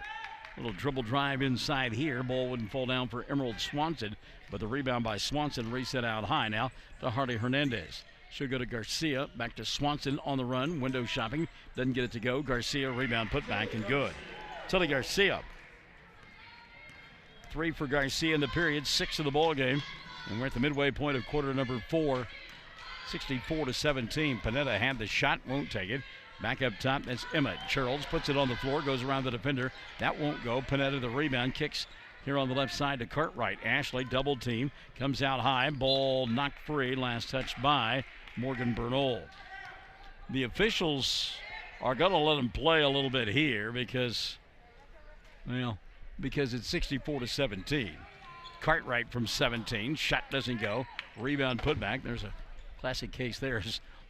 Little dribble drive inside here. Ball wouldn't fall down for Emerald Swanson, but the rebound by Swanson reset out high now to Hardy Hernandez. Should go to Garcia. Back to Swanson on the run. Window shopping. Doesn't get it to go. Garcia rebound put back and good. Tilly Garcia. 3 for Garcia in the period. 6 of the ball game. And we're at the midway point of quarter number 4. 64-17. Panetta had the shot. Won't take it. Back up top, that's Emma Charles. Puts it on the floor, goes around the defender. That won't go. Panetta the rebound, kicks here on the left side to Cartwright. Ashley, double team, comes out high. Ball knocked free. Last touch by Morgan Bernal. The officials are going to let him play a little bit here because it's 64-17. Cartwright from 17. Shot doesn't go. Rebound put back. There's a classic case there.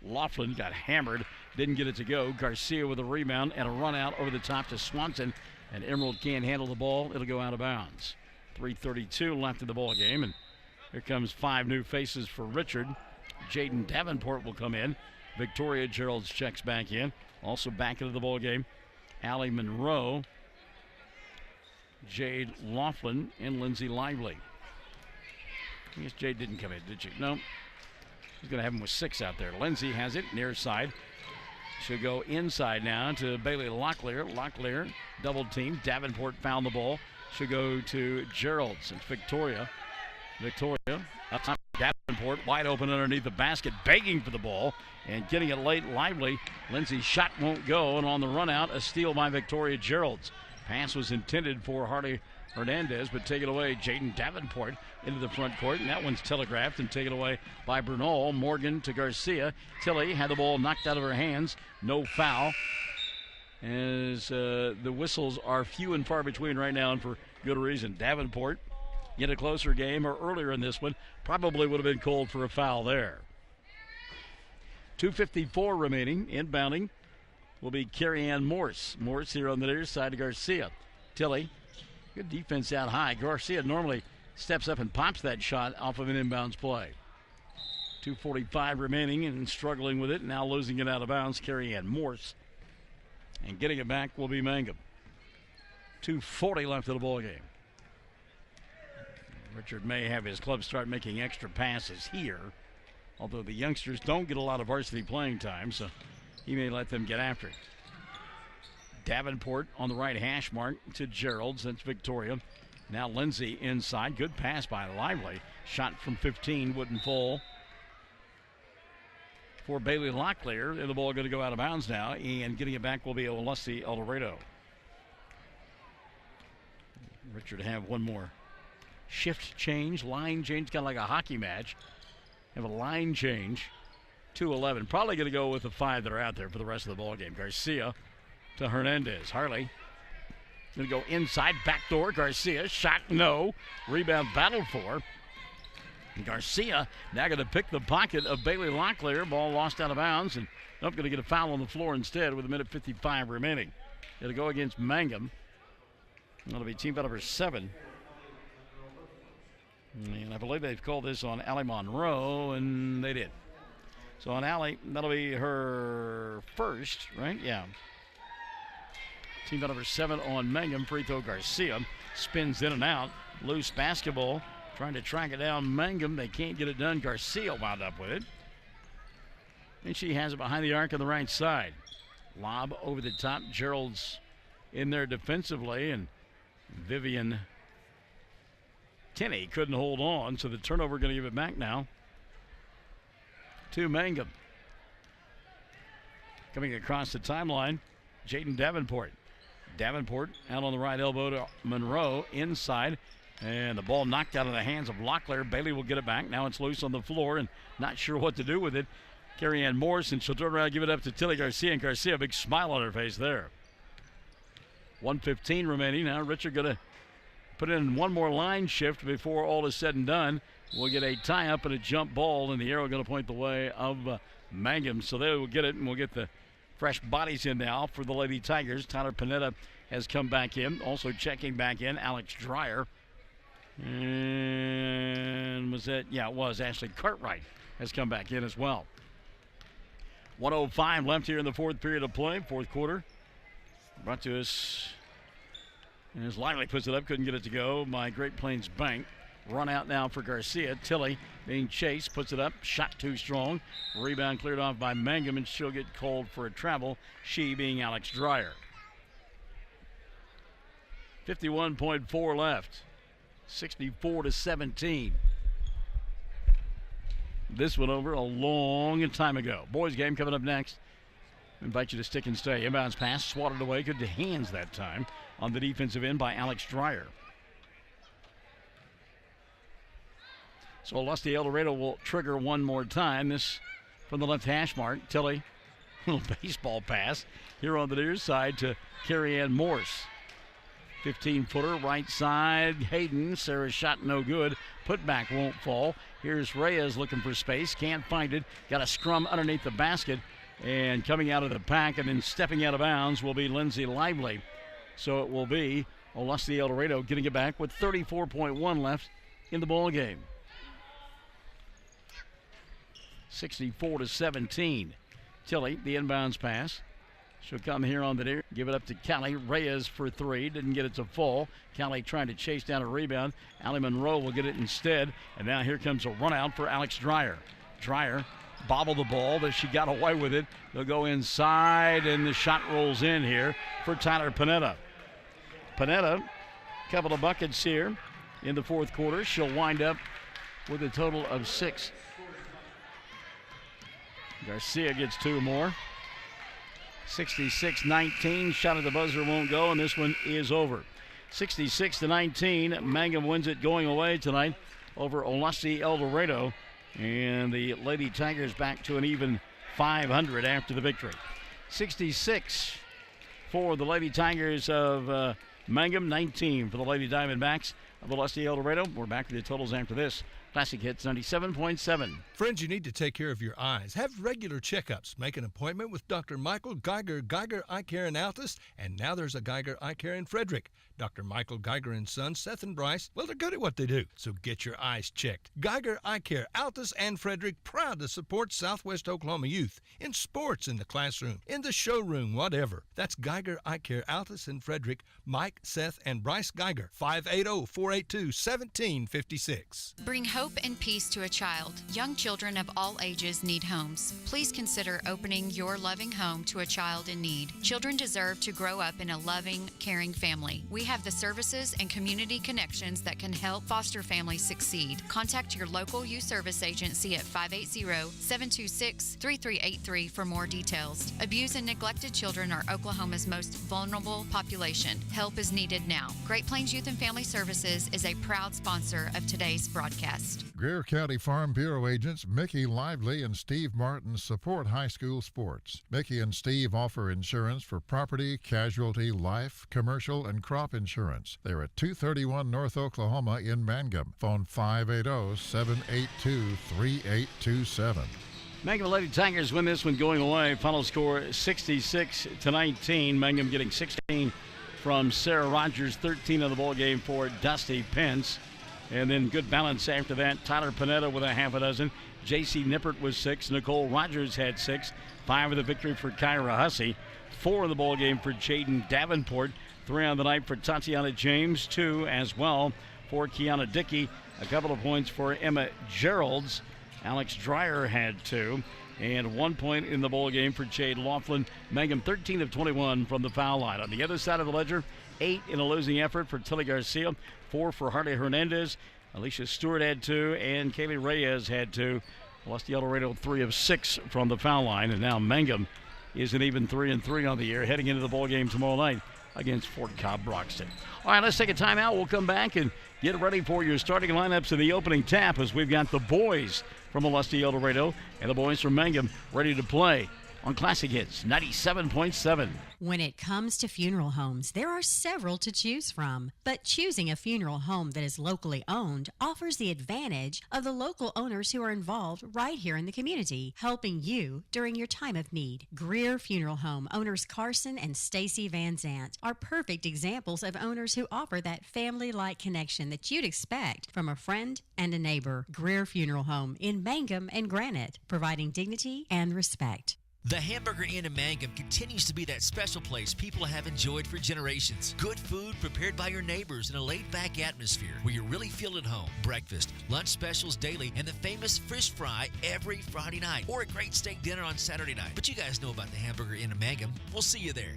Laughlin got hammered, didn't get it to go. Garcia with a rebound and a run out over the top to Swanson, and Emerald can't handle the ball. It'll go out of bounds. 3:32 left in the ball game, and here comes 5 new faces for Richard. Jaden Davenport will come in. Victoria Gerald's checks back in. Also back into the ball game, Allie Monroe, Jade Laughlin, and Lindsay Lively. I guess Jade didn't come in, did she? No. He's going to have him with 6 out there. Lindsay has it near side. She'll go inside now to Bailey Locklear. Locklear double team. Davenport found the ball. She'll go to Gerald's. It's Victoria. Up top, Davenport wide open underneath the basket, begging for the ball and getting it late. Lively. Lindsay's shot won't go, and on the run out, a steal by Victoria Gerald's. Pass was intended for Hardy Hernandez, but taken away. Jaden Davenport into the front court, and that one's telegraphed and taken away by Bernal. Morgan to Garcia. Tilly had the ball knocked out of her hands. No foul. As the whistles are few and far between right now, and for good reason. Davenport, in a closer game or earlier in this one, probably would have been called for a foul there. 2:54 remaining. Inbounding will be Carrie Ann Morse. Morse here on the near side to Garcia. Tilly, good defense out high. Garcia normally steps up and pops that shot off of an inbounds play. 2:45 remaining and struggling with it. Now losing it out of bounds, Carrie Ann Morse. And getting it back will be Mangum. 2:40 left of the ball game. Richard may have his club start making extra passes here, although the youngsters don't get a lot of varsity playing time, so he may let them get after it. Davenport on the right hash mark to Gerald's. That's Victoria. Now Lindsay inside. Good pass by Lively. Shot from 15 wouldn't fall for Bailey Locklear. And the ball going to go out of bounds now, and getting it back will be Olustee-Eldorado. Richard have one more shift change, line change, kind of like a hockey match. Have a line change. 2:11. Probably going to go with the 5 that are out there for the rest of the ball game. Garcia to Hernandez. Harley going to go inside, backdoor. Garcia, shot no. Rebound battled for. And Garcia now going to pick the pocket of Bailey Locklear. Ball lost out of bounds, and going to get a foul on the floor instead with 1:55 remaining. It'll go against Mangum. That'll be team foul number 7. And I believe they've called this on Allie Monroe, and they did. So on Allie, that'll be her first, right? Yeah. Team foul number 7 on Mangum. Free throw Garcia. Spins in and out. Loose basketball. Trying to track it down. Mangum, they can't get it done. Garcia wound up with it. And she has it behind the arc on the right side. Lob over the top. Gerald's in there defensively, and Vivian Tinney couldn't hold on, so the turnover going to give it back now to Mangum. Coming across the timeline, Jaden Davenport. Davenport out on the right elbow to Monroe inside, and the ball knocked out of the hands of Locklear. Bailey will get it back. Now it's loose on the floor and not sure what to do with it. Carrie Ann Morse, and she'll turn around and give it up to Tilly Garcia, and Garcia, a big smile on her face there. 1:15 remaining. Now Richard going to put in one more line shift before all is said and done. We'll get a tie-up and a jump ball, and the arrow going to point the way of Mangum. So they will get it, and we'll get the fresh bodies in now for the Lady Tigers. Tyler Panetta has come back in. Also checking back in, Alex Dreyer. And was that? Yeah, it was. Ashley Cartwright has come back in as well. 1:05 left here in the fourth period of play, fourth quarter. Brought to us, as Lively puts it up, couldn't get it to go by Great Plains Bank. Run out now for Garcia. Tilly being chased, puts it up, shot too strong. Rebound cleared off by Mangum, and she'll get called for a travel, she being Alex Dreyer. 51.4 left. 64-17. This went over a long time ago. Boys game coming up next. I invite you to stick and stay. Inbounds pass, swatted away. Good to hands that time on the defensive end by Alex Dreyer. So Olustee-Eldorado will trigger one more time. This from the left hash mark. Tilly, little baseball pass here on the near side to Carrie Ann Morse. 15-footer, right side, Hayden. Sarah's shot no good. Putback won't fall. Here's Reyes looking for space. Can't find it. Got a scrum underneath the basket. And coming out of the pack and then stepping out of bounds will be Lindsay Lively. So it will be Olustee-Eldorado getting it back with 34.1 left in the ball game. 64-17. Tilly, the inbounds pass. She'll come here on the near. Give it up to Callie. Reyes for 3. Didn't get it to fall. Callie trying to chase down a rebound. Allie Monroe will get it instead. And now here comes a run out for Alex Dreyer. Dreyer bobbled the ball, but she got away with it. They'll go inside, and the shot rolls in here for Tyler Panetta. Panetta, a couple of buckets here in the fourth quarter. She'll wind up with a total of 6. Garcia gets 2 more. 66-19. Shot at the buzzer won't go, and this one is over. 66-19. Mangum wins it going away tonight over Olustee-Eldorado. And the Lady Tigers back to an even 500 after the victory. 66 for the Lady Tigers of Mangum, 19 for the Lady Diamondbacks of Olustee-Eldorado. We're back with the totals after this. Classic Hits 97.7.
Friends, you need to take care of your eyes. Have regular checkups. Make an appointment with Dr. Michael Geiger Eye Care in Altus, and now there's a Geiger Eye Care in Frederick. Dr. Michael Geiger and Sons, Seth and Bryce, well, they're good at what they do, so get your eyes checked. Geiger Eye Care, Altus and Frederick, proud to support Southwest Oklahoma youth in sports, in the classroom, in the showroom, whatever. That's Geiger Eye Care, Altus and Frederick. Mike, Seth, and Bryce Geiger, 580-482-1756.
Bring hope and peace to a child. Young children of all ages need homes. Please consider opening your loving home to a child in need. Children deserve to grow up in a loving, caring family. We have the services and community connections that can help foster families succeed. Contact your local youth service agency at 580-726-3383 for more details. Abused and neglected children are Oklahoma's most vulnerable population. Help is needed now. Great Plains Youth and Family Services is a proud sponsor of today's broadcast.
Greer County Farm Bureau agents Mickey Lively and Steve Martin support high school sports. Mickey and Steve offer insurance for property, casualty, life, commercial, and crop insurance. They're at 231 North Oklahoma in Mangum. Phone 580-782-3827.
Mangum Lady Tigers win this one going away. Final score 66-19. Mangum getting 16 from Sarah Rogers, 13 of the ball game for Dusty Pence. And then good balance after that. Tyler Panetta with a half a dozen. J.C. Nippert was 6. Nicole Rogers had 6. 5 of the victory for Kyra Hussey. 4 in the ball game for Jaden Davenport. 3 on the night for Tatiana James. 2 as well for Kiana Dickey. A couple of points for Emma Geralds. Alex Dreyer had 2. And 1 point in the bowl game for Jade Laughlin. Mangum 13 of 21 from the foul line. On the other side of the ledger, 8 in a losing effort for Tilly Garcia. 4 for Harley Hernandez. Alicia Stewart had 2. And Kaylee Reyes had 2. Olustee-Eldorado 3 of 6 from the foul line. And now Mangum is an even 3-3 on the year, heading into the bowl game tomorrow night against Fort Cobb Broxton. All right, let's take a timeout. We'll come back and get ready for your starting lineups in the opening tap as we've got the boys from Olustee-Eldorado and the boys from Mangum ready to play on Classic Hits 97.7.
When it comes to funeral homes, there are several to choose from. But choosing a funeral home that is locally owned offers the advantage of the local owners who are involved right here in the community, helping you during your time of need. Greer Funeral Home owners Carson and Stacy Van Zant are perfect examples of owners who offer that family-like connection that you'd expect from a friend and a neighbor. Greer Funeral Home in Mangum and Granite, providing dignity and respect.
The Hamburger Inn in Mangum continues to be that special place people have enjoyed for generations. Good food prepared by your neighbors in a laid-back atmosphere where you really feel at home. Breakfast, lunch specials daily, and the famous fish fry every Friday night. Or a great steak dinner on Saturday night. But you guys know about the Hamburger Inn in Mangum. We'll see you there.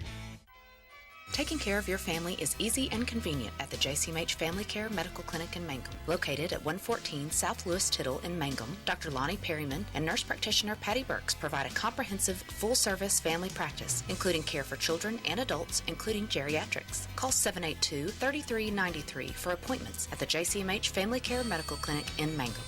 Taking care of your family is easy and convenient at the JCMH Family Care Medical Clinic in Mangum. Located at 114 South Lewis-Tittle in Mangum, Dr. Lonnie Perryman and nurse practitioner Patty Burks provide a comprehensive, full-service family practice, including care for children and adults, including geriatrics. Call 782-3393 for appointments at the JCMH Family Care Medical Clinic in Mangum.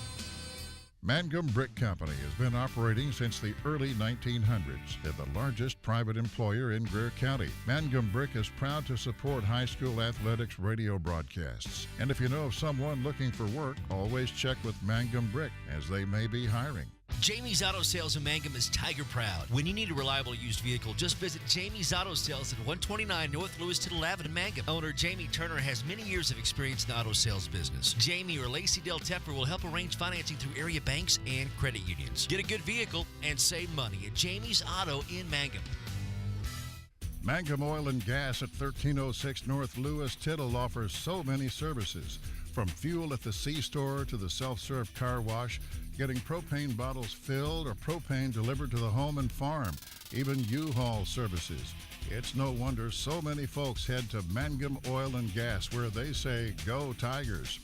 Mangum Brick Company has been operating since the early 1900s. They're the largest private employer in Greer County. Mangum Brick is proud to support high school athletics radio broadcasts. And if you know of someone looking for work, always check with Mangum Brick, as they may be hiring.
Jamie's Auto Sales in Mangum is Tiger proud. When you need a reliable used vehicle, just visit Jamie's Auto Sales at 129 North Lewis-Tittle Avenue, Mangum. Owner Jamie Turner has many years of experience in the auto sales business. Jamie or Lacey Del Tepper will help arrange financing through area banks and credit unions. Get a good vehicle and save money at Jamie's Auto in Mangum.
Mangum Oil and Gas at 1306 North Lewis-Tittle offers so many services. From fuel at the C-store to the self-serve car wash, getting propane bottles filled or propane delivered to the home and farm, even U-Haul services. It's no wonder so many folks head to Mangum Oil and Gas, where they say, "Go Tigers."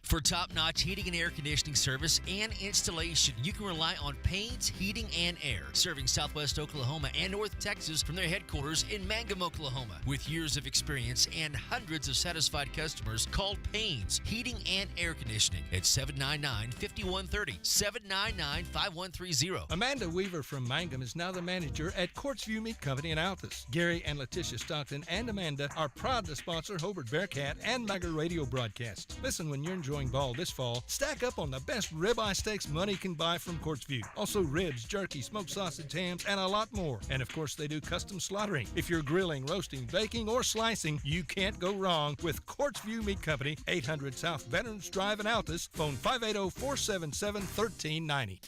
For top-notch heating and air conditioning service and installation, you can rely on Payne's Heating and Air, serving Southwest Oklahoma and North Texas from their headquarters in Mangum, Oklahoma. With years of experience and hundreds of satisfied customers, call Payne's Heating and Air Conditioning at 799-5130, 799-5130.
Amanda Weaver from Mangum is now the manager at Quartzview Meat Company in Altus. Gary and Letitia Stockton and Amanda are proud to sponsor Hobart Bearcat and Magger radio broadcasts. Listen when you're enjoying ball this fall, stack up on the best ribeye steaks money can buy from Quartzview. Also ribs, jerky, smoked sausage, hams, and a lot more. And of course, they do custom slaughtering. If you're grilling, roasting, baking, or slicing, you can't go wrong with Quartzview Meat Company, 800 South Veterans Drive in Altus. Phone 580-477-1390.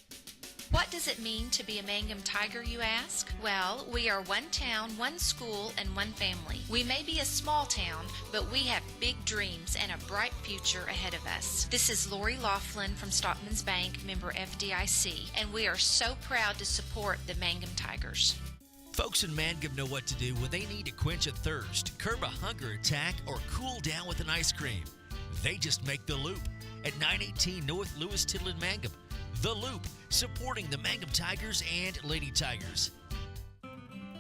What does it mean to be a Mangum Tiger, you ask? Well, we are one town, one school, and one family. We may be a small town, but we have big dreams and a bright future ahead of us. This is Lori Laughlin from Stockman's Bank, member FDIC, and we are so proud to support the Mangum Tigers.
Folks in Mangum know what to do when they need to quench a thirst, curb a hunger attack, or cool down with an ice cream. They just make the Loop at 918 North Lewis Tittle in Mangum. The Loop, supporting the Mangum Tigers and Lady Tigers.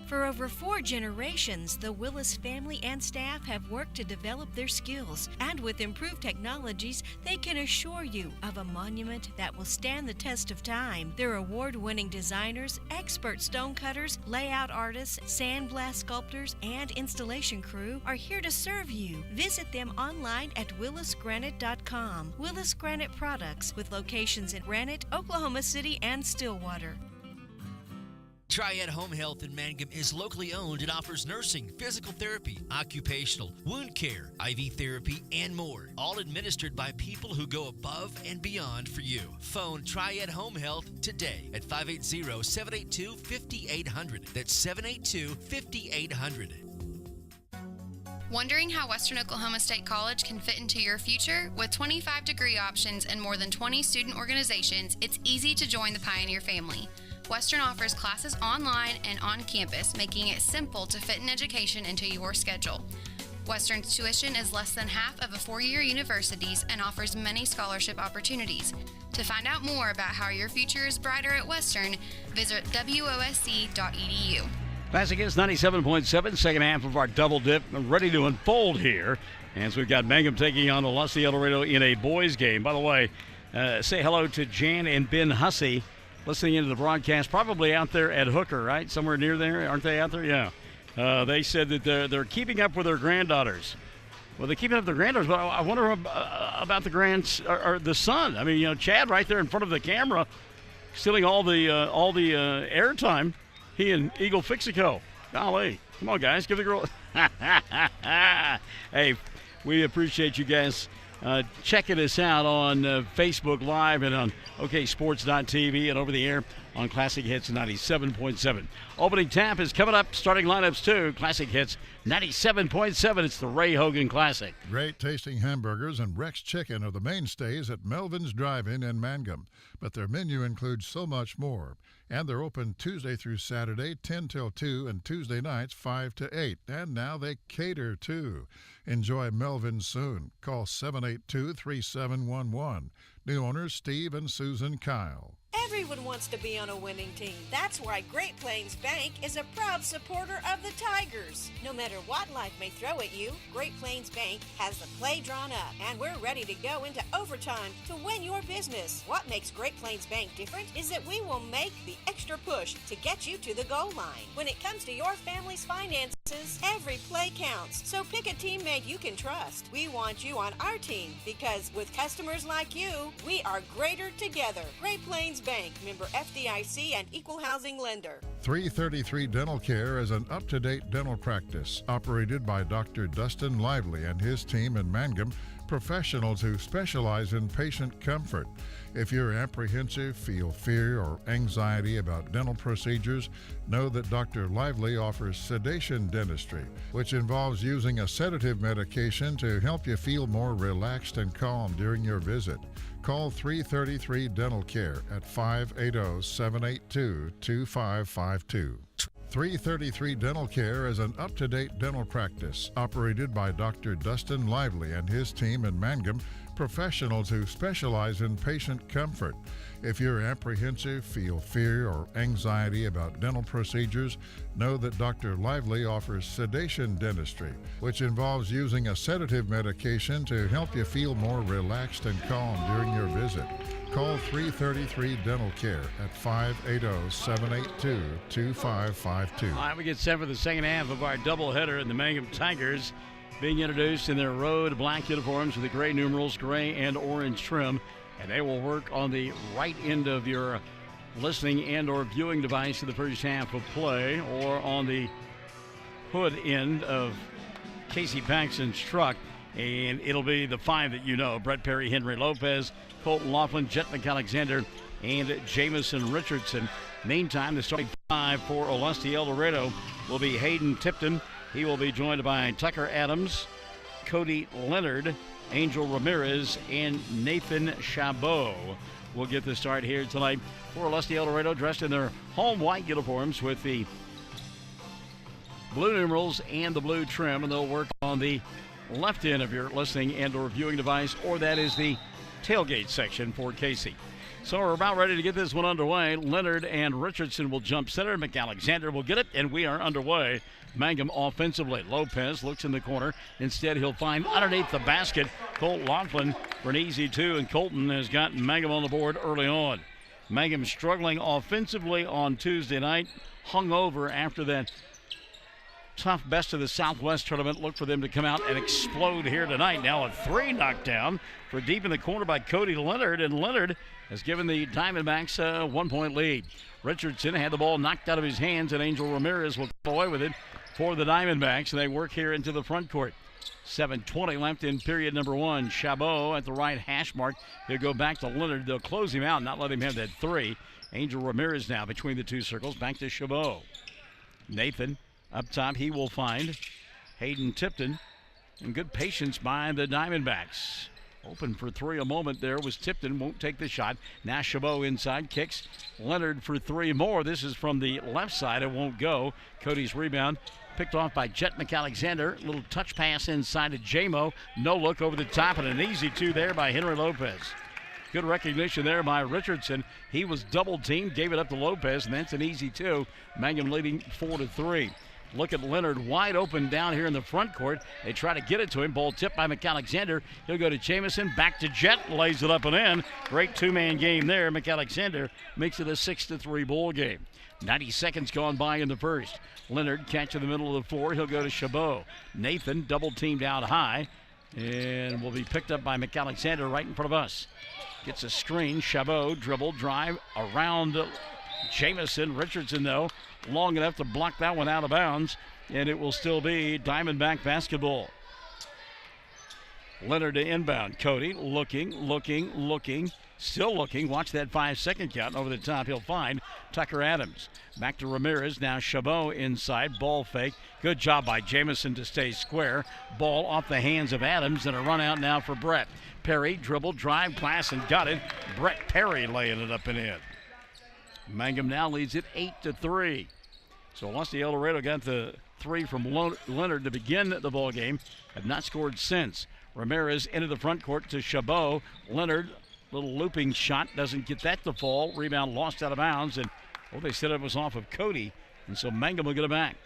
For over 4 generations, the Willis family and staff have worked to develop their skills, and with improved technologies, they can assure you of a monument that will stand the test of time. Their award-winning designers, expert stone cutters, layout artists, sandblast sculptors, and installation crew are here to serve you. Visit them online at willisgranite.com. Willis Granite Products, with locations in Granite, Oklahoma City, and Stillwater.
Triad Home Health in Mangum is locally owned and offers nursing, physical therapy, occupational, wound care, IV therapy, and more. All administered by people who go above and beyond for you. Phone Triad Home Health today at 580-782-5800. That's 782-5800.
Wondering how Western Oklahoma State College can fit into your future? With 25 degree options and more than 20 student organizations, it's easy to join the Pioneer family. Western offers classes online and on campus, making it simple to fit an education into your schedule. Western's tuition is less than half of a four-year university's and offers many scholarship opportunities. To find out more about how your future is brighter at Western, visit wosc.edu.
Classic is 97.7, second half of our double dip ready to unfold here as we've got Mangum taking on Olustee-Eldorado in a boys game. By the way, say hello to Jan and Ben Hussey listening into the broadcast, probably out there at Hooker, right? Somewhere near there. Aren't they out there? Yeah. They said that they're keeping up with their granddaughters. Well, they're keeping up with their granddaughters, but I wonder about the or the son. I mean, Chad right there in front of the camera, stealing all the airtime. He and Eagle Fixico. Golly. Come on, guys. Give the girl. Hey, we appreciate you guys checking us out on Facebook Live and on OKSports.tv and over the air on Classic Hits 97.7. Opening tap is coming up. Starting lineups, too. Classic Hits 97.7. It's the Ray Hogan Classic.
Great tasting hamburgers and Rex Chicken are the mainstays at Melvin's Drive-In in Mangum. But their menu includes so much more. And they're open Tuesday through Saturday, 10 till 2, and Tuesday nights, 5 to 8. And now they cater, too. Enjoy Melvin's soon. Call 782-3711. New owners Steve and Susan Kyle.
Everyone wants to be on a winning team. That's why Great Plains Bank is a proud supporter of the Tigers. No matter what life may throw at you, Great Plains Bank has the play drawn up, and we're ready to go into overtime to win your business. What makes Great Plains Bank different is that we will make the extra push to get you to the goal line. When it comes to your family's finances, every play counts. So pick a teammate you can trust. We want you on our team because with customers like you, we are greater together. Great Plains Bank, member FDIC and equal housing lender.
333 Dental Care is an up-to-date dental practice operated by Dr. Dustin Lively and his team in Mangum, professionals who specialize in patient comfort. If you're apprehensive, feel fear or anxiety about dental procedures, know that Dr. Lively offers sedation dentistry, which involves using a sedative medication to help you feel more relaxed and calm during your visit. Call 333 Dental Care at 580-782-2552. 333 Dental Care is an up-to-date dental practice operated by Dr. Dustin Lively and his team in Mangum, professionals who specialize in patient comfort. If you're apprehensive, feel fear or anxiety about dental procedures, know that Dr. Lively offers sedation dentistry, which involves using a sedative medication to help you feel more relaxed and calm during your visit. Call 333 Dental Care at 580-782-2552.
All right, we get set for the second half of our doubleheader, and the Mangum Tigers being introduced in their road black uniforms with the gray numerals, gray and orange trim. And they will work on the right end of your listening and or viewing device in the first half of play, or on the hood end of Casey Paxton's truck. And it'll be the five that you know: Brett Perry, Henry Lopez, Colton Laughlin, Jet McAlexander, and Jamison Richardson. Meantime, the starting five for Olustee-Eldorado will be Hayden Tipton. He will be joined by Tucker Adams, Cody Leonard, Angel Ramirez, and Nathan Chabot will get the start here tonight for Olustee-Eldorado, dressed in their home white uniforms with the blue numerals and the blue trim, and they'll work on the left end of your listening and or viewing device, or that is the tailgate section for Casey. So we're about ready to get this one underway. Leonard and Richardson will jump center. McAlexander will get it, and we are underway. Mangum offensively. Lopez looks in the corner. Instead, he'll find underneath the basket Colt Laughlin for an easy two, and Colton has got Mangum on the board early on. Mangum struggling offensively on Tuesday night, hung over after that tough Best of the Southwest tournament. Look for them to come out and explode here tonight. Now a three knocked down for deep in the corner by Cody Leonard, and Leonard has given the Diamondbacks a 1-point lead. Richardson had the ball knocked out of his hands, and Angel Ramirez will come away with it for the Diamondbacks, and they work here into the front court. 7:20 left in period number one. Chabot at the right hash mark. He'll go back to Leonard. They'll close him out, not let him have that three. Angel Ramirez now between the two circles. Back to Chabot. Nathan up top. He will find Hayden Tipton. And good patience by the Diamondbacks. Open for three a moment there was Tipton. Won't take the shot. Now Chabot inside. Kicks Leonard for three more. This is from the left side. It won't go. Cody's rebound picked off by Jet McAlexander. Little touch pass inside to Jamo. No look over the top, and an easy two there by Henry Lopez. Good recognition there by Richardson. He was double teamed, gave it up to Lopez, and that's an easy two. Mangum leading 4-3. Look at Leonard wide open down here in the front court. They try to get it to him. Ball tipped by McAlexander. He'll go to Jamison. Back to Jet. Lays it up and in. Great two-man game there. McAlexander makes it a 6-3 ball game. 90 seconds gone by in the first. Leonard catch in the middle of the floor. He'll go to Chabot. Nathan double teamed out high and will be picked up by McAlexander right in front of us. Gets a screen. Chabot dribble drive around Jamison. Richardson though long enough to block that one out of bounds, and it will still be Diamondback basketball. Leonard to inbound. Cody looking, still looking. Watch that 5-second count. Over the top, he'll find Tucker Adams. Back to Ramirez. Now Chabot inside. Ball fake. Good job by Jamison to stay square. Ball off the hands of Adams, and a run out now for Brett. Perry dribble, drive, pass, and got it. Brett Perry laying it up and in. Mangum now leads it 8-3. So Olustee-Eldorado got the three from Leonard to begin the ball game. Have not scored since. Ramirez into the front court to Chabot. Leonard, little looping shot, doesn't get that to fall. Rebound lost out of bounds, and they said it was off of Cody, and so Mangum will get it back.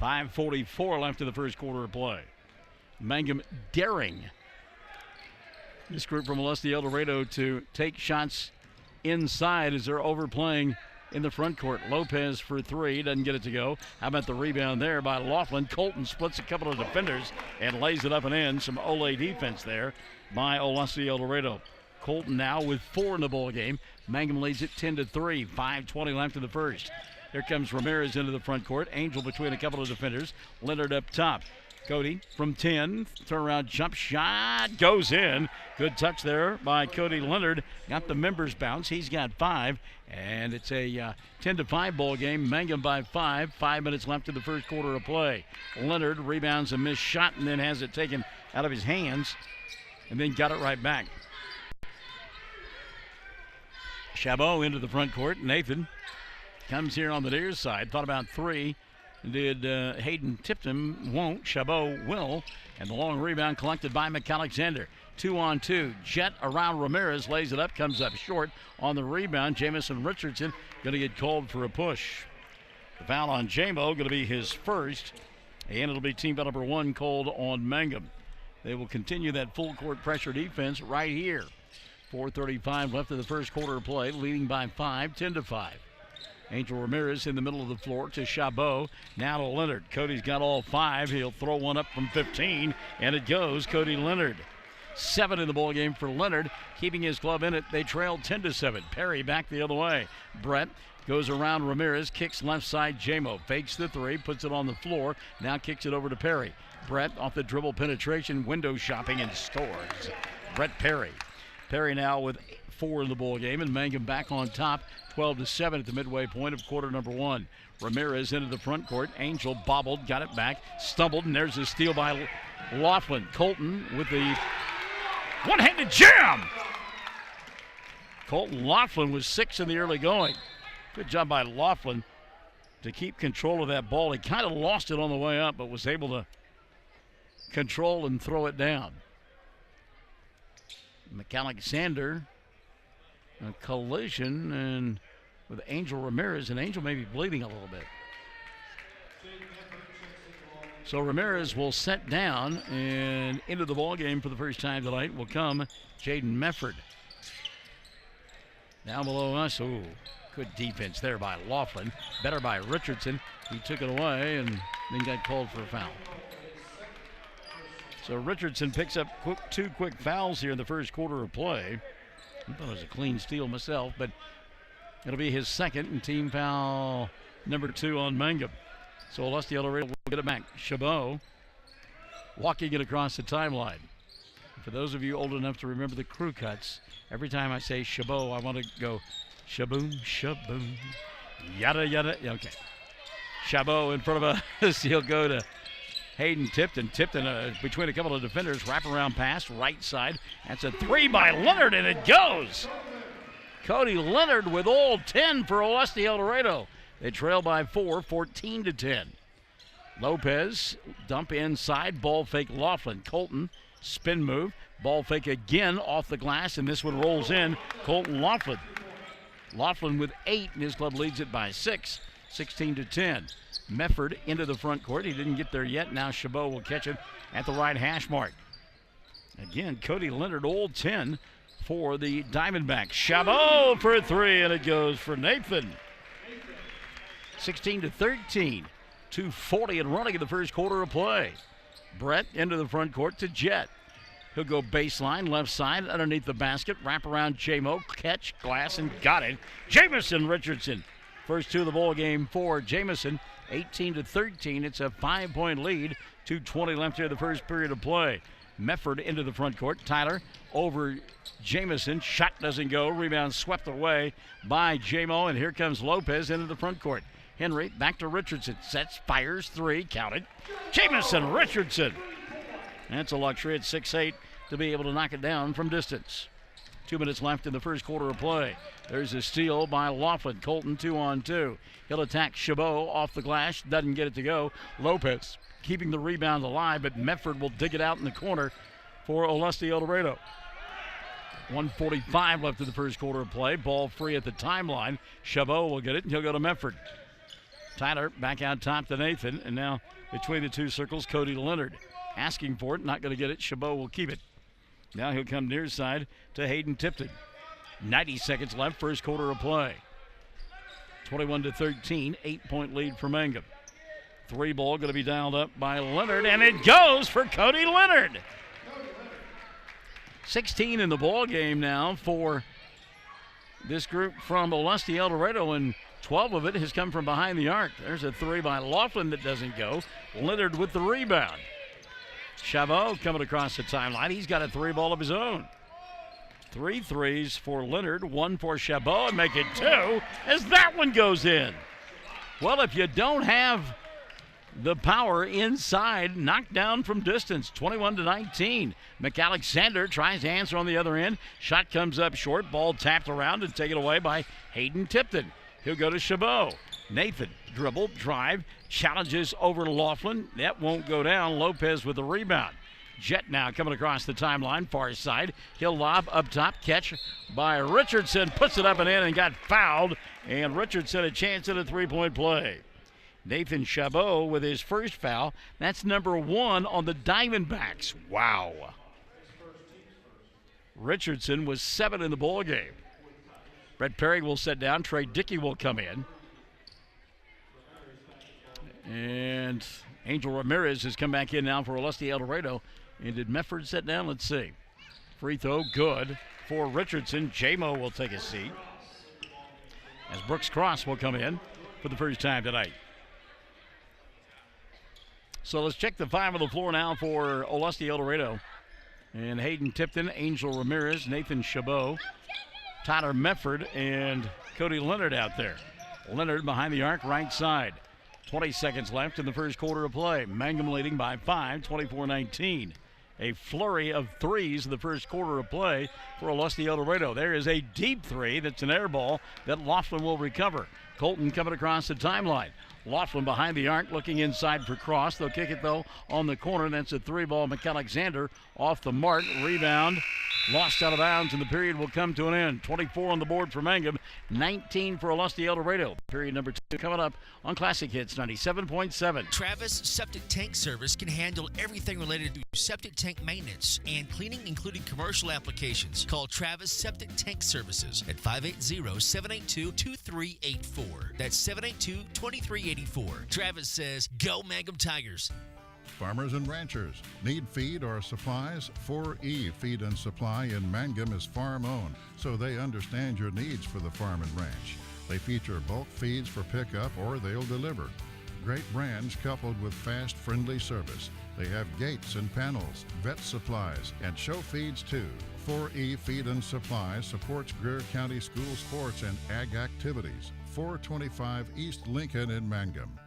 5:44 left in the first quarter of play. Mangum daring this group from Olustee-Eldorado to take shots inside as they're overplaying in the front court. Lopez for three, doesn't get it to go. How about the rebound there by Laughlin? Colton splits a couple of defenders and lays it up and in. Some Ole defense there by Olustee-Eldorado. Colton now with 4 in the ball game. Mangum leads it 10-3. 5:20 left in the first. Here comes Ramirez into the front court. Angel between a couple of defenders. Leonard up top. Cody from 10, turnaround jump shot, goes in. Good touch there by Cody Leonard. Got the members bounce. He's got 5, and it's a 10-5 ball game. Mangum by 5. 5 minutes left in the first quarter of play. Leonard rebounds a missed shot and then has it taken out of his hands, and then got it right back. Chabot into the front court. Nathan comes here on the near side. Thought about 3. Did Hayden Tipton? Won't. Chabot will. And the long rebound collected by McAlexander. 2-on-2. Jet around Ramirez, lays it up, comes up short on the rebound. Jamison Richardson going to get called for a push. The foul on Jamo going to be his first, and it'll be team foul number 1 called on Mangum. They will continue that full court pressure defense right here. 4:35 left in the first quarter of play, leading by 5, 10-5. Angel Ramirez in the middle of the floor to Chabot. Now to Leonard. Cody's got all 5. He'll throw one up from 15, and it goes. Cody Leonard. 7 in the ball game for Leonard, keeping his club in it. They trailed 10-7. Perry back the other way. Brett goes around Ramirez, kicks left side. Jamo fakes the 3, puts it on the floor. Now kicks it over to Perry. Brett off the dribble penetration, window shopping, and scores. Brett Perry. Perry now with 4 in the ball game, and Mangum back on top, 12-7 at the midway point of quarter number 1. Ramirez into the front court. Angel bobbled, got it back, stumbled, and there's a steal by Laughlin. Colton with the one-handed jam. Colton Laughlin was 6 in the early going. Good job by Laughlin to keep control of that ball. He kind of lost it on the way up, but was able to control and throw it down. McAlexander, a collision and with Angel Ramirez, and Angel may be bleeding a little bit. So Ramirez will set down, and into the ball game for the first time tonight will come Jaden Mefford. Down below us, ooh, good defense there by Laughlin. Better by Richardson. He took it away and then got called for a foul. So Richardson picks up 2 quick fouls here in the first quarter of play. I thought it was a clean steal myself, but it'll be his second and team foul number 2 on Mangum. So Olustee-Eldorado will get it back. Chabot walking it across the timeline. For those of you old enough to remember the crew cuts, every time I say Chabot, I want to go shaboom, shaboom, yada, yada. Okay. Chabot in front of us. He'll go to Hayden Tipton. Tipton between a couple of defenders. Wraparound pass, right side. That's a 3 by Leonard, and it goes. Cody Leonard with all 10 for Olustee-Eldorado. They trail by 4, 14-10. Lopez, dump inside, ball fake Laughlin. Colton, spin move, ball fake again off the glass, and this one rolls in. Colton Laughlin. Laughlin with 8, and his club leads it by 6, 16-10. Mefford into the front court. He didn't get there yet. Now Chabot will catch it at the right hash mark. Again, Cody Leonard, all 10 for the Diamondbacks. Chabot for 3, and it goes for Nathan. 16-13. 2:40 and running in the first quarter of play. Brett into the front court to Jet. He'll go baseline, left side, underneath the basket. Wrap around Jamo, catch, glass, and got it. Jamison Richardson. First 2 of the ball game for Jamison. 18-13. It's a 5-point lead. 2:20 left here in the first period of play. Mefford into the front court. Tyler over Jamison. Shot doesn't go. Rebound swept away by Jamo. And here comes Lopez into the front court. Henry back to Richardson. Sets, fires, 3. Count it. Jamison Richardson. That's a luxury at 6'8" to be able to knock it down from distance. 2 minutes left in the first quarter of play. There's a steal by Laughlin. Colton 2-on-2. He'll attack Chabot off the glass. Doesn't get it to go. Lopez keeping the rebound alive, but Mefford will dig it out in the corner for Olustee-Eldorado. 1:45 left in the first quarter of play. Ball free at the timeline. Chabot will get it, and he'll go to Mefford. Tyler back out top to Nathan, and now between the 2 circles, Cody Leonard asking for it. Not going to get it. Chabot will keep it. Now he'll come near side to Hayden Tipton. 90 seconds left, first quarter of play. 21-13, 8-point lead for Mangum. 3 ball going to be dialed up by Leonard, and it goes for Cody Leonard. 16 in the ball game now for this group from Olustee-Eldorado, and 12 of it has come from behind the arc. There's a 3 by Laughlin that doesn't go. Leonard with the rebound. Chabot coming across the timeline. He's got a 3 ball of his own. 3 threes for Leonard, 1 for Chabot, and make it 2 as that one goes in. Well, if you don't have the power inside, knocked down from distance, 21-19. McAlexander tries to answer on the other end. Shot comes up short, ball tapped around and taken away by Hayden Tipton. He'll go to Chabot. Nathan, dribble, drive, challenges over Laughlin. That won't go down. Lopez with the rebound. Jet now coming across the timeline, far side. He'll lob up top, catch by Richardson, puts it up and in and got fouled. And Richardson a chance at a three-point play. Nathan Chabot with his first foul. That's number 1 on the Diamondbacks. Wow. Richardson was 7 in the ball game. Brett Perry will sit down. Trey Dickey will come in. And Angel Ramirez has come back in now for Olustee-Eldorado. And did Mefford sit down? Let's see. Free throw, good for Richardson. J-Mo will take a seat as Brooks Cross will come in for the first time tonight. So let's check the 5 on the floor now for Olustee-Eldorado. And Hayden Tipton, Angel Ramirez, Nathan Chabot, Tyler Mefford, and Cody Leonard out there. Leonard behind the arc, right side. 20 seconds left in the first quarter of play. Mangum leading by 5, 24-19. A flurry of threes in the first quarter of play for Olustee-Eldorado. There is a deep three that's an air ball that Laughlin will recover. Colton coming across the timeline. Laughlin behind the arc, looking inside for Cross. They'll kick it, though, on the corner. That's a 3-ball. McAlexander off the mark. Rebound. Lost out of bounds, and the period will come to an end. 24 on the board for Mangum, 19 for Olustee-Eldorado. Period number 2 coming up on Classic Hits 97.7.
Travis Septic Tank Service can handle everything related to septic tank maintenance and cleaning, including commercial applications. Call Travis Septic Tank Services at 580-782-2384. That's 782-2384. Travis says, go Mangum Tigers.
Farmers and ranchers need feed or supplies? 4E Feed and Supply in Mangum is farm-owned, so they understand your needs for the farm and ranch. They feature bulk feeds for pickup or they'll deliver. Great brands coupled with fast, friendly service. They have gates and panels, vet supplies, and show feeds too. 4E Feed and Supply supports Greer County school sports and ag activities. 425 East Lincoln in Mangum.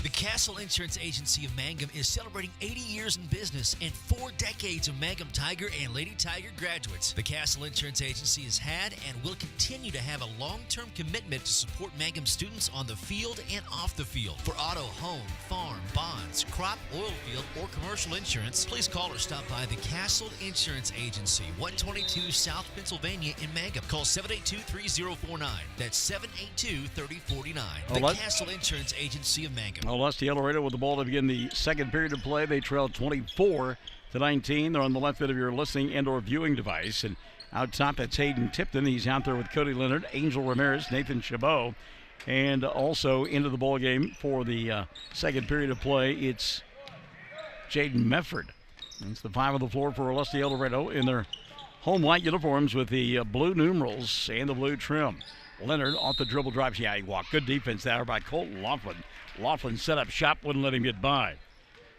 The Castle Insurance Agency of Mangum is celebrating 80 years in business and 4 decades of Mangum Tiger and Lady Tiger graduates. The Castle Insurance Agency has had and will continue to have a long-term commitment to support Mangum students on the field and off the field. For auto, home, farm, bonds, crop, oil field, or commercial insurance, please call or stop by the Castle Insurance Agency, 122 South Pennsylvania in Mangum. Call 782-3049. That's 782-3049. The Castle Insurance Agency of Mangum.
Olustee-Eldorado with the ball to begin the second period of play. They trail 24-19. They're on the left end of your listening and or viewing device. And out top, that's Hayden Tipton. He's out there with Cody Leonard, Angel Ramirez, Nathan Chabot. And also into the ball game for the second period of play, it's Jaden Mefford. It's the 5 on the floor for Olustee-Eldorado in their home white uniforms with the blue numerals and the blue trim. Leonard off the dribble drives. Yeah, he walked. Good defense there by Colton Laughlin. Laughlin set up shop, wouldn't let him get by.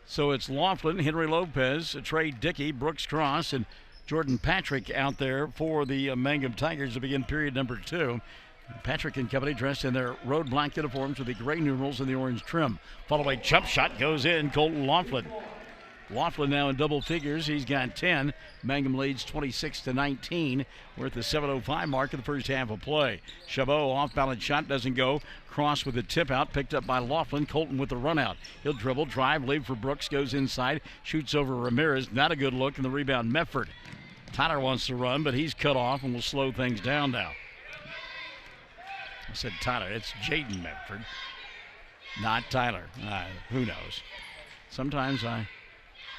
So it's Laughlin, Henry Lopez, Trey Dickey, Brooks Cross, and Jordan Patrick out there for the Mangum Tigers to begin period number 2. Patrick and company dressed in their road black uniforms with the gray numerals and the orange trim. Follow-away jump shot goes in, Colton Laughlin. Laughlin now in double figures. He's got 10. Mangum leads 26-19. We're at the 7:05 mark of the first half of play. Chabot off-balance shot doesn't go. Cross with a tip out, picked up by Laughlin. Colton with the run out. He'll dribble, drive, leave for Brooks, goes inside, shoots over Ramirez. Not a good look, and the rebound Mefford. Tyler wants to run, but he's cut off and will slow things down now. I said Tyler, it's Jaden Mefford, not Tyler. Who knows? Sometimes I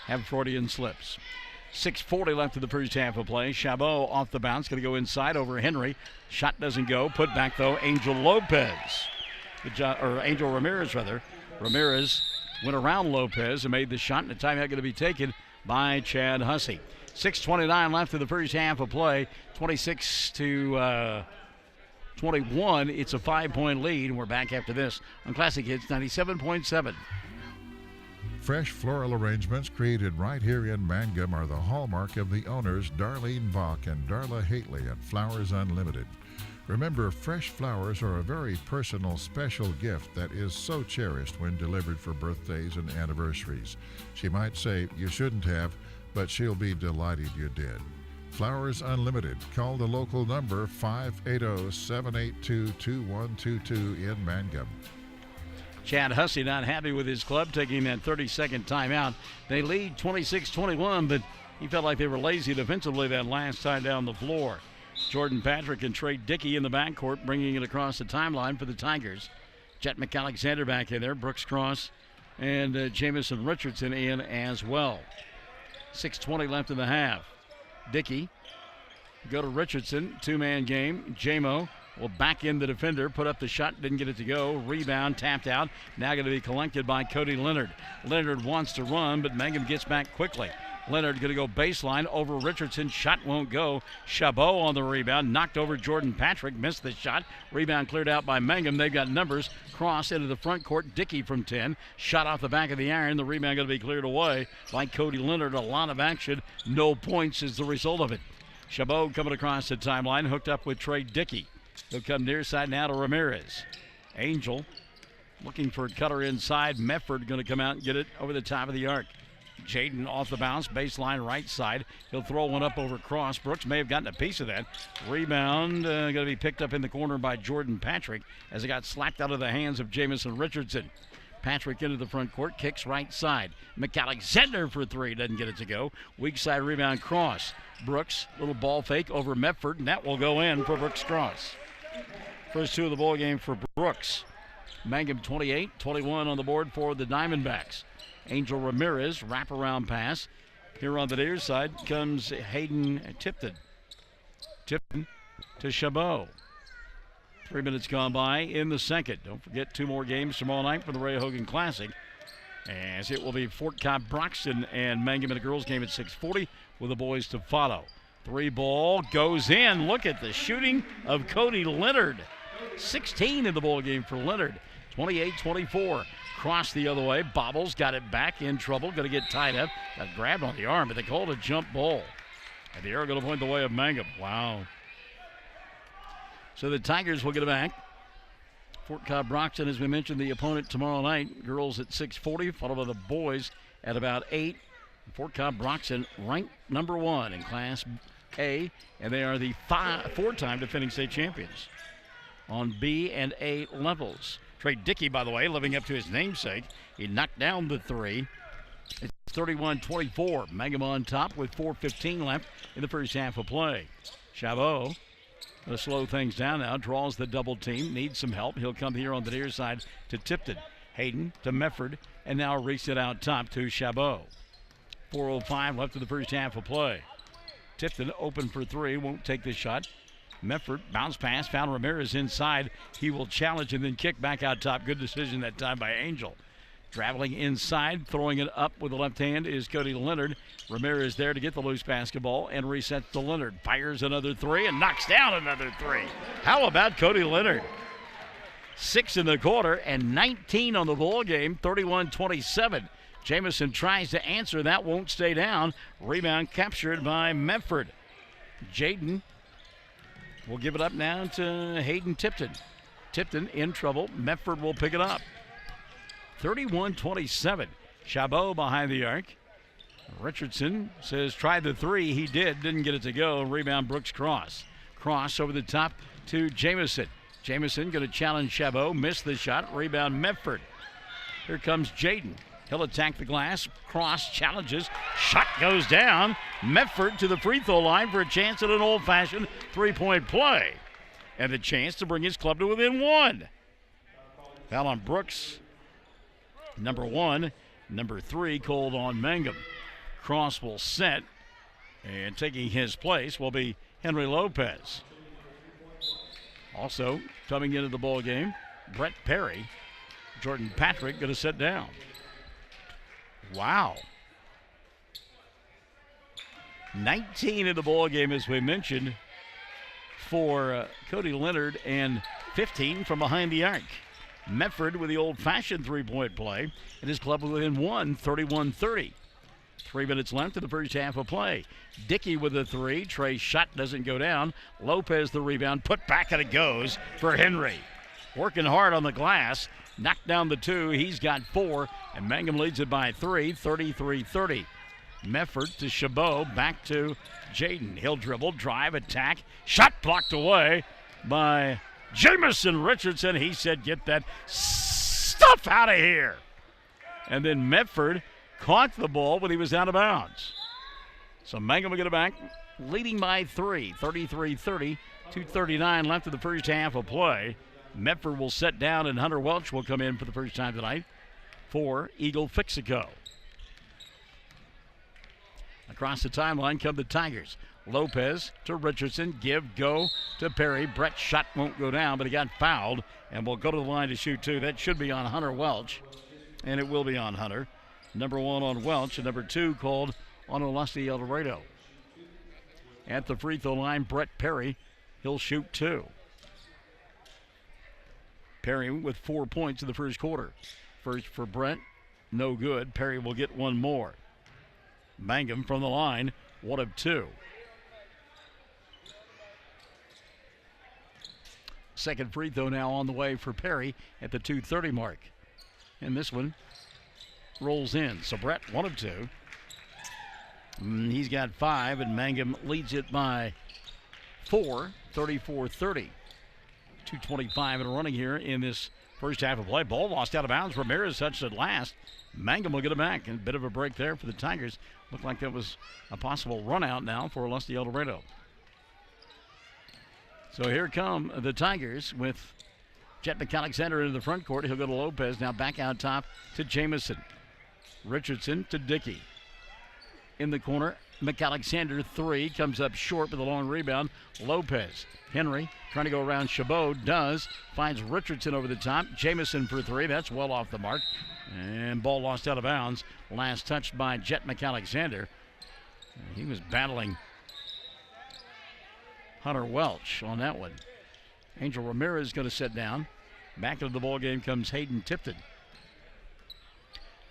have Freudian slips. 6:40 left in the first half of play. Chabot off the bounce, going to go inside over Henry. Shot doesn't go. Put back, though, Angel Lopez. Angel Ramirez, rather. Ramirez went around Lopez and made the shot, and the timeout going to be taken by Chad Hussey. 6:29 left in the first half of play. 26-21. It's a 5-point lead, and we're back after this on Classic Hits 97.7.
Fresh floral arrangements created right here in Mangum are the hallmark of the owners Darlene Bach and Darla Haitley at Flowers Unlimited. Remember, fresh flowers are a very personal, special gift that is so cherished when delivered for birthdays and anniversaries. She might say you shouldn't have, but she'll be delighted you did. Flowers Unlimited. Call the local number 580-782-2122 in Mangum.
Chad Hussey not happy with his club, taking that 30-second timeout. They lead 26-21, but he felt like they were lazy defensively that last time down the floor. Jordan Patrick and Trey Dickey in the backcourt, bringing it across the timeline for the Tigers. Jet McAlexander back in there, Brooks Cross and Jamison Richardson in as well. 6:20 left in the half. Dickey go to Richardson, two-man game. Jamo will back in the defender, put up the shot, didn't get it to go. Rebound, tapped out. Now going to be collected by Cody Leonard. Leonard wants to run, but Mangum gets back quickly. Leonard going to go baseline over Richardson. Shot won't go. Chabot on the rebound. Knocked over Jordan Patrick. Missed the shot. Rebound cleared out by Mangum. They've got numbers. Cross into the front court. Dickey from 10. Shot off the back of the iron. The rebound going to be cleared away by Cody Leonard. A lot of action. No points is the result of it. Chabot coming across the timeline. Hooked up with Trey Dickey. He'll come near side now to Ramirez. Angel looking for a cutter inside. Mefford going to come out and get it over the top of the arc. Jaden off the bounce, baseline right side. He'll throw one up over Cross. Brooks may have gotten a piece of that. Rebound going to be picked up in the corner by Jordan Patrick as it got slapped out of the hands of Jamison Richardson. Patrick into the front court, kicks right side. McAlexander for three, doesn't get it to go. Weak side rebound, Cross. Brooks, little ball fake over Mefford, and that will go in for Brooks Cross. First two of the ball game for Brooks. Mangum 28, 21 on the board for the Diamondbacks. Angel Ramirez, wraparound pass. Here on the near side comes Hayden Tipton. Tipton to Chabot. 3 minutes gone by in the second. Don't forget 2 more games tomorrow night for the Ray Hogan Classic, as it will be Fort Cobb-Broxton and Mangum in a girls game at 6:40 with the boys to follow. 3 ball goes in. Look at the shooting of Cody Leonard. 16 in the ball game for Leonard. 28-24. Cross the other way. Bobbles got it back, in trouble. Going to get tied up. Got grabbed on the arm, but they called a jump ball. And the arrow going to point the way of Mangum. Wow. So the Tigers will get it back. Fort Cobb-Broxton, as we mentioned, the opponent tomorrow night. Girls at 6:40, followed by the boys at about 8. Fort Cobb-Broxton ranked number 1 in Class A, and they are the 4-time defending state champions on B and A levels. Trey Dickey, by the way, living up to his namesake. He knocked down the 3. It's 31-24. Mangum on top with 4:15 left in the first half of play. Chabot going to slow things down now. Draws the double team. Needs some help. He'll come here on the near side to Tipton. Hayden to Mefford. And now reached it out top to Chabot. 4:05 left in the first half of play. Tipton open for 3. Won't take the shot. Mefford, bounce pass, found Ramirez inside. He will challenge and then kick back out top. Good decision that time by Angel. Traveling inside, throwing it up with the left hand is Cody Leonard. Ramirez there to get the loose basketball and resets to Leonard. Fires another 3 and knocks down another 3. How about Cody Leonard? 6 in the quarter and 19 on the ball game, 31-27. Jamison tries to answer. That won't stay down. Rebound captured by Mefford. Jaden will give it up now to Hayden Tipton. Tipton in trouble. Mefford will pick it up. 31-27. Chabot behind the arc. Richardson says try the 3. He did. Didn't get it to go. Rebound Brooks Cross. Cross over the top to Jamison. Jamison going to challenge Chabot. Missed the shot. Rebound Mefford. Here comes Jaden. He'll attack the glass. Cross challenges. Shot goes down. Mefford to the free throw line for a chance at an old-fashioned 3-point play. And the chance to bring his club to within 1. Foul on Brooks. Number 1. Number 3 called on Mangum. Cross will set. And taking his place will be Henry Lopez. Also coming into the ball game, Brett Perry. Jordan Patrick going to sit down. Wow. 19 in the ball game, as we mentioned, for Cody Leonard, and 15 from behind the arc. Mefford with the old-fashioned 3-point play, and his club within 1, 31-30. 3 minutes left in the first half of play. Dickey with a 3. Trey's shot doesn't go down. Lopez the rebound. Put back, and it goes for Henry. Working hard on the glass. Knocked down the 2. He's got 4, and Mangum leads it by 3, 33-30. Mefford to Chabot, back to Jaden. He'll dribble, drive, attack. Shot blocked away by Jamison Richardson. He said, get that stuff stuff out of here. And then Medford caught the ball when he was out of bounds. So Mangum will get it back, leading by 3, 33-30, 2:39 left in the first half of play. Medford will set down, and Hunter Welch will come in for the first time tonight for Eagle Fixico. Across the timeline come the Tigers. Lopez to Richardson, go to Perry. Brett's shot won't go down, but he got fouled and will go to the line to shoot two. That should be on Hunter Welch, and it will be on Hunter. Number 1 on Welch, and number 2 called on Olustee-Eldorado. At the free throw line, Brett Perry, he'll shoot 2. Perry with 4 points in the first quarter. First for Brett, no good. Perry will get one more. Mangum from the line, 1 of 2. Second free throw now on the way for Perry at the 2:30 mark. And this one rolls in. So Brett, 1 of 2. He's got 5, and Mangum leads it by 4, 34-30. 2:25 and running here in this first half of play. Ball lost out of bounds. Ramirez touched it last. Mangum will get it back. And a bit of a break there for the Tigers. Looked like that was a possible run out now for Olustee-Eldorado. So here come the Tigers with Jet McAlexander into the front court. He'll go to Lopez. Now back out top to Jamison. Richardson to Dickey. In the corner, McAlexander 3 comes up short with a long rebound. Lopez. Henry trying to go around Chabot. Does. Finds Richardson over the top. Jamison for 3. That's well off the mark. And ball lost out of bounds. Last touched by Jet McAlexander. He was battling Hunter Welch on that one. Angel Ramirez is going to sit down. Back into the ball game comes Hayden Tipton.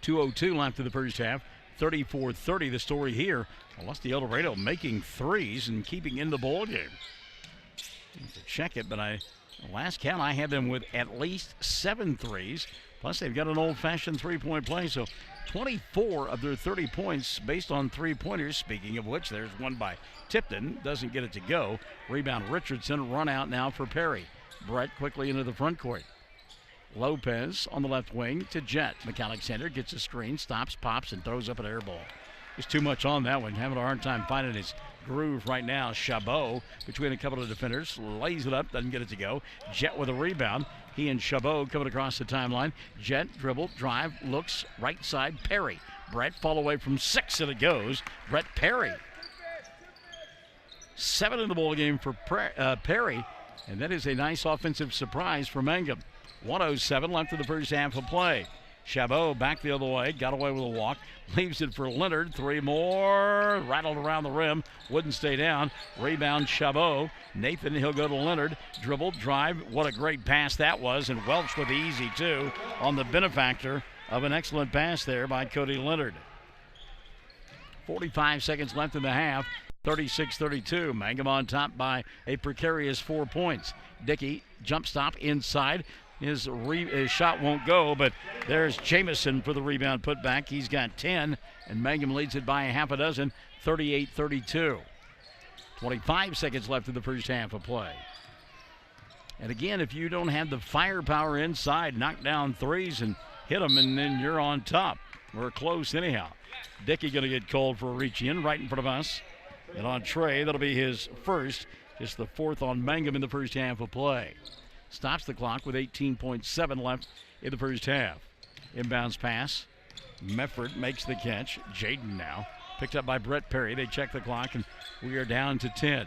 2:02 left in the first half. 34-30 the story here. Olustee-Eldorado making threes and keeping in the ball game. I have to check it, but last count I had them with at least 7 threes. Plus they've got an old-fashioned three-point play. So 24 of their 30 points based on three-pointers. Speaking of which, there's one by Tipton. Doesn't get it to go. Rebound Richardson. Run out now for Perry. Brett quickly into the front court. Lopez on the left wing to Jet. McAlexander gets a screen, stops, pops, and throws up an air ball. There's too much on that one. Having a hard time finding his groove right now. Chabot between a couple of defenders. Lays it up, doesn't get it to go. Jet with a rebound. He and Chabot coming across the timeline. Jet, dribble, drive, looks, right side, Perry. Brett fall away from 6, and it goes. Brett Perry. 7 in the ball game for Perry, and that is a nice offensive surprise for Mangum. 1:07 left in the first half of play. Chabot back the other way, got away with a walk, leaves it for Leonard. 3 more, rattled around the rim, wouldn't stay down. Rebound Chabot. Nathan, he'll go to Leonard. Dribble, drive, what a great pass that was, and Welch with the easy 2 on the benefactor of an excellent pass there by Cody Leonard. 45 seconds left in the half. 36-32. Mangum on top by a precarious 4 points. Dickey, jump stop inside. His shot won't go, but there's Jamison for the rebound put back. He's got 10, and Mangum leads it by a half a dozen, 38-32. 25 seconds left in the first half of play. And again, if you don't have the firepower inside, knock down threes and hit them, and then you're on top. We're close anyhow. Dickey going to get called for a reach in right in front of us. And on Trey, that'll be his first, just the 4th on Mangum in the first half of play. Stops the clock with 18.7 left in the first half. Inbounds pass. Mefford makes the catch. Jaden now. Picked up by Brett Perry. They check the clock, and we are down to 10.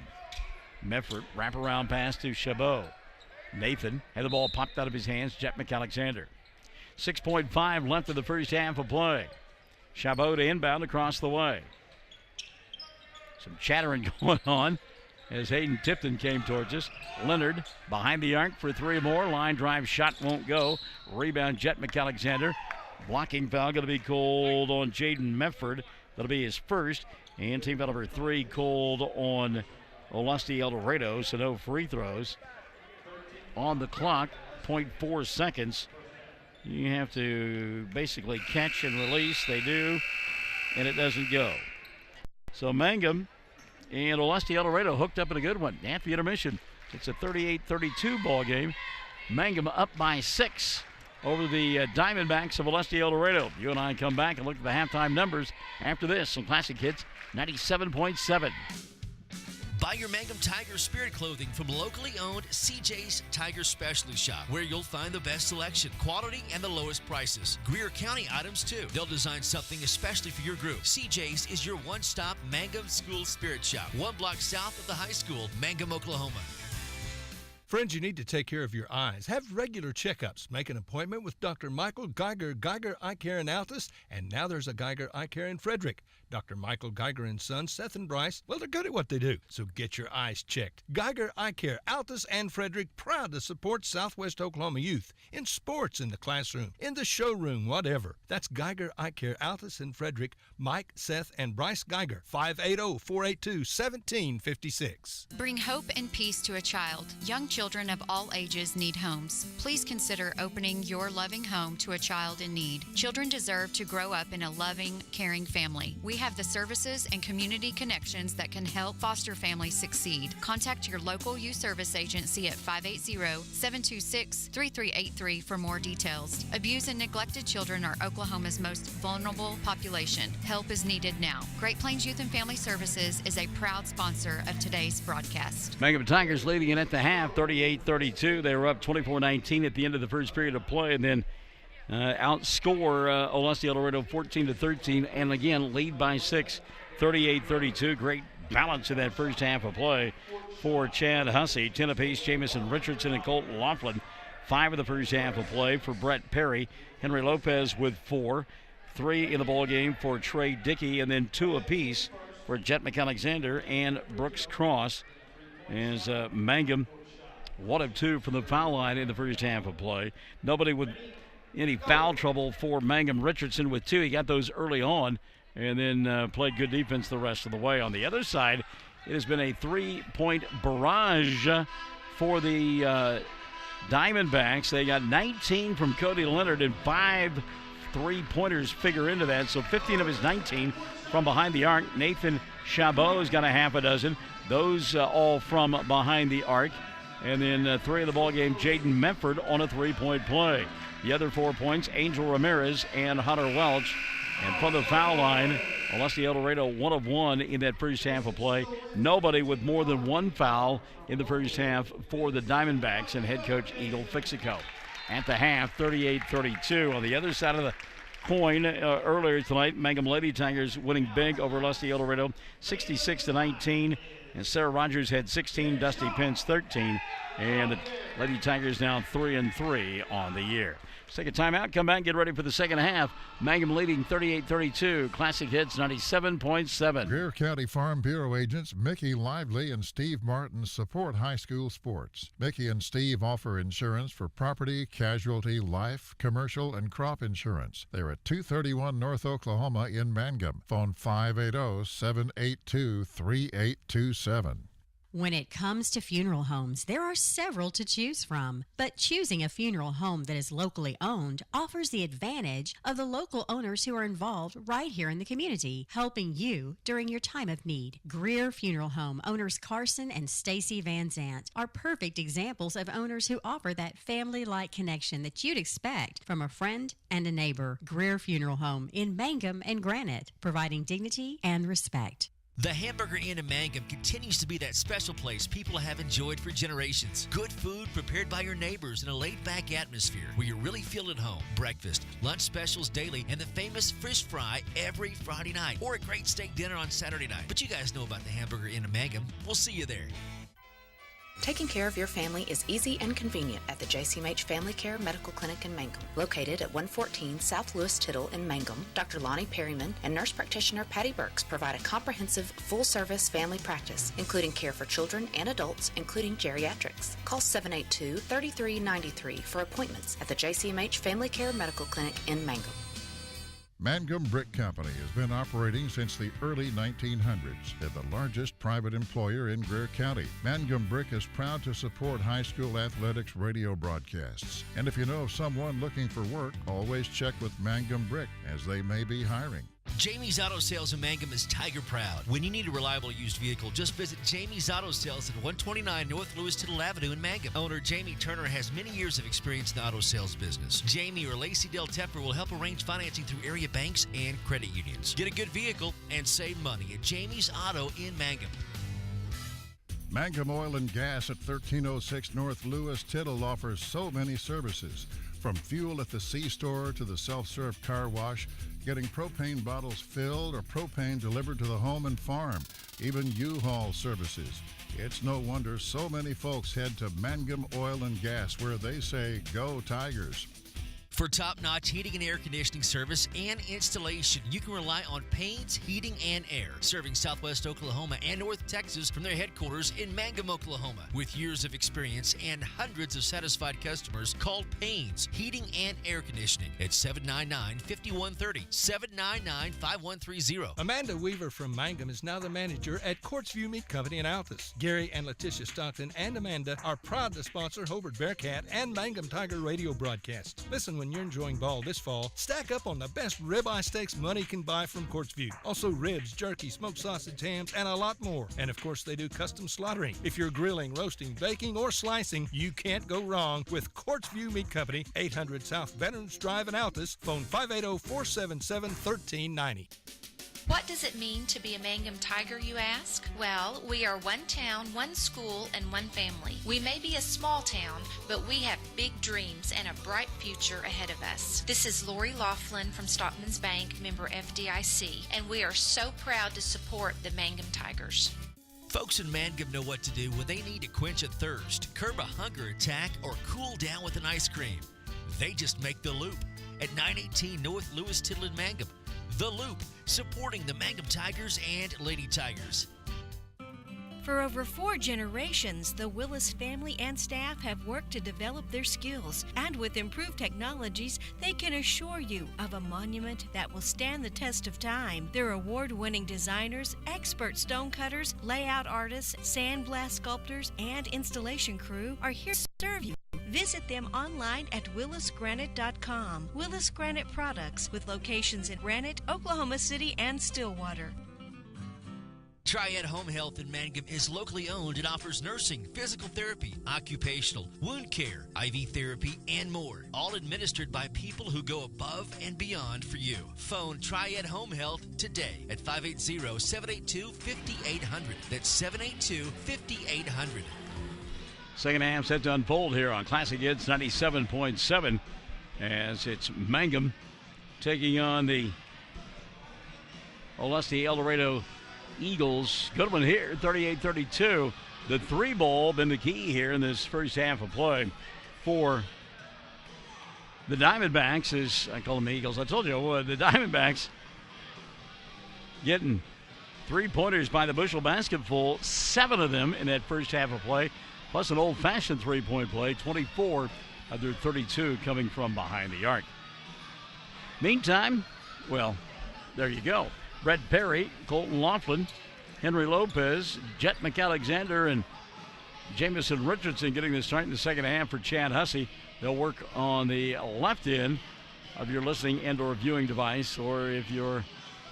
Mefford, wraparound pass to Chabot. Nathan had the ball popped out of his hands. Jet McAlexander. 6.5 left in the first half of play. Chabot to inbound across the way. Some chattering going on as Hayden Tipton came towards us. Leonard behind the arc for 3 more. Line drive shot won't go. Rebound Jet McAlexander. Blocking foul going to be called on Jaden Mefford. That'll be his first. And team foul number 3 called on Olustee-Eldorado. So no free throws on the clock. 0.4 seconds. You have to basically catch and release. They do. And it doesn't go. So Mangum and Olustee-Eldorado hooked up in a good one. At the intermission, it's a 38-32 ball game. Mangum up by 6. over the Diamondbacks of Olustee-Eldorado. You and I come back and look at the halftime numbers after this on Classic Hits 97.7.
Buy your Mangum Tiger Spirit clothing from locally owned CJ's Tiger Specialty Shop, where you'll find the best selection, quality, and the lowest prices. Greer County items, too. They'll design something especially for your group. CJ's is your one-stop Mangum School Spirit Shop, 1 block south of the high school, Mangum, Oklahoma.
Friends, you need to take care of your eyes. Have regular checkups. Make an appointment with Dr. Michael Geiger Eye Care in Altus, and now there's a Geiger Eye Care in Frederick. Dr. Michael Geiger and Sons, Seth and Bryce, well, they're good at what they do, so get your eyes checked. Geiger Eye Care, Altus and Frederick, proud to support Southwest Oklahoma youth in sports, in the classroom, in the showroom, whatever. That's Geiger Eye Care, Altus and Frederick. Mike, Seth, and Bryce Geiger, 580-482-1756.
Bring hope and peace to a child. Young children of all ages need homes. Please consider opening your loving home to a child in need. Children deserve to grow up in a loving, caring family. We have the services and community connections that can help foster families succeed. Contact your local youth service agency at 580-726-3383 for more details. Abused and neglected children are Oklahoma's most vulnerable population. Help is needed now. Great Plains Youth and Family Services is a proud sponsor of today's broadcast.
Mangum Tigers leading it at the half, 38-32. They were up 24-19 at the end of the first period of play, and then outscore Olustee-Eldorado 14-13, and again lead by 6, 38-32. Great balance in that first half of play for Chad Hussey. 10 apiece, Jamison Richardson and Colton Laughlin. 5 in the first half of play for Brett Perry. Henry Lopez with 4. 3 in the ball game for Trey Dickey, and then 2 apiece for Jet McAlexander and Brooks Cross. As Mangum 1 of 2 from the foul line in the first half of play. Nobody with any foul trouble for Mangum. Richardson with 2. He got those early on and then played good defense the rest of the way. On the other side, it has been a 3-point barrage for the Diamondbacks. They got 19 from Cody Leonard and 5 3-pointers figure into that. So 15 of his 19 from behind the arc. Nathan Chabot's got a half a dozen. Those all from behind the arc. And then 3 of the ball game, Jaden Memphord on a 3-point play. The other 4 points, Angel Ramirez and Hunter Welch. And from the foul line, Olustee-Eldorado 1 of 1 in that first half of play. Nobody with more than 1 foul in the first half for the Diamondbacks and head coach Eagle Fixico. At the half, 38-32. On the other side of the coin, earlier tonight, Mangum Lady Tigers winning big over Olustee-Eldorado, 66-19. And Sarah Rogers had 16, Dusty Pence 13. And the Lady Tigers now 3-3 on the year. Let's take a timeout, come back and get ready for the second half. Mangum leading 38-32. Classic Hits 97.7.
Greer County Farm Bureau agents Mickey Lively and Steve Martin support high school sports. Mickey and Steve offer insurance for property, casualty, life, commercial, and crop insurance. They're at 231 North Oklahoma in Mangum. Phone 580-782-3827.
When it comes to funeral homes, there are several to choose from. But choosing a funeral home that is locally owned offers the advantage of the local owners who are involved right here in the community, helping you during your time of need. Greer Funeral Home owners Carson and Stacy Van Zant are perfect examples of owners who offer that family-like connection that you'd expect from a friend and a neighbor. Greer Funeral Home in Mangum and Granite, providing dignity and respect.
The Hamburger Inn in Mangum continues to be that special place people have enjoyed for generations. Good food prepared by your neighbors in a laid-back atmosphere where you really feel at home. Breakfast, lunch specials daily, and the famous fish fry every Friday night. Or a great steak dinner on Saturday night. But you guys know about the Hamburger Inn in Mangum. We'll see you there.
Taking care of your family is easy and convenient at the JCMH Family Care Medical Clinic in Mangum. Located at 114 South Lewis-Tittle in Mangum, Dr. Lonnie Perryman and nurse practitioner Patty Burks provide a comprehensive, full-service family practice, including care for children and adults, including geriatrics. Call 782-3393 for appointments at the JCMH Family Care Medical Clinic in Mangum.
Mangum Brick Company has been operating since the early 1900s. They're the largest private employer in Greer County. Mangum Brick is proud to support high school athletics radio broadcasts. And if you know of someone looking for work, always check with Mangum Brick, as they may be hiring.
Jamie's Auto Sales in Mangum is Tiger proud. When you need a reliable used vehicle, just visit Jamie's Auto Sales at 129 North Lewis-Tittle Avenue in Mangum. Owner Jamie Turner has many years of experience in the auto sales business. Jamie or Lacey Del Tepper will help arrange financing through area banks and credit unions. Get a good vehicle and save money at Jamie's Auto in Mangum.
Mangum Oil and Gas at 1306 North Lewis-Tittle offers so many services. From fuel at the C-store to the self-serve car wash, getting propane bottles filled or propane delivered to the home and farm, even U-Haul services. It's no wonder so many folks head to Mangum Oil and Gas, where they say, "Go Tigers."
For top-notch heating and air conditioning service and installation, you can rely on Payne's Heating and Air, serving Southwest Oklahoma and North Texas from their headquarters in Mangum, Oklahoma. With years of experience and hundreds of satisfied customers, call Payne's Heating and Air Conditioning at 799-5130, 799-5130.
Amanda Weaver from Mangum is now the manager at Quartzview Meat Company in Altus. Gary and Letitia Stockton and Amanda are proud to sponsor Hobart Bearcat and Mangum Tiger radio broadcasts. Listen when you're enjoying ball this fall, stack up on the best ribeye steaks money can buy from Quartzview. Also ribs, jerky, smoked sausage, hams, and a lot more. And of course, they do custom slaughtering. If you're grilling, roasting, baking, or slicing, you can't go wrong with Quartzview Meat Company, 800 South Veterans Drive in Altus. Phone 580-477-1390.
What does it mean to be a Mangum Tiger, you ask? Well, we are one town, one school, and one family. We may be a small town, but we have big dreams and a bright future ahead of us. This is Lori Laughlin from Stockman's Bank, member FDIC, and we are so proud to support the Mangum Tigers.
Folks in Mangum know what to do when they need to quench a thirst, curb a hunger attack, or cool down with an ice cream. They just make the Loop at 918 North Lewis-Tittle in Mangum. The Loop, supporting the Mangum Tigers and Lady Tigers.
For over 4 generations, the Willis family and staff have worked to develop their skills, and with improved technologies, they can assure you of a monument that will stand the test of time. Their award-winning designers, expert stonecutters, layout artists, sandblast sculptors, and installation crew are here to serve you. Visit them online at willisgranite.com. Willis Granite Products, with locations in Granite, Oklahoma City, and Stillwater.
Triad Home Health in Mangum is locally owned and offers nursing, physical therapy, occupational, wound care, IV therapy, and more. All administered by people who go above and beyond for you. Phone Triad Home Health today at 580-782-5800. That's 782-5800.
Second half set to unfold here on Classic Hits 97.7 as it's Mangum taking on the Olustee-Eldorado Eagles. Good one here, 38-32. The 3-ball been the key here in this first half of play for the Diamondbacks. As I call them Eagles. I told you, the Diamondbacks getting 3-pointers by the bushel basketful, 7 of them in that first half of play, plus an old-fashioned 3-point play, 24 of their 32 coming from behind the arc. Meantime, well, there you go. Brett Perry, Colton Laughlin, Henry Lopez, Jet McAlexander, and Jamison Richardson getting the start in the second half for Chad Hussey. They'll work on the left end of your listening and or viewing device, or if you're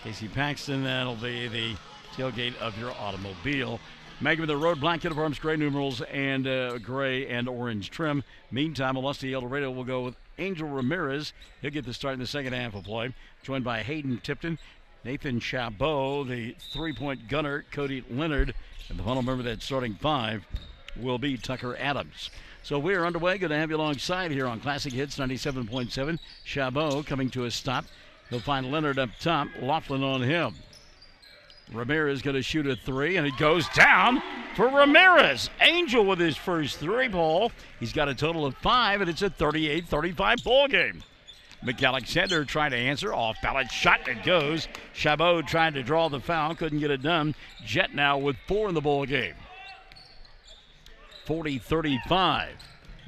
Casey Paxton, that'll be the tailgate of your automobile. Mangum with the road black uniforms, gray numerals, and gray and orange trim. Meantime, Olustee-Eldorado will go with Angel Ramirez. He'll get the start in the second half of play, joined by Hayden Tipton, Nathan Chabot, the 3-point gunner, Cody Leonard, and the final member of that starting 5 will be Tucker Adams. So we're underway. Good to have you alongside here on Classic Hits 97.7. Chabot coming to a stop. He'll find Leonard up top, Laughlin on him. Ramirez going to shoot a 3, and it goes down for Ramirez. Angel with his first 3-ball. He's got a total of 5, and it's a 38-35 ball game. McAlexander trying to answer. Off-balance shot, it goes. Chabot trying to draw the foul. Couldn't get it done. Jet now with 4 in the ball game. 40-35.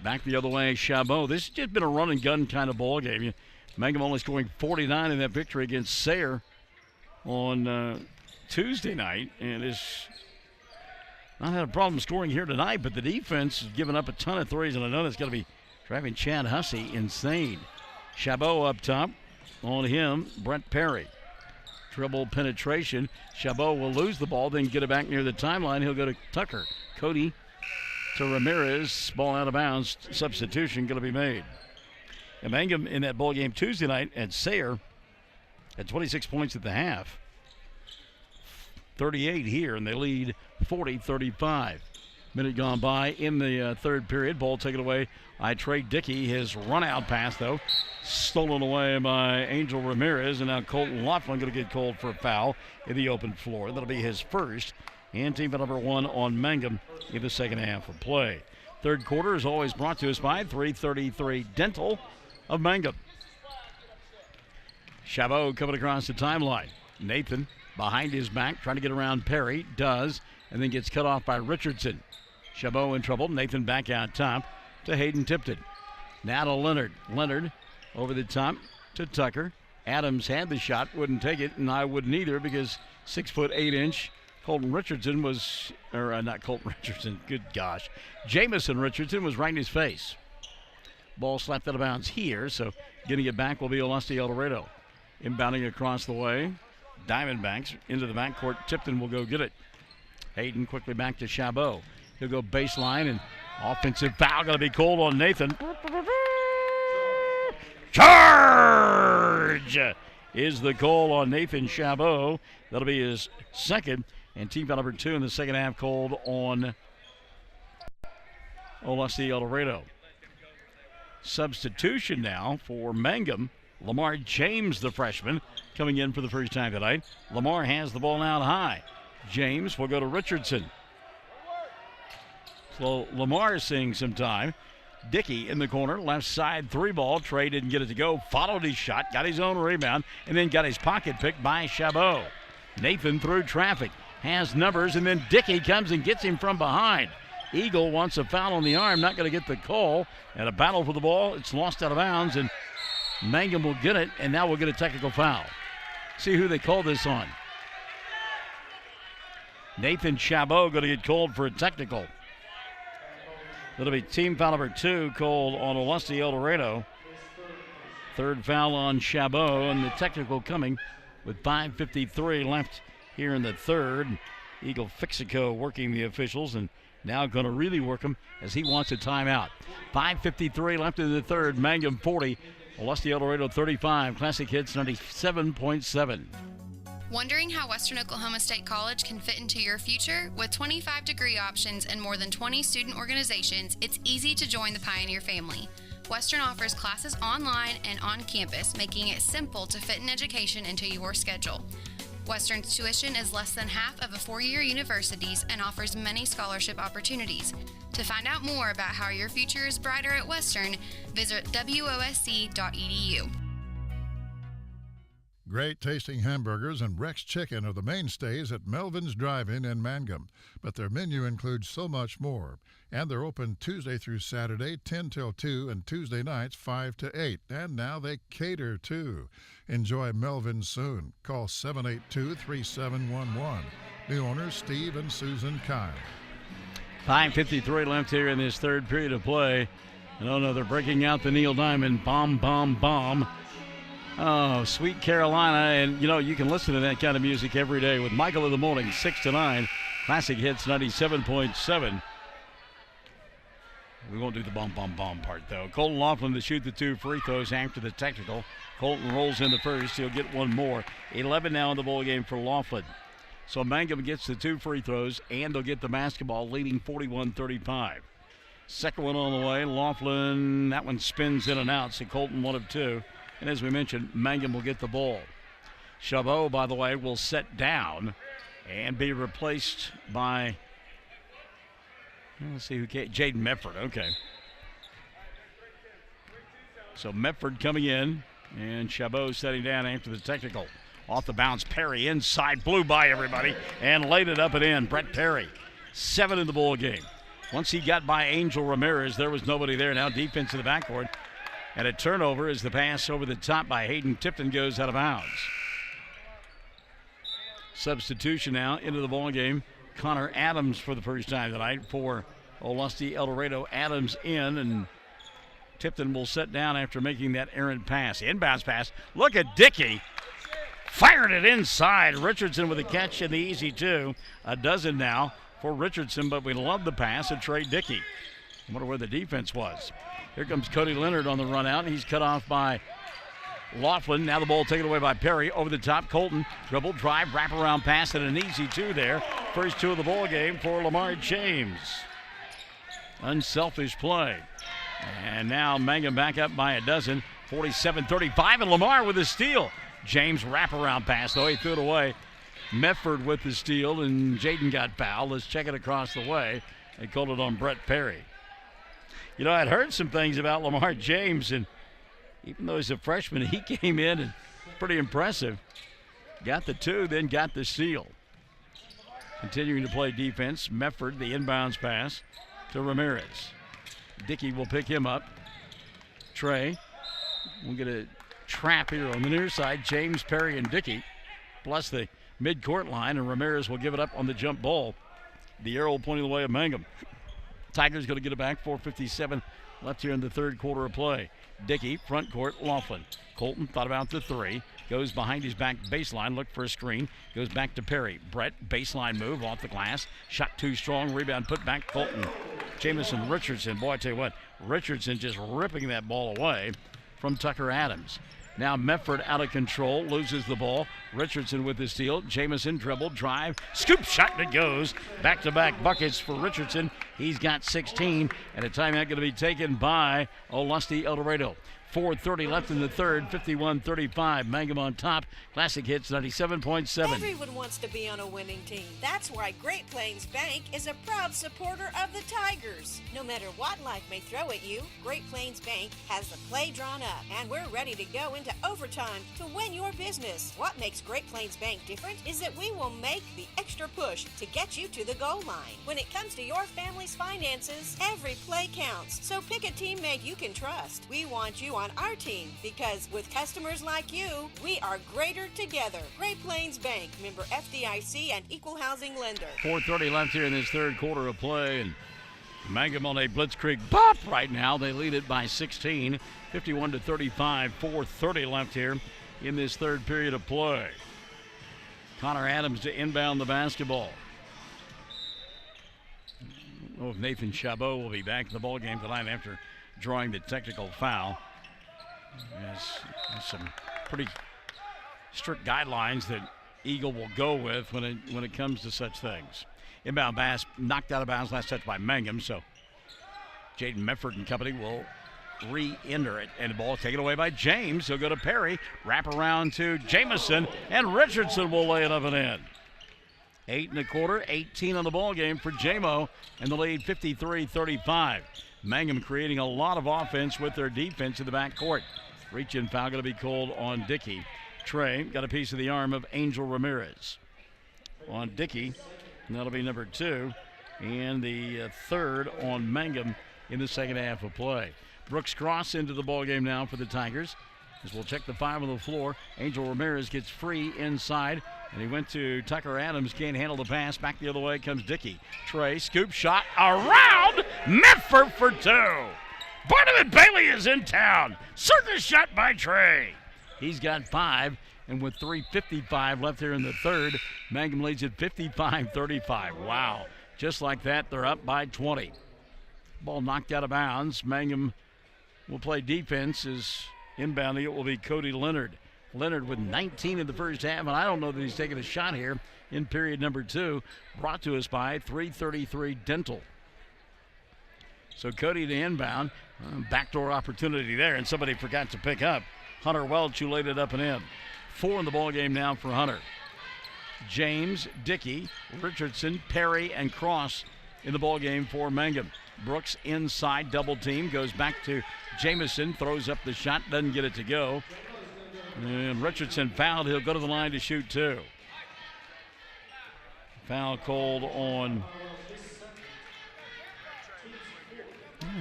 Back the other way, Chabot. This has just been a run-and-gun kind of ball game. Mangum only scoring 49 in that victory against Sayre on Tuesday night. And has not had a problem scoring here tonight, but the defense has given up a ton of threes, and I know that's going to be driving Chad Hussey insane. Chabot up top. On him, Brett Perry. Dribble penetration. Chabot will lose the ball, then get it back near the timeline. He'll go to Tucker. Cody to Ramirez. Ball out of bounds. Substitution going to be made. And Mangum in that ball game Tuesday night at Sayre at 26 points at the half. 38 here, and they lead 40-35. Minute gone by in the third period. Ball taken away by Trey Dickey. His run-out pass, though, stolen away by Angel Ramirez. And now Colton Laughlin going to get called for a foul in the open floor. That'll be his first. And team foul number 1 on Mangum in the second half of play. Third quarter is always brought to us by 333 Dental of Mangum. Chabot coming across the timeline. Nathan behind his back, trying to get around Perry. Does, and then gets cut off by Richardson. Chabot in trouble. Nathan back out top to Hayden Tipton. Now to Leonard. Leonard over the top to Tucker. Adams had the shot, wouldn't take it, and I wouldn't either because 6'8" Colton Richardson was, or not Colton Richardson, good gosh. Jamison Richardson was right in his face. Ball slapped out of bounds here, so getting it back will be Olustee-Eldorado. Inbounding across the way. Diamondbacks into the backcourt. Tipton will go get it. Hayden quickly back to Chabot. He'll go baseline, and offensive foul going to be called on Nathan. Charge is the call on Nathan Chabot. That'll be his second, and team foul number 2 in the second half called on Olustee-Eldorado. Substitution now for Mangum. Lamar James, the freshman, coming in for the first time tonight. Lamar has the ball out high. James will go to Richardson. So Lamar is seeing some time. Dickey in the corner, left side, 3-ball. Trey didn't get it to go. Followed his shot, got his own rebound, and then got his pocket picked by Chabot. Nathan through traffic, has numbers, and then Dickey comes and gets him from behind. Eagle wants a foul on the arm, not going to get the call. And a battle for the ball. It's lost out of bounds, and Mangum will get it, and now we'll get a technical foul. See who they call this on. Nathan Chabot going to get called for a technical. That'll be team foul number 2 called on Olustee-Eldorado. Third foul on Chabot, and the technical coming with 5:53 left here in the third. Eagle Fixico working the officials, and now going to really work him as he wants a timeout. 5:53 left in the third. Mangum 40, Olustee-Eldorado 35. Classic Hits 97.7.
Wondering how Western Oklahoma State College can fit into your future? With 25 degree options and more than 20 student organizations, it's easy to join the Pioneer family. Western offers classes online and on campus, making it simple to fit an education into your schedule. Western's tuition is less than half of a four-year university's and offers many scholarship opportunities. To find out more about how your future is brighter at Western, visit wosc.edu.
Great tasting hamburgers and Rex Chicken are the mainstays at Melvin's Drive-In in Mangum, but their menu includes so much more. And they're open Tuesday through Saturday, 10 till 2, and Tuesday nights, 5 to 8. And now they cater, too. Enjoy Melvin's soon. Call 782-3711. New owners Steve and Susan Kyle.
5:53 left here in this third period of play. And oh no, they're breaking out the Neil Diamond. Bomb, bomb, bomb. Oh, Sweet Carolina. And, you know, you can listen to that kind of music every day with Michael in the morning, 6 to 9. Classic Hits 97.7. We won't do the bomb, bomb, bomb part, though. Colton Laughlin to shoot the 2 free throws after the technical. Colton rolls in the first. He'll get one more. 11 now in the ball game for Laughlin. So Mangum gets the 2 free throws, and they'll get the basketball, leading 41-35. Second one on the way. Laughlin, that one spins in and out. So Colton 1 of 2. And as we mentioned, Mangum will get the ball. Chabot, by the way, will set down and be replaced by, let's see who came. Jaden Medford, okay. So Medford coming in, and Chabot setting down after the technical. Off the bounce, Perry inside, blew by everybody, and laid it up and in. Brett Perry, 7 in the ball game. Once he got by Angel Ramirez, there was nobody there. Now defense in the backcourt. And a turnover as the pass over the top by Hayden Tipton goes out of bounds. Substitution now into the ball game. Connor Adams for the first time tonight for Olustee-Eldorado. Adams in, and Tipton will set down after making that errant pass. Inbounds pass. Look at Dickey. Fired it inside. Richardson with a catch and the easy two. A dozen now for Richardson, but we love the pass of Trey Dickey. I wonder where the defense was. Here comes Cody Leonard on the run out. He's cut off by Laughlin. Now the ball taken away by Perry. Over the top, Colton. Dribble, drive, wraparound pass, and an easy two there. First two of the ball game for Lamar James. Unselfish play. And now Mangum back up by a dozen. 47-35, and Lamar with a steal. James wraparound pass, though. He threw it away. Medford with the steal, and Jaden got fouled. Let's check it across the way. They called it on Brett Perry. You know, I'd heard some things about Lamar James, and even though he's a freshman, he came in and pretty impressive. Got the two, then got the steal. Continuing to play defense, Medford, the inbounds pass to Ramirez. Dickey will pick him up. Trey will get a trap here on the near side. James, Perry, and Dickey, plus the mid-court line, and Ramirez will give it up on the jump ball. The arrow pointing the way of Mangum. Tigers going to get it back. 4:57 left here in the third quarter of play. Dickey, front court, Laughlin. Colton thought about the three. Goes behind his back baseline, look for a screen. Goes back to Perry. Brett, baseline move off the glass. Shot too strong, rebound put back, Colton. Jamison Richardson, boy, I tell you what, Richardson just ripping that ball away from Tucker Adams. Now Medford out of control, loses the ball. Richardson with the steal. Jamison dribble, drive, scoop shot, and it goes. Back-to-back buckets for Richardson. He's got 16, and a timeout going to be taken by Olustee-Eldorado. 4:30 left in the third, 51-35. Mangum on top. Classic Hits 97.7.
Everyone wants to be on a winning team. That's why Great Plains Bank is a proud supporter of the Tigers. No matter what life may throw at you, Great Plains Bank has the play drawn up, and we're ready to go into overtime to win your business. What makes Great Plains Bank different is that we will make the extra push to get you to the goal line. When it comes to your family's finances, every play counts. So pick a teammate you can trust. We want you on our team because with customers like you, we are greater together. Great Plains Bank, member FDIC and equal housing lender.
4:30 left here in this third quarter of play, and Mangum on a blitzkrieg bop right now. They lead it by 16, 51-35. 4:30 left here in this third period of play. Connor Adams to inbound the basketball. I don't know if Nathan Chabot will be back in the ballgame tonight after drawing the technical foul. There's some pretty strict guidelines that Eagle will go with when it comes to such things. Inbound pass knocked out of bounds, last touch by Mangum, so Jaden Medford and company will re-enter it. And the ball taken away by James. He'll go to Perry, wrap around to Jamison, and Richardson will lay it up and in. 8 1/4, 18 on the ball game for JMO, and the lead 53-35. Mangum creating a lot of offense with their defense in the backcourt. Reach-in foul going to be called on Dickey. Trey got a piece of the arm of Angel Ramirez. On Dickey, and that'll be number 2, and the third on Mangum in the second half of play. Brooks Cross into the ballgame now for the Tigers. As we'll check the 5 on the floor. Angel Ramirez gets free inside, and he went to Tucker Adams, can't handle the pass. Back the other way comes Dickey. Trey, scoop shot around Medford for 2. Barnabas Bailey is in town. Circus shot by Trey. He's got 5, and with 3:55 left here in the third, Mangum leads at 55-35. Wow. Just like that, they're up by 20. Ball knocked out of bounds. Mangum will play defense as inbounding it will be Cody Leonard. Leonard with 19 in the first half, and I don't know that he's taking a shot here in period number 2. Brought to us by 333 Dental. So Cody to inbound. Backdoor opportunity there, and somebody forgot to pick up. Hunter Welch, who laid it up and in. 4 in the ball game now for Hunter. James, Dickey, Richardson, Perry, and Cross in the ball game for Mangum. Brooks inside, double team, goes back to Jamison, throws up the shot, doesn't get it to go. And Richardson fouled. He'll go to the line to shoot 2. Foul called on.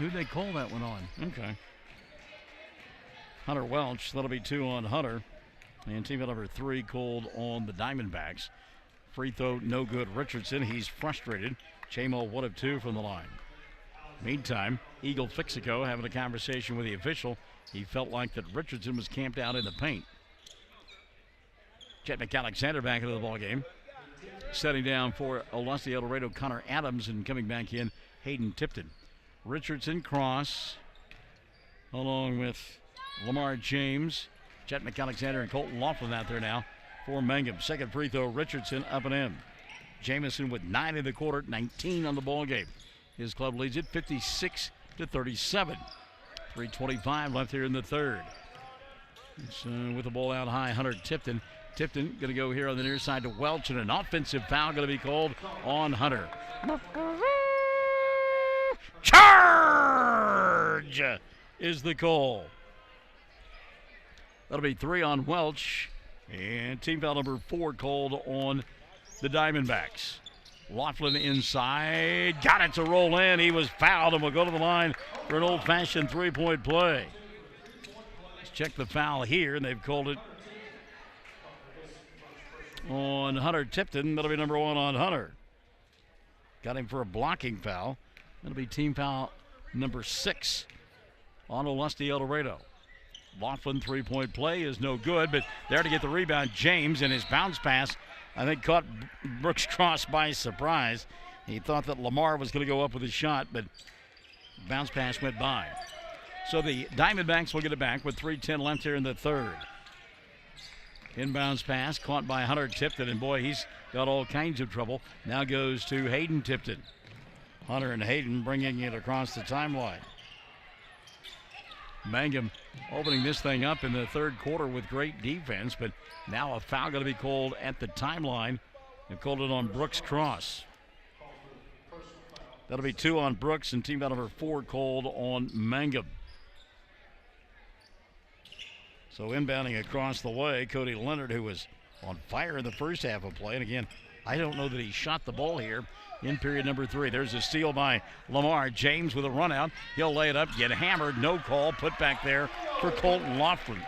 Who'd they call that one on? Okay. Hunter Welch. That'll be 2 on Hunter. And team number 3 called on the Diamondbacks. Free throw, no good. Richardson, he's frustrated. Chamo 1 of 2 from the line. Meantime, Eagle Fixico having a conversation with the official. He felt like that Richardson was camped out in the paint. Chet McAlexander back into the ball game. Setting down for Olustee-Eldorado, Connor Adams, and coming back in, Hayden Tipton. Richardson cross along with Lamar James, Chet McAlexander, and Colton Laughlin out there now for Mangum. Second free throw, Richardson up and in. Jamison with 9 in the quarter, 19 on the ball game. His club leads it 56-37. 3:25 left here in the third. With the ball out high, Hunter Tipton. Tipton going to go here on the near side to Welch, and an offensive foul going to be called on Hunter. Charge is the call. That'll be 3 on Welch, and team foul number 4 called on the Diamondbacks. Laughlin inside, got it to roll in. He was fouled and will go to the line for an old-fashioned three-point play. Let's check the foul here, and they've called it on Hunter Tipton. That'll be number 1 on Hunter. Got him for a blocking foul. That'll be team foul number 6 on Olustee-Eldorado. Laughlin three-point play is no good, but there to get the rebound, James, and his bounce pass, I think, caught Brooks Cross by surprise. He thought that Lamar was going to go up with his shot, but bounce pass went by. So the Diamondbacks will get it back with 3:10 left here in the third. Inbounds pass caught by Hunter Tipton, and boy, he's got all kinds of trouble. Now goes to Hayden Tipton. Hunter and Hayden bringing it across the timeline. Mangum opening this thing up in the third quarter with great defense, but now a foul going to be called at the timeline. They've called it on Brooks Cross. That'll be 2 on Brooks, and team foul number 4 called on Mangum. So inbounding across the way, Cody Leonard, who was on fire in the first half of play. And again, I don't know that he shot the ball here in period number 3. There's a steal by Lamar. James with a run out. He'll lay it up, get hammered. No call. Put back there for Colton Laughlin.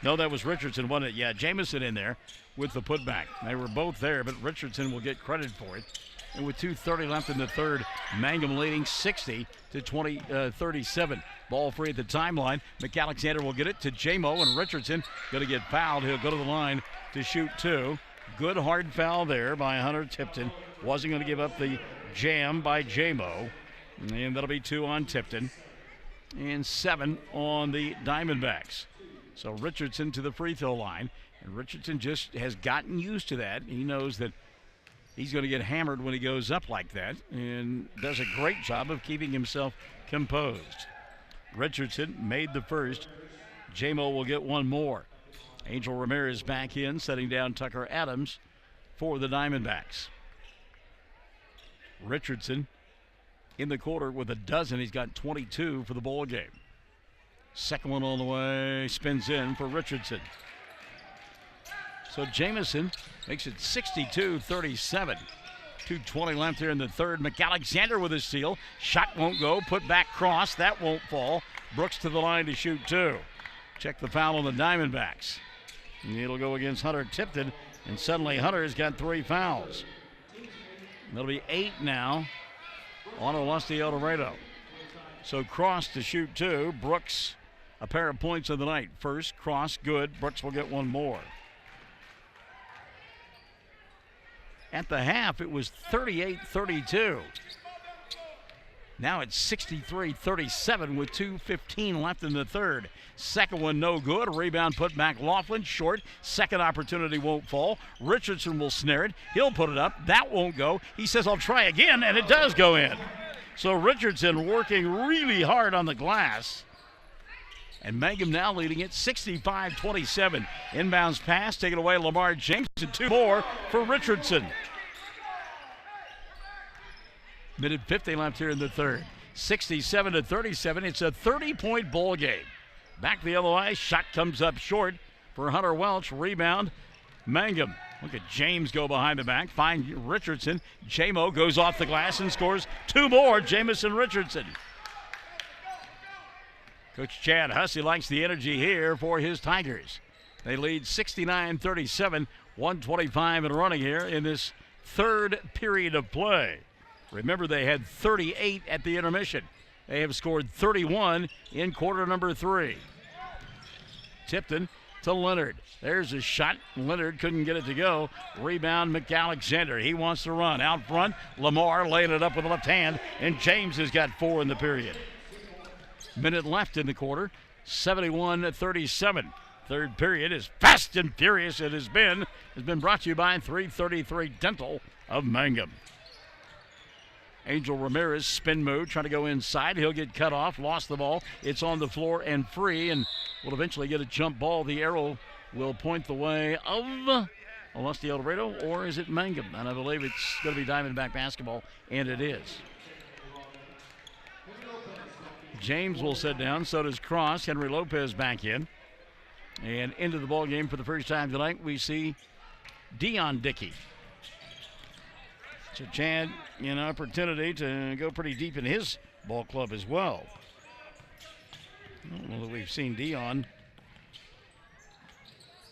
No, that was Richardson, wasn't it? Yeah, Jamison in there with the putback. They were both there, but Richardson will get credit for it. And with 2:30 left in the third, Mangum leading 60-37. Ball free at the timeline. McAlexander will get it to J-Mo, and Richardson going to get fouled. He'll go to the line to shoot 2. Good hard foul there by Hunter Tipton. Wasn't going to give up the jam by J-Mo. And that'll be 2 on Tipton. And 7 on the Diamondbacks. So Richardson to the free throw line. And Richardson just has gotten used to that. He knows that he's going to get hammered when he goes up like that, and does a great job of keeping himself composed. Richardson made the first. J-Mo will get one more. Angel Ramirez back in, setting down Tucker Adams for the Diamondbacks. Richardson in the quarter with a dozen. He's got 22 for the ball game. Second one on the way, spins in for Richardson. So Jamison makes it 62-37. 2:20 left here in the third. McAlexander with a steal. Shot won't go. Put back cross. That won't fall. Brooks to the line to shoot 2. Check the foul on the Diamondbacks. And it'll go against Hunter Tipton. And suddenly Hunter's got 3 fouls. That'll be 8 now on Olustee-Eldorado. So Cross to shoot 2. Brooks, a pair of points of the night. First, Cross, good. Brooks will get one more. At the half, it was 38-32. Now it's 63-37 with 2:15 left in the third. Second one no good. Rebound put back Laughlin, short. Second opportunity won't fall. Richardson will snare it. He'll put it up. That won't go. He says, I'll try again, and it does go in. So Richardson working really hard on the glass. And Mangum now leading it 65-27. Inbounds pass, taken away Lamar James, and 2 more for Richardson. Minute 50 left here in the third. 67-37. It's a 30-point ball game. Back the other way. Shot comes up short for Hunter Welch. Rebound, Mangum. Look at James go behind the back. Find Richardson. J-Mo goes off the glass and scores 2 more. Jamison Richardson. Coach Chad Hussey likes the energy here for his Tigers. They lead 69-37, 1:25 and running here in this third period of play. Remember, they had 38 at the intermission. They have scored 31 in quarter number 3. Tipton to Leonard. There's a shot. Leonard couldn't get it to go. Rebound, McAlexander. He wants to run. Out front, Lamar laying it up with the left hand, and James has got 4 in the period. Minute left in the quarter, 71-37. Third period is fast and furious. It has been brought to you by 333 Dental of Mangum. Angel Ramirez, spin move, trying to go inside. He'll get cut off, lost the ball. It's on the floor and free, and will eventually get a jump ball. The arrow will point the way of Olustee-Eldorado, or is it Mangum? And I believe it's going to be Diamondback basketball, and it is. James will sit down, so does Cross. Henry Lopez back in. And into the ball game for the first time tonight, we see Dion Dickey. So Chad, an opportunity to go pretty deep in his ball club as well. I don't know that we've seen Dion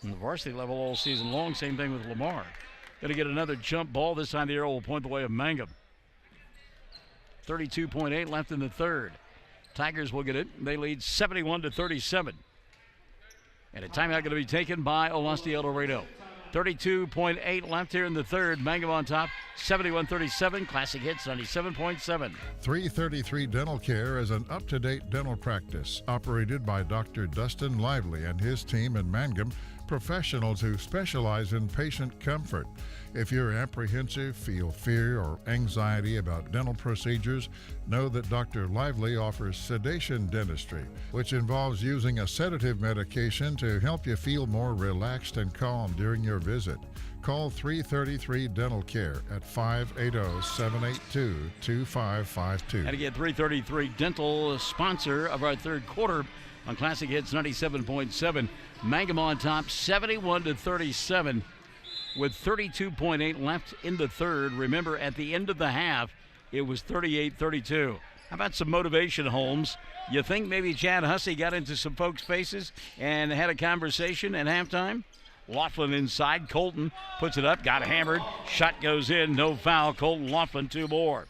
on the varsity level all season long. Same thing with Lamar. Going to get another jump ball. This time the arrow will point the way of Mangum. 32.8 left in the third. Tigers will get it. They lead 71-37. And a timeout going to be taken by Olustee-Eldorado. 32.8 left here in the third. Mangum on top, 71-37. Classic Hits, 97.7.
333 Dental Care is an up-to-date dental practice operated by Dr. Dustin Lively and his team in Mangum, professionals who specialize in patient comfort. If you're apprehensive, feel fear or anxiety about dental procedures, know that Dr. Lively offers sedation dentistry, which involves using a sedative medication to help you feel more relaxed and calm during your visit. Call 333 Dental Care at 580-782-2552.
And again, 333 Dental, sponsor of our third quarter on Classic Hits 97.7. Mangum on top, 71-37. With 32.8 left in the third. Remember, at the end of the half, it was 38-32. How about some motivation, Holmes? You think maybe Chad Hussey got into some folks' faces and had a conversation at halftime? Laughlin inside. Colton puts it up, got hammered. Shot goes in, no foul. Colton Laughlin, 2 more.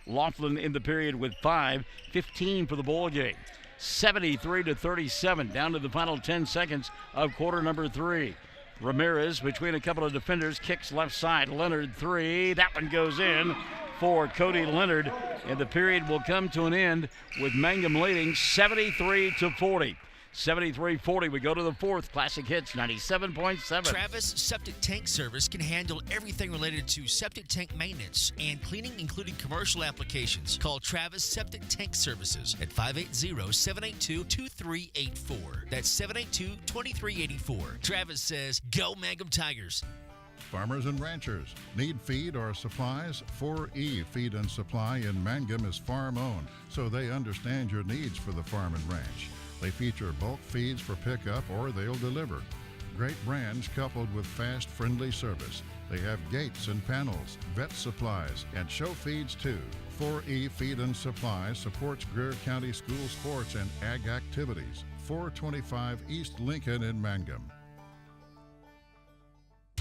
Laughlin in the period with 5, 15 for the ball game. 73-37, down to the final 10 seconds of quarter number 3. Ramirez between a couple of defenders, kicks left side. Leonard 3. That one goes in for Cody Leonard. And the period will come to an end with Mangum leading 73-40. 73-40. We go to the fourth. Classic Hits 97.7.
Travis Septic Tank Service can handle everything related to septic tank maintenance and cleaning, including commercial applications. Call Travis Septic Tank Services at 580-782-2384. That's 782-2384. Travis says, go Mangum Tigers.
Farmers and ranchers need feed or supplies? 4E Feed and Supply in Mangum is farm-owned, so they understand your needs for the farm and ranch. They feature bulk feeds for pickup or they'll deliver. Great brands coupled with fast, friendly service. They have gates and panels, vet supplies, and show feeds too. 4E Feed and Supply supports Greer County school sports and ag activities. 425 East Lincoln in Mangum.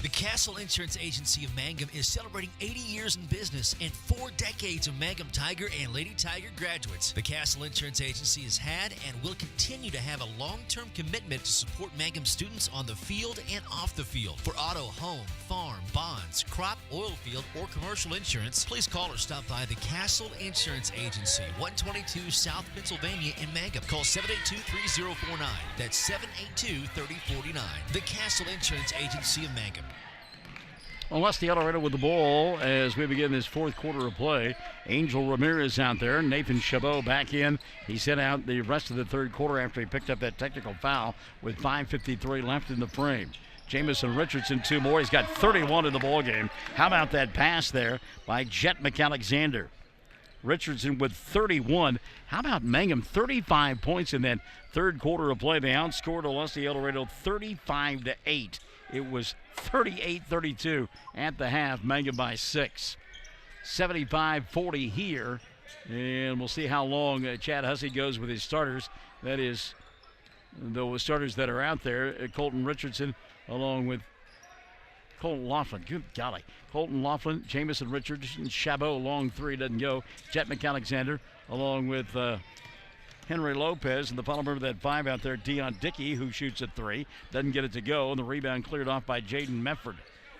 The Castle Insurance Agency of Mangum is celebrating 80 years in business and 4 decades of Mangum Tiger and Lady Tiger graduates. The Castle Insurance Agency has had and will continue to have a long-term commitment to support Mangum students on the field and off the field. For auto, home, farm, bonds, crop, oil field, or commercial insurance, please call or stop by the Castle Insurance Agency, 122 South Pennsylvania in Mangum. Call 782-3049. That's 782-3049. The Castle Insurance Agency of Mangum.
Olustee-Eldorado with the ball as we begin this fourth quarter of play. Angel Ramirez out there. Nathan Chabot back in. He sat out the rest of the third quarter after he picked up that technical foul with 5:53 left in the frame. Jamison Richardson, 2 more. He's got 31 in the ball game. How about that pass there by Jet McAlexander? Richardson with 31. How about Mangum? 35 points in that third quarter of play. They outscored Olustee-Eldorado 35-8. It was 38-32 at the half. Mangum by 6. 75-40 here. And we'll see how long Chad Hussey goes with his starters. That is, the starters that are out there. Colton Richardson along with Colton Laughlin. Good golly. Colton Laughlin, Jamison Richardson, Chabot, long 3 doesn't go. Jet McAlexander along with Henry Lopez, and the follow member that 5 out there, Dion Dickey, who shoots at 3. Doesn't get it to go, and the rebound cleared off by Jaden Mefford.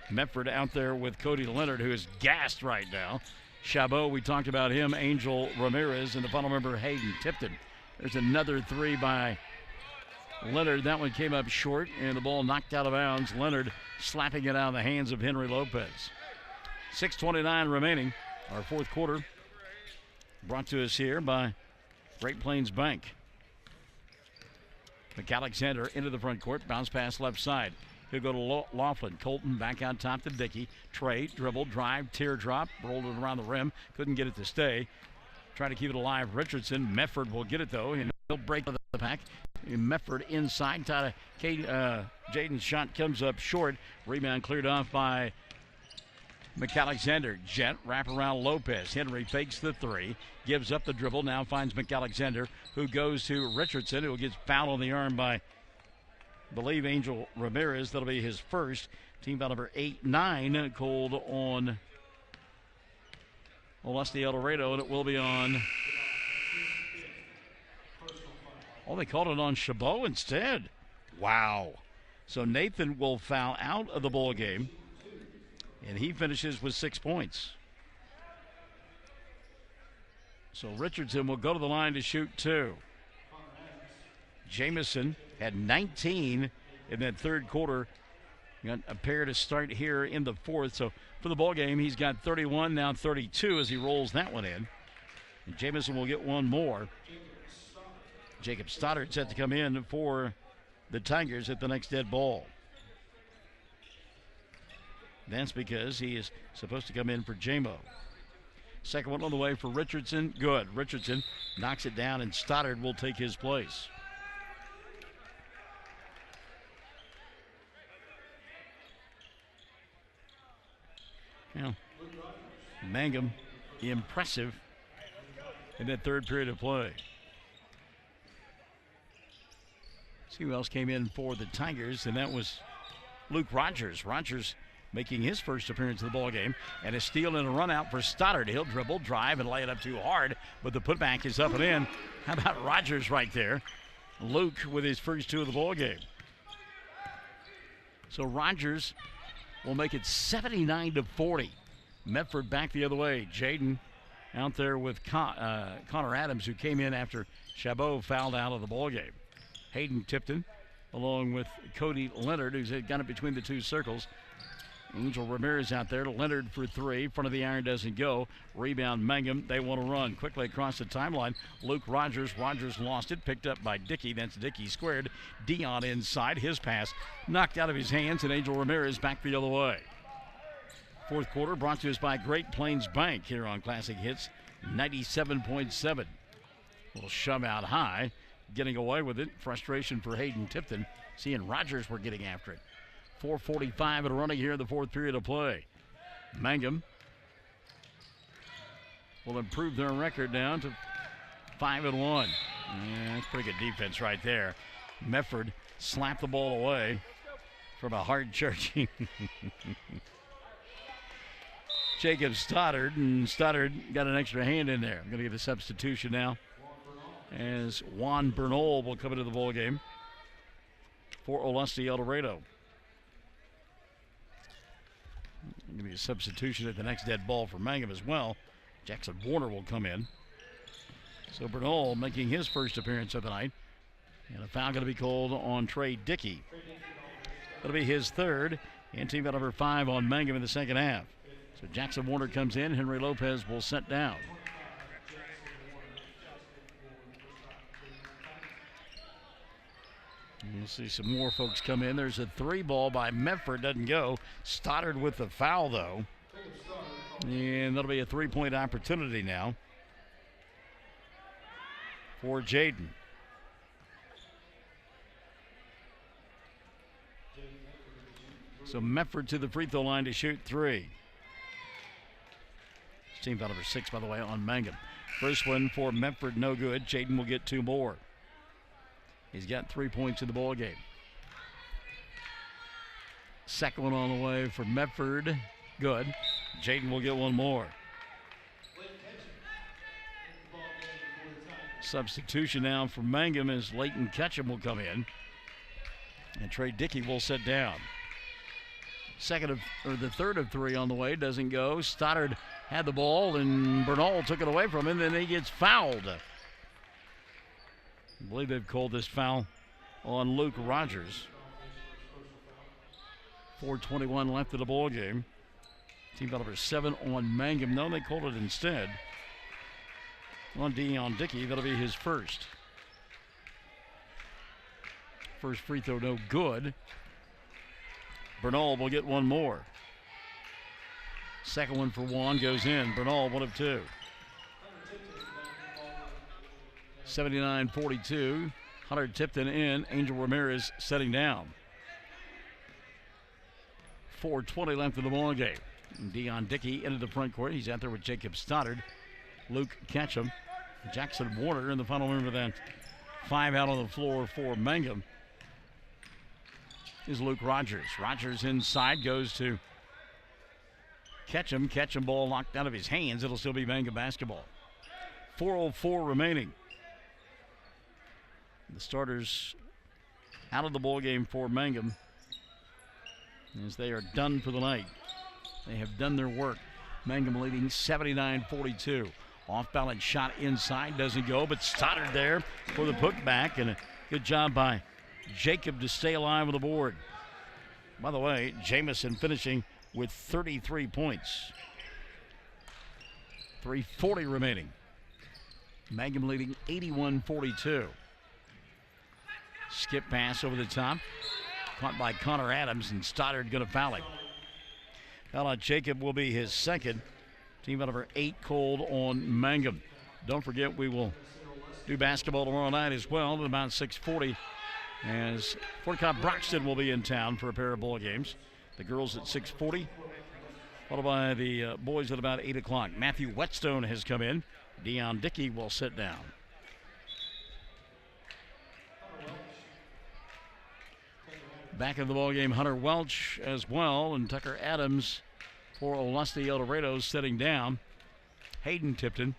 Mefford out there with Cody Leonard, who is gassed right now. Chabot, we talked about him, Angel Ramirez, and the final member, Hayden Tipton. There's another 3 by Leonard. That one came up short, and the ball knocked out of bounds. Leonard slapping it out of the hands of Henry Lopez. 6:29 remaining. Our fourth quarter brought to us here by Great Plains Bank. McAlexander into the front court, bounce pass left side. He'll go to Laughlin. Colton back out top to Dickey. Trey, dribble, drive, teardrop, rolled it around the rim. Couldn't get it to stay. Trying to keep it alive, Richardson. Mefford will get it, though, and he'll break the pack. Mefford inside. Jaden's shot comes up short. Rebound cleared off by McAlexander. Jet, wrap around Lopez. Henry fakes the 3. Gives up the dribble. Now finds McAlexander, who goes to Richardson, who gets fouled on the arm by, I believe, Angel Ramirez. That'll be his first. Team foul number 8-9 called on Olustee-Eldorado, and it will be on. Oh, they called it on Chabot instead. Wow. So Nathan will foul out of the ball game, and he finishes with 6 points. So Richardson will go to the line to shoot 2. Jamison had 19 in that third quarter. Got a pair to start here in the fourth. So for the ball game, he's got 31, now 32 as he rolls that one in. And Jamison will get one more. Jacob Stoddard set to come in for the Tigers at the next dead ball. That's because he is supposed to come in for Jamo. Second one on the way for Richardson. Good. Richardson knocks it down, and Stoddard will take his place. Now, Mangum, impressive in that third period of play. See who else came in for the Tigers, and that was Luke Rogers. Rogers making his first appearance of the ball game, and a steal and a run out for Stoddard. He'll dribble, drive, and lay it up too hard, but the putback is up and in. How about Rogers right there? Luke with his first 2 of the ball game. So Rogers will make it 79-40. Medford back the other way. Jaden out there with Connor Adams, who came in after Chabot fouled out of the ball game. Hayden Tipton, along with Cody Leonard, who's got it between the 2 circles. Angel Ramirez out there. Leonard for 3. Front of the iron doesn't go. Rebound Mangum. They want to run quickly across the timeline. Luke Rogers. Rogers lost it. Picked up by Dickey. That's Dickey squared. Dion inside. His pass knocked out of his hands, and Angel Ramirez back the other way. Fourth quarter brought to us by Great Plains Bank here on Classic Hits 97.7. Little shove out high. Getting away with it. Frustration for Hayden Tipton. Seeing Rogers were getting after it. 4:45 and running here in the fourth period of play. Mangum will improve their record down to 5-1. Yeah, that's pretty good defense right there. Mefford slapped the ball away from a hard charging Jacob Stoddard, and Stoddard got an extra hand in there. I'm going to get a substitution now as Juan Bernal will come into the ball game for Olustee-Eldorado. Going to be a substitution at the next dead ball for Mangum as well. Jackson Warner will come in. So Bernal making his first appearance of the night. And a foul going to be called on Trey Dickey. That'll be his third. And team foul number 5 on Mangum in the second half. So Jackson Warner comes in. Henry Lopez will set down. We'll see some more folks come in. There's a 3 ball by Medford. Doesn't go. Stoddard with the foul, though. And that'll be a 3-point opportunity now for Jaden. So Medford to the free throw line to shoot 3. Team foul number 6, by the way, on Mangum. First one for Medford, no good. Jaden will get 2 more. He's got 3 points in the ball game. Second one on the way for Medford. Good. Jaden will get 1 more. Substitution now for Mangum as Leighton Ketchum will come in. And Trey Dickey will sit down. The third of three on the way doesn't go. Stoddard had the ball and Bernal took it away from him. Then he gets fouled. I believe they've called this foul on Luke Rogers. 4:21 left of the ball game. Team foul number 7 on Mangum. No, they called it instead on Dion Dickey. That'll be his first. First free throw, no good. Bernal will get one more. Second one for Juan goes in. Bernal, 1 of 2. 79-42. Hunter Tipton in. Angel Ramirez setting down. 4:20 left in the ball game. Dion Dickey into the front court. He's out there with Jacob Stoddard, Luke Ketchum, Jackson Warner in the final member of that 5 out on the floor for Mangum is Luke Rogers. Rogers inside goes to Ketchum. Ketchum ball knocked out of his hands. It'll still be Mangum basketball. 4:04 remaining. The starters out of the ball game for Mangum as they are done for the night. They have done their work. Mangum leading 79-42. Off-balance shot inside, doesn't go, but Stoddard there for the putback, and a good job by Jacob to stay alive with the board. By the way, Jamison finishing with 33 points. 3:40 remaining. Mangum leading 81-42. Skip pass over the top. Caught by Connor Adams, and Stoddard going to foul him. Foul on Jacob will be his second. Team foul number 8 called on Mangum. Don't forget, we will do basketball tomorrow night as well at about 6:40 as Fort Cobb Broxton will be in town for a pair of ball games. The girls at 6:40, followed by the boys at about 8 o'clock. Matthew Whetstone has come in. Dion Dickey will sit down. Back in the ballgame, Hunter Welch as well, and Tucker Adams for Olustee-Eldorado sitting down. Hayden Tipton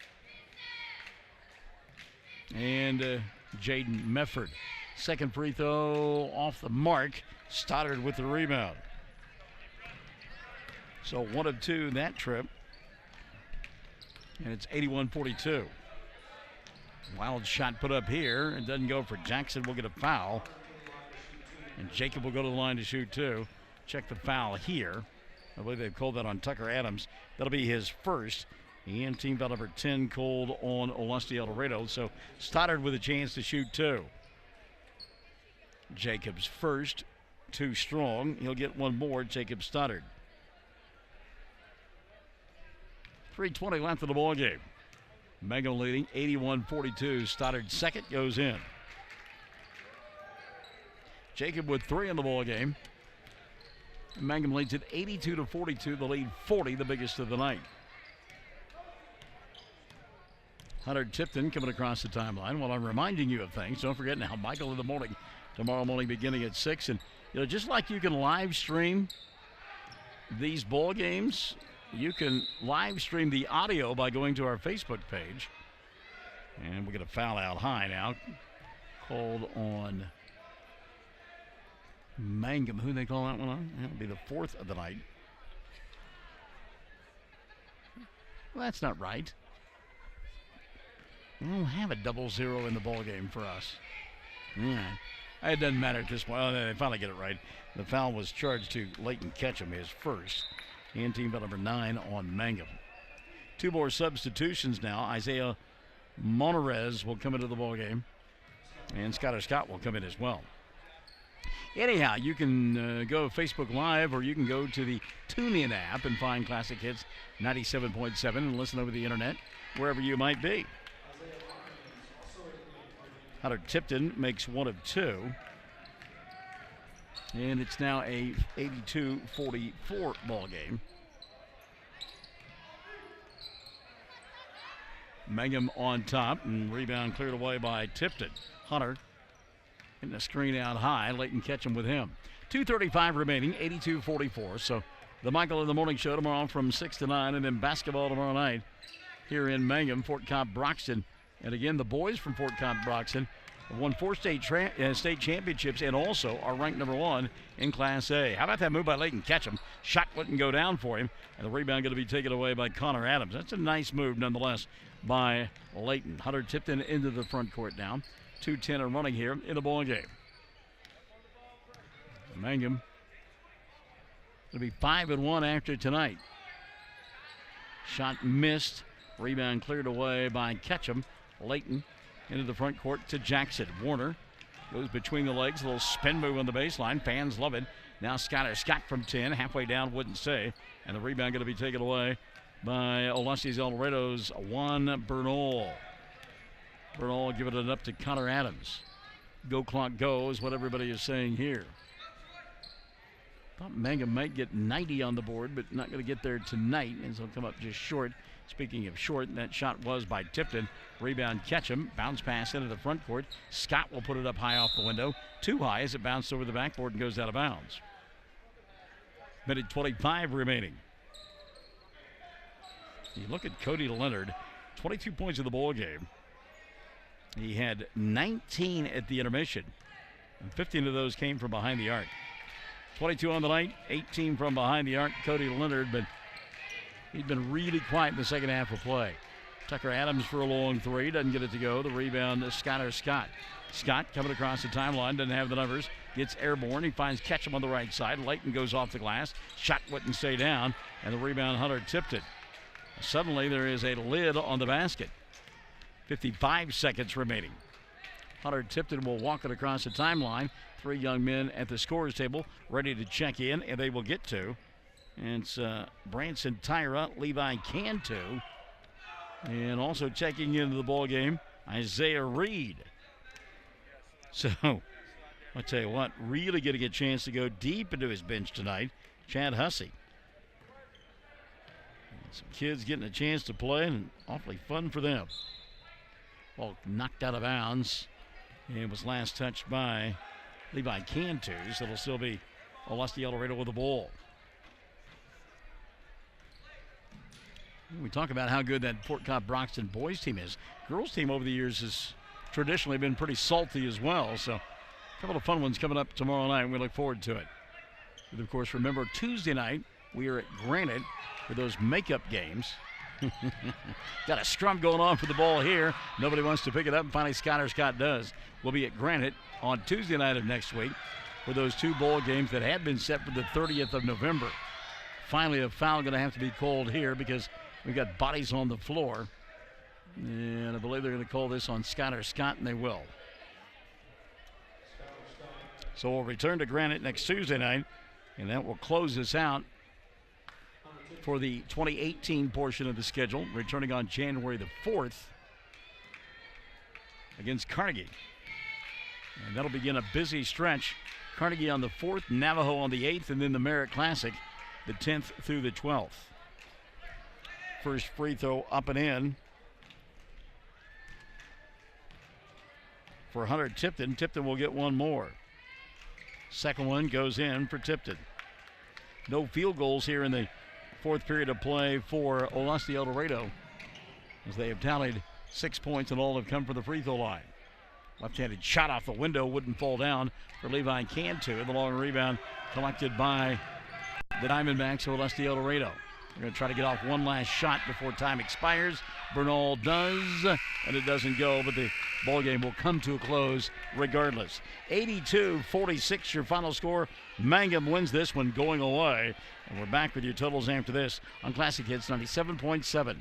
and Jaden Mefford. Second free throw off the mark. Stoddard with the rebound. So 1 of 2 that trip. And it's 81-42. Wild shot put up here. It doesn't go for Jackson. We'll get a foul. And Jacob will go to the line to shoot 2. Check the foul here. I believe they've called that on Tucker Adams. That'll be his first. And team foul number 10 called on Olustee-Eldorado. So Stoddard with a chance to shoot 2. Jacob's first, too strong. He'll get one more, Jacob Stoddard. 3:20 left in the ball game. Mangum leading 81-42. Stoddard second goes in. Jacob with 3 in the ball game. Mangum leads at 82-42. The lead 40, the biggest of the night. Hunter Tipton coming across the timeline. While I'm reminding you of things, don't forget now, Michael in the morning, tomorrow morning beginning at 6. And just like you can live stream these ball games, you can live stream the audio by going to our Facebook page. And we get a foul out high now. Called on Mangum. Who they call that one on? That'll be the 4th of the night. Well, that's not right. We don't have a 0-0 in the ball game for us. Yeah. It doesn't matter at this point. Oh, they finally get it right. The foul was charged to Leighton Ketchum, his first. And team foul number 9 on Mangum. 2 more substitutions now. Isaiah Monterez will come into the ball game. And Skylar Scott will come in as well. Anyhow, you can go Facebook Live, or you can go to the TuneIn app and find Classic Hits 97.7 and listen over the internet wherever you might be. Hunter Tipton makes 1 of 2. And it's now a 82-44 ball game. Mangum on top, and rebound cleared away by Tipton. Hunter getting a screen out high. Leighton Ketchum with him. 2:35 remaining, 82-44. So the Michael in the Morning Show tomorrow from 6 to 9, and then basketball tomorrow night here in Mangum. Fort Cobb Broxton And again, the boys from Fort Cobb-Broxton have won 4 state championships and also are ranked number 1 in Class A. How about that move by Layton Ketchum? Shot wouldn't go down for him, and the rebound going to be taken away by Connor Adams. That's a nice move nonetheless by Layton. Hunter Tipton into the front court now. 2:10 and running here in the ball game. Mangum going to be 5-1 after tonight. Shot missed. Rebound cleared away by Ketchum. Layton into the front court to Jackson. Warner goes between the legs. A little spin move on the baseline. Fans love it. Now Scott from 10. Halfway down, wouldn't stay. And the rebound going to be taken away by Olustee-Eldorado's Juan Bernal. Bernal giving it up to Connor Adams. Go clock go is what everybody is saying here. Thought Mangum might get 90 on the board, but not going to get there tonight, and so come up just short. Speaking of short, that shot was by Tipton. Rebound Ketchum. Bounce pass into the front court. Scott will put it up high off the window. Too high as it bounced over the backboard and goes out of bounds. Minute 25 remaining. You look at Cody Leonard, 22 points in the ball game. He had 19 at the intermission, and 15 of those came from behind the arc. 22 on the night, 18 from behind the arc, Cody Leonard, but he's been really quiet in the second half of play. Tucker Adams for a long three, doesn't get it to go. The rebound to Scott. Scott coming across the timeline, doesn't have the numbers, gets airborne. He finds Ketchum on the right side. Layton goes off the glass. Shot wouldn't stay down, and the rebound Hunter tipped it. Suddenly there is a lid on the basket. 55 seconds remaining. Hunter Tipton will walk it across the timeline. 3 young men at the scorer's table ready to check in, and they will get to. And it's Branson Tyra, Levi Cantu, and also checking into the ball game, Isaiah Reed. So, I'll tell you what, really getting a chance to go deep into his bench tonight, Chad Hussey. Some kids getting a chance to play, and awfully fun for them. Ball knocked out of bounds. It was last touched by Levi Cantu, so it'll still be Olustee-Eldorado with the ball. We talk about how good that Fort Cobb-Broxton boys team is. Girls team over the years has traditionally been pretty salty as well, so a couple of fun ones coming up tomorrow night, and we look forward to it. And of course, remember Tuesday night, we are at Granite for those makeup games. Got a scrum going on for the ball here. Nobody wants to pick it up, and finally Scott does. We'll be at Granite on Tuesday night of next week for those 2 ball games that had been set for the 30th of November. Finally, a foul going to have to be called here because we've got bodies on the floor. And I believe they're going to call this on Scott, and they will. So we'll return to Granite next Tuesday night, and that will close us out for the 2018 portion of the schedule, returning on January the 4th against Carnegie. And that'll begin a busy stretch. Carnegie on the 4th, Navajo on the 8th, and then the Merritt Classic the 10th through the 12th. First free throw up and in for Hunter Tipton. Tipton will get one more. Second one goes in for Tipton. No field goals here in the 4th period of play for Olustee-Eldorado, as they have tallied 6 points and all have come from the free throw line. Left-handed shot off the window, wouldn't fall down for Levi Cantu. The long rebound collected by the Diamondbacks of Olustee-Eldorado. They're going to try to get off one last shot before time expires. Bernal does, and it doesn't go, but the ball game will come to a close regardless. 82-46 your final score. Mangum wins this one going away. And we're back with your totals after this on Classic Hits 97.7.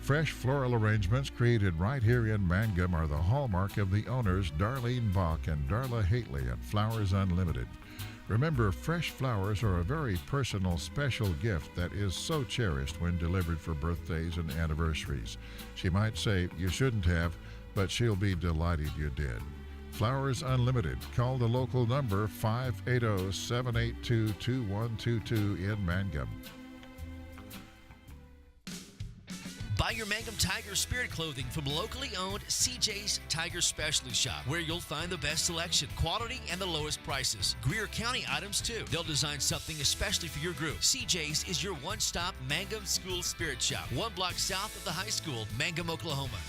Fresh floral arrangements created right here in Mangum are the hallmark of the owners Darlene Bach and Darla Haitley at Flowers Unlimited. Remember, fresh flowers are a very personal, special gift that is so cherished when delivered for birthdays and anniversaries. She might say you shouldn't have, but she'll be delighted you did. Flowers Unlimited. Call the local number 580-782-2122 in Mangum.
Buy your Mangum Tiger Spirit clothing from locally owned CJ's Tiger Specialty Shop, where you'll find the best selection, quality, and the lowest prices. Greer County items, too. They'll design something especially for your group. CJ's is your one-stop Mangum School Spirit Shop, 1 block south of the high school, Mangum, Oklahoma.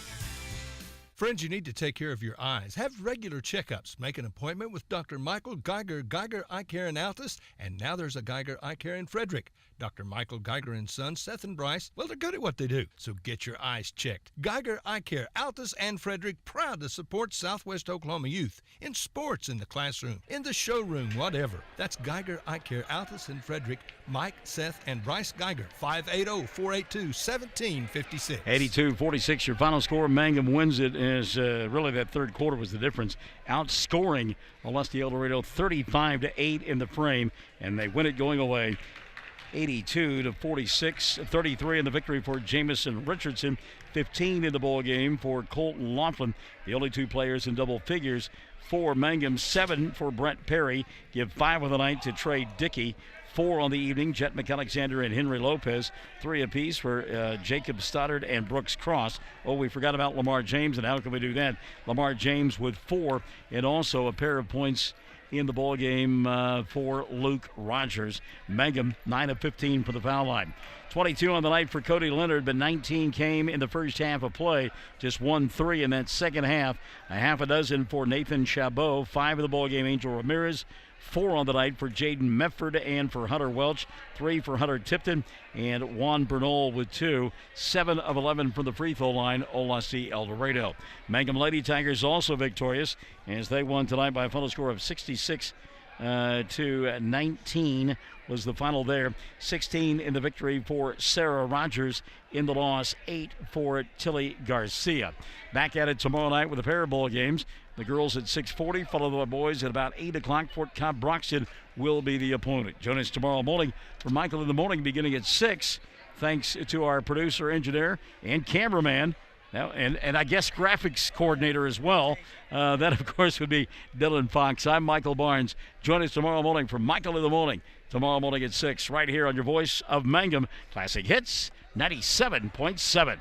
Friends, you need to take care of your eyes. Have regular checkups. Make an appointment with Dr. Michael Geiger Eye Care in Altus, and now there's a Geiger Eye Care in Frederick. Dr. Michael Geiger and Sons, Seth and Bryce, well, they're good at what they do, so get your eyes checked. Geiger Eye Care, Altus and Frederick, proud to support Southwest Oklahoma youth in sports, in the classroom, in the showroom, whatever. That's Geiger Eye Care, Altus and Frederick. Mike, Seth, and Bryce Geiger, 580-482-1756.
82-46, your final score. Mangum wins it as really that third quarter was the difference, outscoring Olustee-Eldorado 35-8 in the frame, and they win it going away 82-46, 33 in the victory for Jamison Richardson, 15 in the ball game for Colton Laughlin, the only two players in double figures for Mangum, 7 for Brett Perry. Give 5 of the night to Trey Dickey. 4 on the evening, Jet McAlexander and Henry Lopez. 3 apiece for Jacob Stoddard and Brooks Cross. Oh, we forgot about Lamar James, and how can we do that? Lamar James with 4, and also a pair of points in the ball game for Luke Rogers. Mangum, 9 of 15 for the foul line. 22 on the night for Cody Leonard, but 19 came in the first half of play. Just 1-3 in that second half. A half a dozen for Nathan Chabot. 5 in the ball game, Angel Ramirez. 4 on the night for Jaden Mefford and for Hunter Welch. 3 for Hunter Tipton and Juan Bernal with 2. 7 of 11 from the free throw line, Olustee-Eldorado. Mangum Lady Tigers also victorious as they won tonight by a final score of 66 to 19 was the final there. 16 in the victory for Sarah Rogers. In the loss, 8 for Tilly Garcia. Back at it tomorrow night with a pair of ball games. The girls at 6:40, followed by the boys at about 8 o'clock. Fort Cobb Broxton will be the opponent. Join us tomorrow morning for Michael in the Morning beginning at 6. Thanks to our producer, engineer, and cameraman. Now, and I guess graphics coordinator as well. That, of course, would be Dylan Fox. I'm Michael Barnes. Join us tomorrow morning for Michael in the Morning. Tomorrow morning at 6, right here on your Voice of Mangum. Classic Hits 97.7.